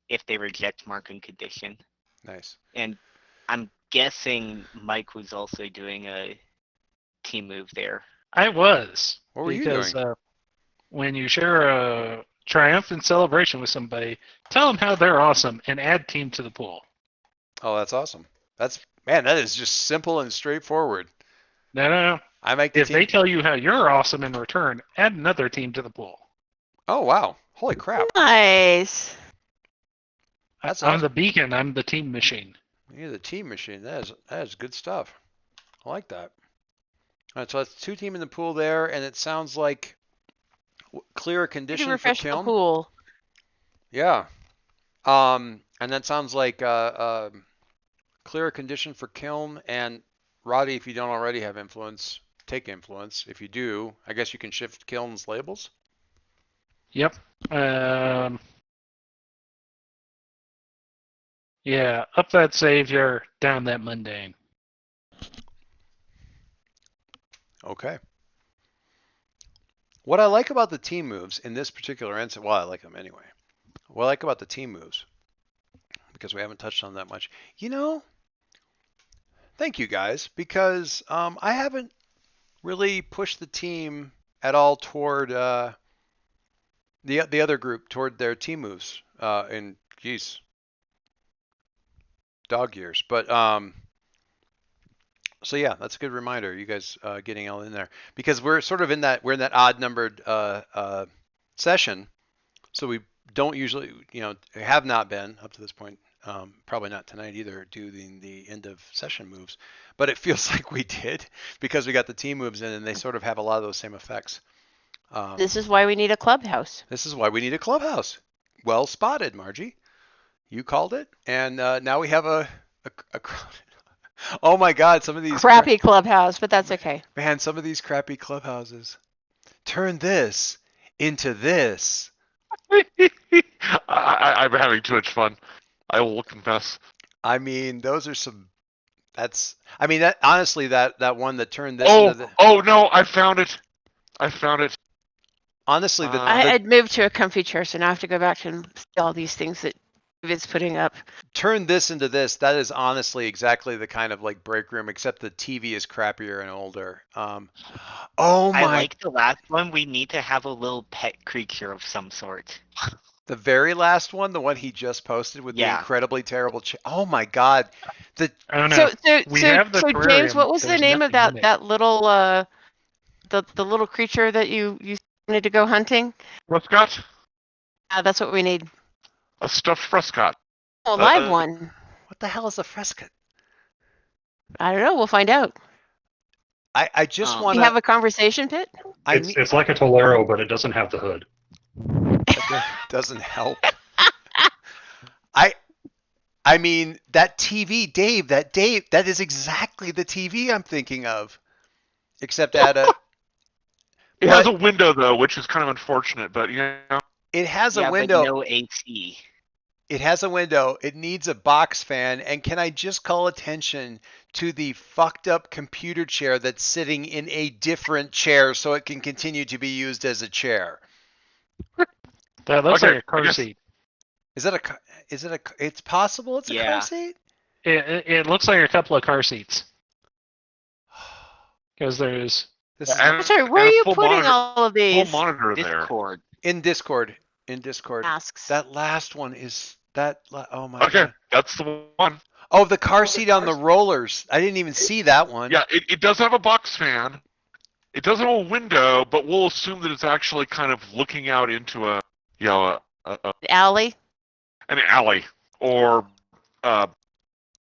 If they reject, mark and condition.
nice.
And I'm guessing Mike was also doing a team move there.
I was.
What were you
because,
doing?
when you share a triumphant celebration with somebody, tell them how they're awesome and add team to the pool.
Oh, that's awesome. Man, that is just simple and straightforward.
No.
I make the
If
team.
they tell you how you're awesome in return, add another team to the pool.
Oh wow, holy crap!
Nice.
That's
I'm
awesome.
the beacon. I'm the team machine.
You're the team machine. That is good stuff. I like that. All right, so that's 2 team in the pool there, and it sounds like clear a
Need to
condition for
refresh the
kiln.
pool.
Yeah. And that sounds like clear a condition for kiln, and Roddy, if you don't already have influence, take influence. If you do, I guess you can shift kiln's labels.
Yep. Yeah, up that savior, down that mundane.
Okay. What I like about the team moves in this particular instance, well, I like them anyway. What I like about the team moves, because we haven't touched on that much, thank you guys, because I haven't really pushed the team at all toward the other group, toward their team moves in, geez, dog years. But so yeah, that's a good reminder. You guys getting all in there, because we're sort of in that odd numbered session, so we don't usually, have not been up to this point. Probably not tonight either, doing the end of session moves, but it feels like we did because we got the team moves in, and they sort of have a lot of those same effects.
This is why we need a clubhouse.
This is why we need a clubhouse. Well spotted, Margie. You called it, and now we have a oh my God, some of these
Crappy clubhouse, but that's okay.
man, some of these crappy clubhouses. Turn this into this.
I'm having too much fun. I will confess.
I mean, those are some. That honestly, that one that turned this into the.
Oh no! I found it.
Honestly,
I'd moved to a comfy chair, so now I have to go back and see all these things that David's putting up.
turn this into this. That is honestly exactly the kind of like break room, except the TV is crappier and older. Oh my!
I like the last one. We need to have a little pet creature of some sort.
The very last one, the one he just posted with the
Yeah.
incredibly terrible. Oh my God!
I don't know.
So
We have the
James,
aquarium,
what was the
there's
name of
nothing in it.
that little the little creature that you wanted to go hunting.
Frescott?
That's what we need.
A stuffed Frescott.
Oh, a live one.
What the hell is a Fresca?
I don't know. We'll find out.
I just
Um,
want
We
to.
have a conversation pit.
It's like a Tolero, but it doesn't have the hood.
That doesn't help. I mean that TV, Dave. That is exactly the TV I'm thinking of, except at a.
It has a window though, which is kind of unfortunate, but
It has a
yeah,
window.
but no AC.
It has a window. It needs a box fan. And can I just call attention to the fucked up computer chair that's sitting in a different chair so it can continue to be used as a chair?
That looks
Okay,
like a car
I guess-
seat.
It's possible it's a car
Yeah.
seat?
It looks like a couple of car seats. Because there's
This is
And-
Sorry, where
and
are
a
you
full
putting
monitor-
all of
full
these
monitor there.
Discord.
in Discord. In Discord.
masks?
That last one is oh my
Okay,
god.
that's the one.
Oh, the car seat on the rollers. I didn't even see that one.
Yeah, it does have a box fan. It doesn't have a window, but we'll assume that it's actually kind of looking out into a
Alley,
an alley or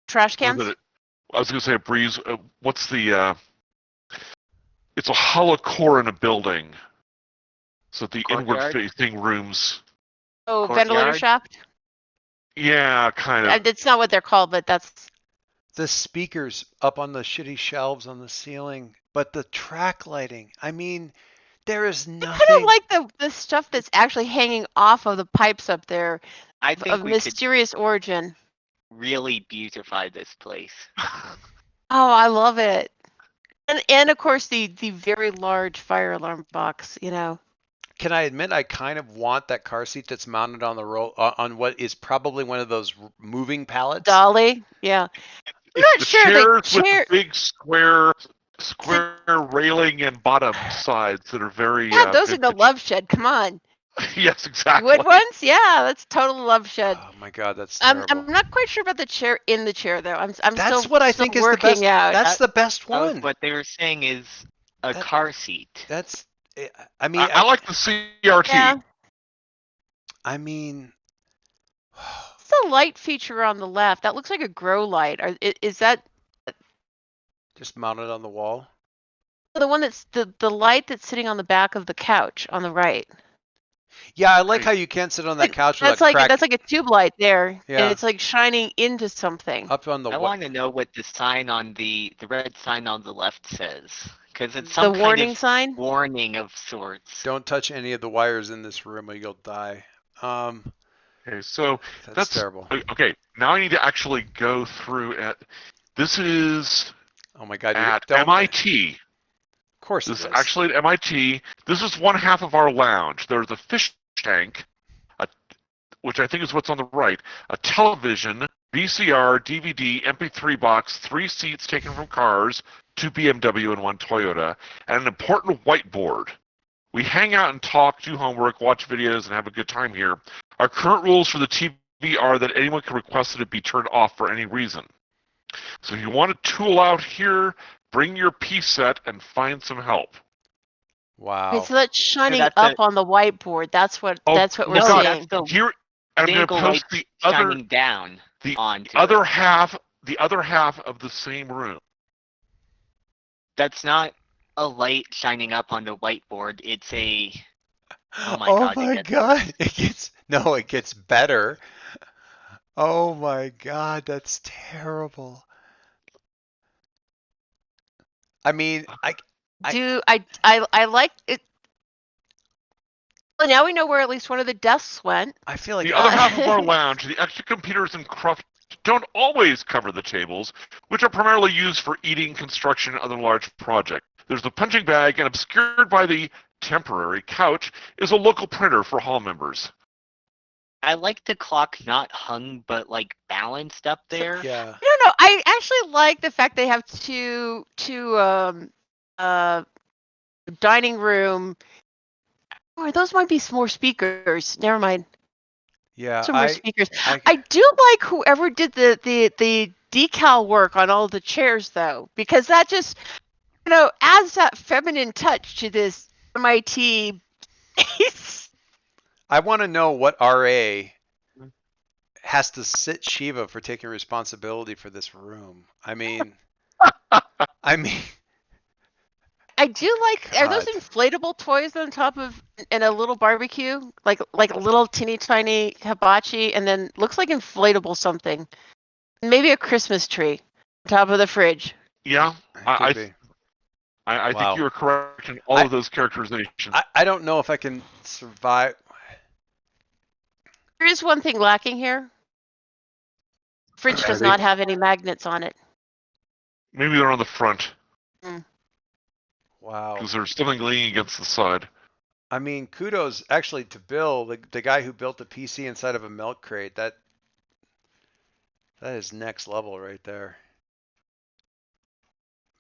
trash
what
cans.
is it? I was going to say a breeze. What's the? It's a hollow core in a building. So the
Courtyard?
inward-facing rooms.
Oh,
Courtyard?
ventilator shaft.
Yeah, kind of.
It's not what they're called, but that's
The speakers up on the shitty shelves on the ceiling, but the track lighting. I mean, there is
I
nothing.
kind of like the stuff that's actually hanging off of the pipes up there
I
of
think we
mysterious origin.
could really beautify this place.
Oh, I love it. And of course the very large fire alarm box, you know.
Can I admit I kind of want that car seat that's mounted on the roll on what is probably one of those moving pallets?
Dolly, yeah. I'm
It's
not
the
sure
chairs
the
with
chair.
the big square railing and bottom sides that are very
Yeah, those are the
vintage.
love shed. Come on,
Yes, exactly.
wood ones. Yeah, that's total love shed.
Oh my god, that's terrible.
I'm not quite sure about the chair in the chair though. I'm
That's
still
what I
still
think is the
working
best.
out.
That's the best
That was
one.
what they were saying is a
That-
car seat.
That's. I mean,
I like the CRT.
Yeah.
I mean,
What's the light feature on the left? That looks like a grow light. Is that
just mounted on the wall.
the one that's the light that's sitting on the back of the couch on the right?
Yeah, I like how you can't sit on that couch without
That's like a tube light there,
Yeah.
and it's like shining into something.
up on the
I
wall.
want to know what the sign on the red sign on the left says, because it's
The
some kind
warning
of
sign.
warning of sorts.
Don't touch any of the wires in this room or you'll die.
Okay, so
That's terrible.
Okay, now I need to actually go through at. This is
Oh my god,
at
don't.
MIT.
Of course it
This
is.
is actually at MIT. This is one half of our lounge. There's a fish tank, which I think is what's on the right, a television, VCR, DVD, MP3 box, 3 seats taken from cars, 2 BMW and 1 Toyota, and an important whiteboard. We hang out and talk, do homework, watch videos, and have a good time here. Our current rules for the TV are that anyone can request that it be turned off for any reason. So if you want to tool out here, bring your P set and find some help.
Wow.
Okay, so that's shining
that's
up on the whiteboard. That's what
Oh,
we're
no, God.
seeing.
That's the
Here, I'm going to
single
post
light
the other
shining down
the
onto
other
it.
half of the same room.
That's not a light shining up on the whiteboard. It's a Oh my
Oh
God, it
my
gets
god. It gets better. Oh my god, that's terrible. I mean, I
like it. Well, now we know where at least one of the desks went.
I feel like
The other half of our lounge, the extra computers and craft don't always cover the tables, which are primarily used for eating, construction, and other large projects. There's a punching bag, and obscured by the temporary couch is a local printer for hall members.
I like the clock not hung but like balanced up there.
yeah.
I don't know. I actually like the fact they have two dining room. Or those might be more speakers. Never mind.
Yeah,
Some more speakers.
I-
I do like whoever did the decal work on all the chairs though, because that just adds that feminine touch to this MIT space.
I want to know what RA has to sit Shiva for taking responsibility for this room. I mean,
I do like. Are those
God.
inflatable toys on top of and a little barbecue, like a little teeny tiny hibachi, and then looks like inflatable something, maybe a Christmas tree on top of the fridge.
Yeah,
It could be.
I think
Wow.
you are correct in all of those characterizations.
I don't know if I can survive.
There is one thing lacking here. Fridge does not have any magnets on it.
Maybe they're on the front
Wow.
because there's something leaning against the side.
I mean, kudos actually to Bill, the guy who built the PC inside of a milk crate. That is next level right there.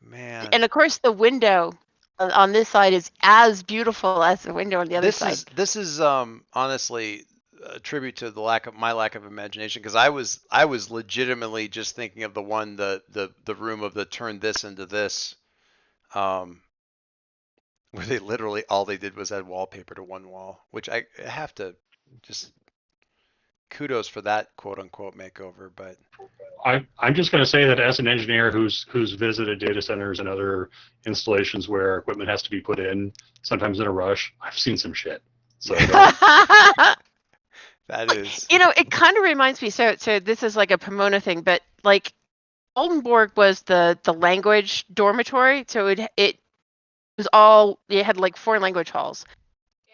Man.
And of course, the window on this side is as beautiful as the window on the other side.
This is honestly a tribute to my lack of imagination, because I was legitimately just thinking of the one the room of the turn this into this, where they literally all they did was add wallpaper to one wall, which I have to just kudos for that quote unquote makeover. But
I'm just going to say that as an engineer who's visited data centers and other installations where equipment has to be put in, sometimes in a rush, I've seen some shit. So
that is,
it kind of reminds me. So this is like a Pomona thing, but like Oldenburg was the language dormitory, so it was all, you had like 4 language halls,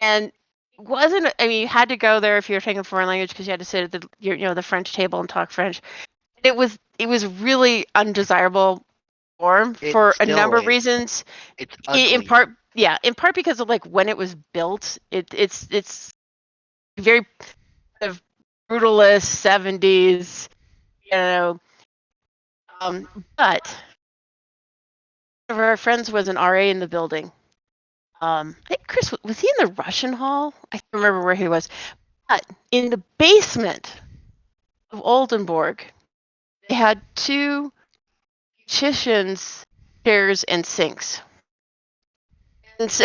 and it wasn't. I mean, you had to go there if you were taking a foreign language because you had to sit at the the French table and talk French. It was really undesirable form
It
for a
still
number of
is.
reasons.
It's ugly.
In part because of like when it was built. It's very kind of brutalist 70s, but one of our friends was an RA in the building. I think Chris, was he in the Russian hall? I can't remember where he was. But in the basement of Oldenburg, they had 2 kitchens, chairs, and sinks. And so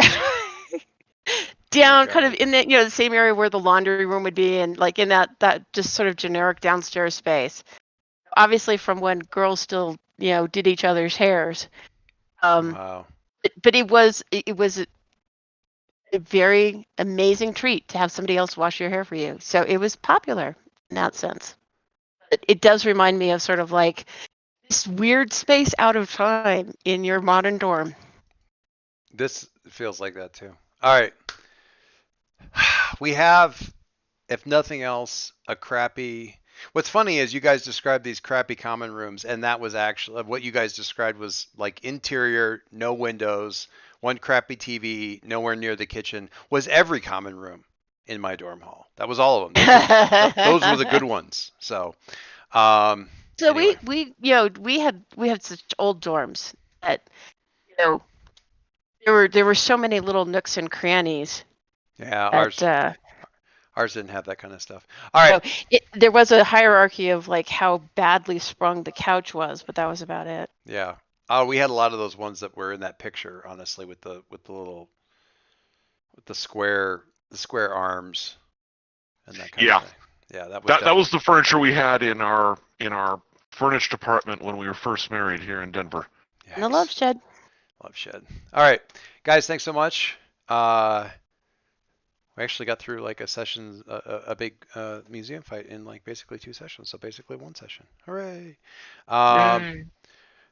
down kind of in the same area where the laundry room would be, and like in that just sort of generic downstairs space. Obviously from when girls still, did each other's hairs.
wow.
But it was a very amazing treat to have somebody else wash your hair for you. So it was popular in that sense. It does remind me of sort of like this weird space out of time in your modern dorm.
This feels like that too. All right. We have, if nothing else, a crappy. What's funny is you guys described these crappy common rooms, and that was actually what you guys described was like interior, no windows, one crappy TV, nowhere near the kitchen, was every common room in my dorm hall. That was all of them. Those were the good ones. So, anyway.
we had such old dorms that there were so many little nooks and crannies.
Yeah,
that,
ours didn't have that kind of stuff. All right.
There was a hierarchy of like how badly sprung the couch was, but that was about it.
Yeah. We had a lot of those ones that were in that picture, honestly, with the square arms and that kind of thing. Yeah,
that was the furniture we had in our furnished apartment when we were first married here in Denver.
In the love shed.
Love shed. All right, guys, thanks so much. We actually got through like a big museum fight in like basically 2 sessions, so basically 1 session. Hooray!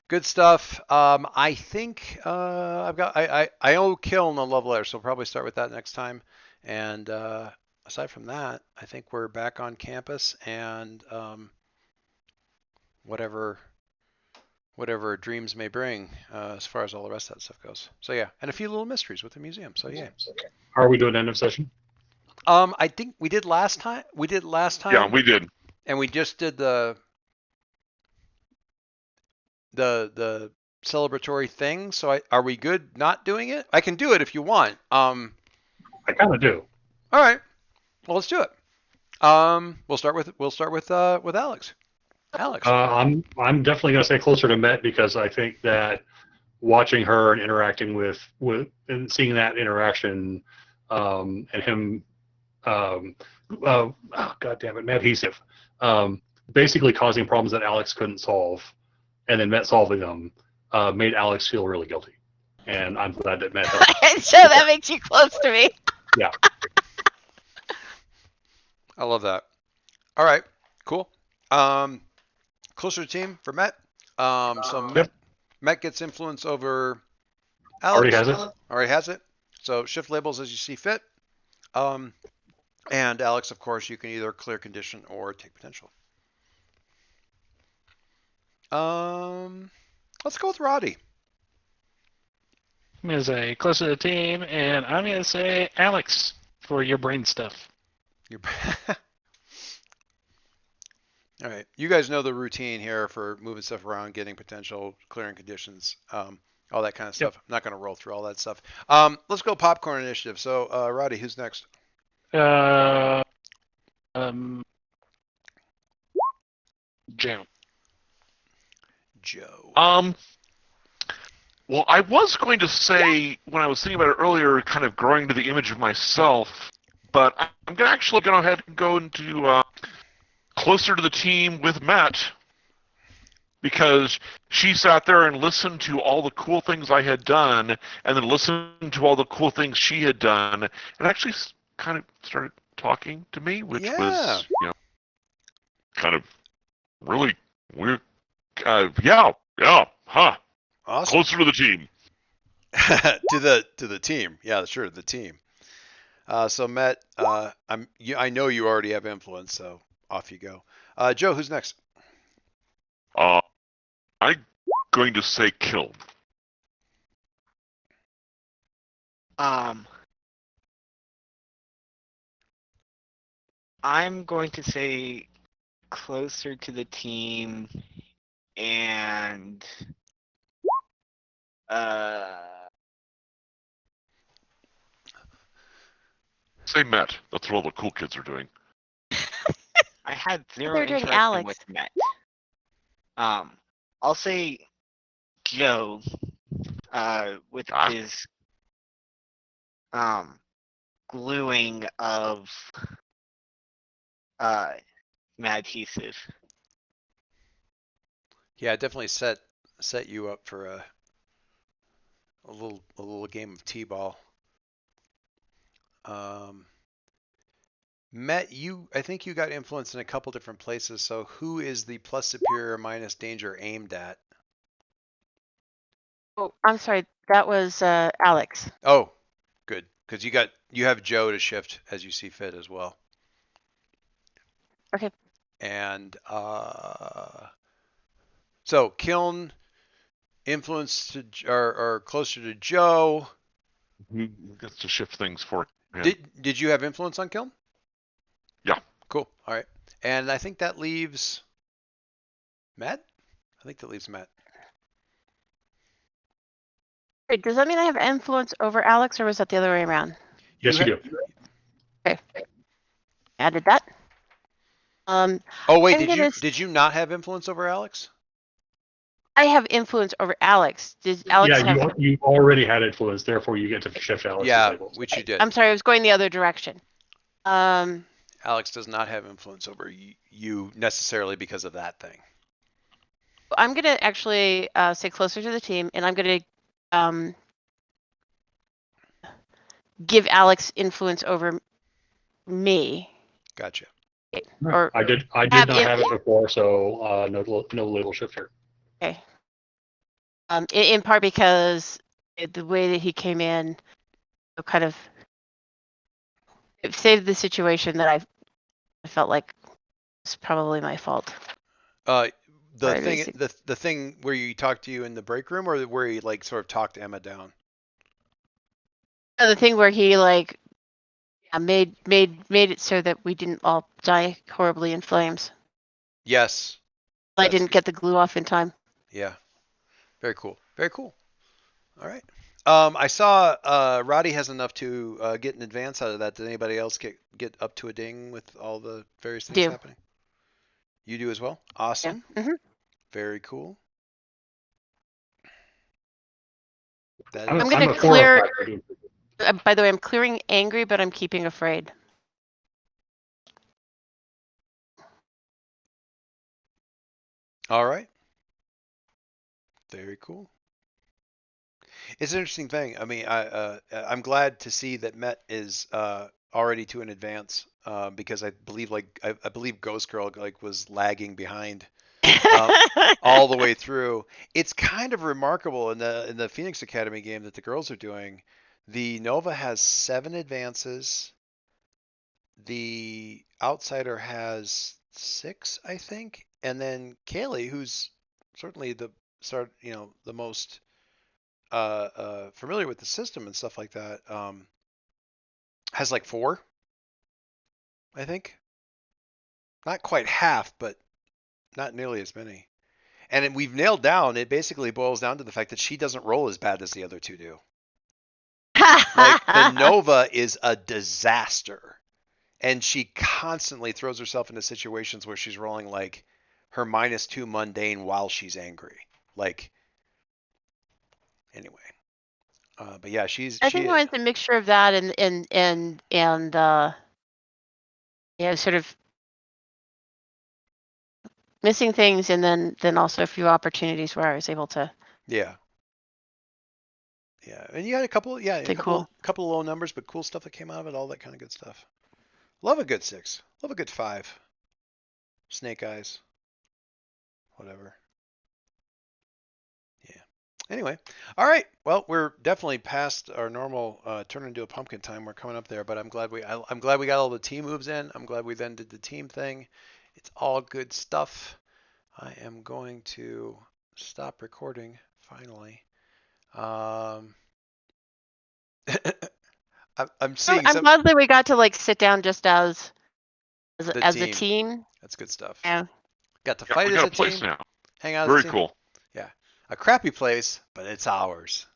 Good stuff. I think I owe Kiln a love letter, so we'll probably start with that next time. And aside from that, I think we're back on campus, and whatever dreams may bring, as far as all the rest of that stuff goes. So yeah, and a few little mysteries with the museum. So yeah.
Are we doing end of session?
I think we did last time.
Yeah, we did.
And we just did the celebratory thing. So are we good not doing it? I can do it if you want.
I kind of do.
All right. Well, let's do it. We'll start with Alex. Alex.
I'm definitely going to say closer to Met because I think that watching her and interacting with and seeing that interaction, and him, oh, God damn it, Matt Hesif, basically causing problems that Alex couldn't solve, and then Matt solving them, made Alex feel really guilty. And I'm glad that Matt helped.
So that makes you close to me.
Yeah.
I love that. All right, cool. Closer to team for Met. So
Yep.
Met gets influence over
Already
Alex.
has it.
Already has it. So shift labels as you see fit. And Alex, of course, you can either clear condition or take potential. Let's go with Roddy.
I'm gonna say closer to the team, and I'm gonna say Alex for your brain stuff.
All right, you guys know the routine here for moving stuff around, getting potential, clearing conditions, all that kind of stuff.
Yep.
I'm not going to roll through all that stuff. Let's go popcorn initiative. So, Roddy, who's next?
Joe.
Joe.
Well, I was going to say when I was thinking about it earlier, kind of growing to the image of myself, but I'm gonna actually go ahead and go into closer to the team with Matt because she sat there and listened to all the cool things I had done, and then listened to all the cool things she had done, and actually kind of started talking to me, which was kind of really weird. Yeah, huh.
Awesome.
Closer to the team.
to the team. Yeah, sure, the team. So Matt, I know you already have influence, so off you go. Joe, who's next?
I'm going to say kill.
I'm going to say closer to the team and
Say Matt. That's what all the cool kids are doing.
I had zero
They're doing
interaction
Alex.
with Met. I'll say Joe with his gluing of adhesive.
Yeah, it definitely set you up for a little game of t-ball. Met, I think you got influence in a couple different places. So who is the plus superior minus danger aimed at?
Oh, I'm sorry. That was Alex.
Oh, good, because you have Joe to shift as you see fit as well.
Okay.
And so Kiln influence to or closer to Joe.
He gets to shift things for him.
Did you have influence on Kiln?
Yeah.
Cool. All right. And I think that leaves Matt. I think that leaves Matt.
Wait, does that mean I have influence over Alex, or was that the other way around?
Yes, you do.
Okay. Added that.
Oh wait,
I'm
did you not have influence over Alex?
I have influence over Alex. Does Alex
Yeah,
have?
you already had influence, therefore you get to shift Alex's
Yeah,
labels.
which you did.
I'm sorry, I was going the other direction.
Alex does not have influence over you necessarily because of that thing.
I'm gonna actually say closer to the team, and I'm gonna give Alex influence over me.
Gotcha.
Or
I did not have it before, so no label shift here.
Okay. In part because the way that he came in, kind of it saved the situation that I felt like was probably my fault.
The thing where you talked to you in the break room, or where he like sort of talked Emma down.
The thing where he like made it so that we didn't all die horribly in flames.
Yes.
I didn't get the glue off in time.
Yeah. Very cool. Very cool. All right. I saw Roddy has enough to get an advance out of that. Did anybody else get up to a ding with all the various things happening? You do as well? Awesome.
Yeah. Mm-hmm.
Very cool. That
I'm,
is
I'm gonna
I'm a
clear-
405 for doing
By the way, I'm clearing angry, but I'm keeping afraid.
all right. Very cool. It's an interesting thing. I mean, I'm glad to see that Met is already to an advance because I believe I believe Ghost Girl like was lagging behind all the way through. It's kind of remarkable in the Phoenix Academy game that the girls are doing. The Nova has 7 advances. The Outsider has 6, I think, and then Kaylee, who's certainly the most familiar with the system and stuff like that, has like 4, I think. Not quite half, but not nearly as many. And we've nailed down. It basically boils down to the fact that she doesn't roll as bad as the other two do. Like the Nova is a disaster, and she constantly throws herself into situations where she's rolling like her -2 mundane while she's angry. Like anyway, but yeah,
I think mine's a mixture of that and sort of missing things, and then also a few opportunities where I was able to.
Yeah. Yeah, and you had a couple, yeah, a
Cool.
couple of low numbers, but cool stuff that came out of it, all that kind of good stuff. Love a good 6. Love a good 5. Snake eyes. Whatever. Yeah. Anyway, all right. Well, we're definitely past our normal turn into a pumpkin time. We're coming up there, but I'm glad I'm glad we got all the team moves in. I'm glad we then did the team thing. It's all good stuff. I am going to stop recording finally. I'm seeing
I'm glad that we got to like sit down just as
the
a
team.
team.
That's good stuff.
Yeah.
Got to
Yeah,
fight
we
as
got
a
a place
team,
now.
hang out as a
Very
team.
cool.
Yeah, a crappy place, but it's ours.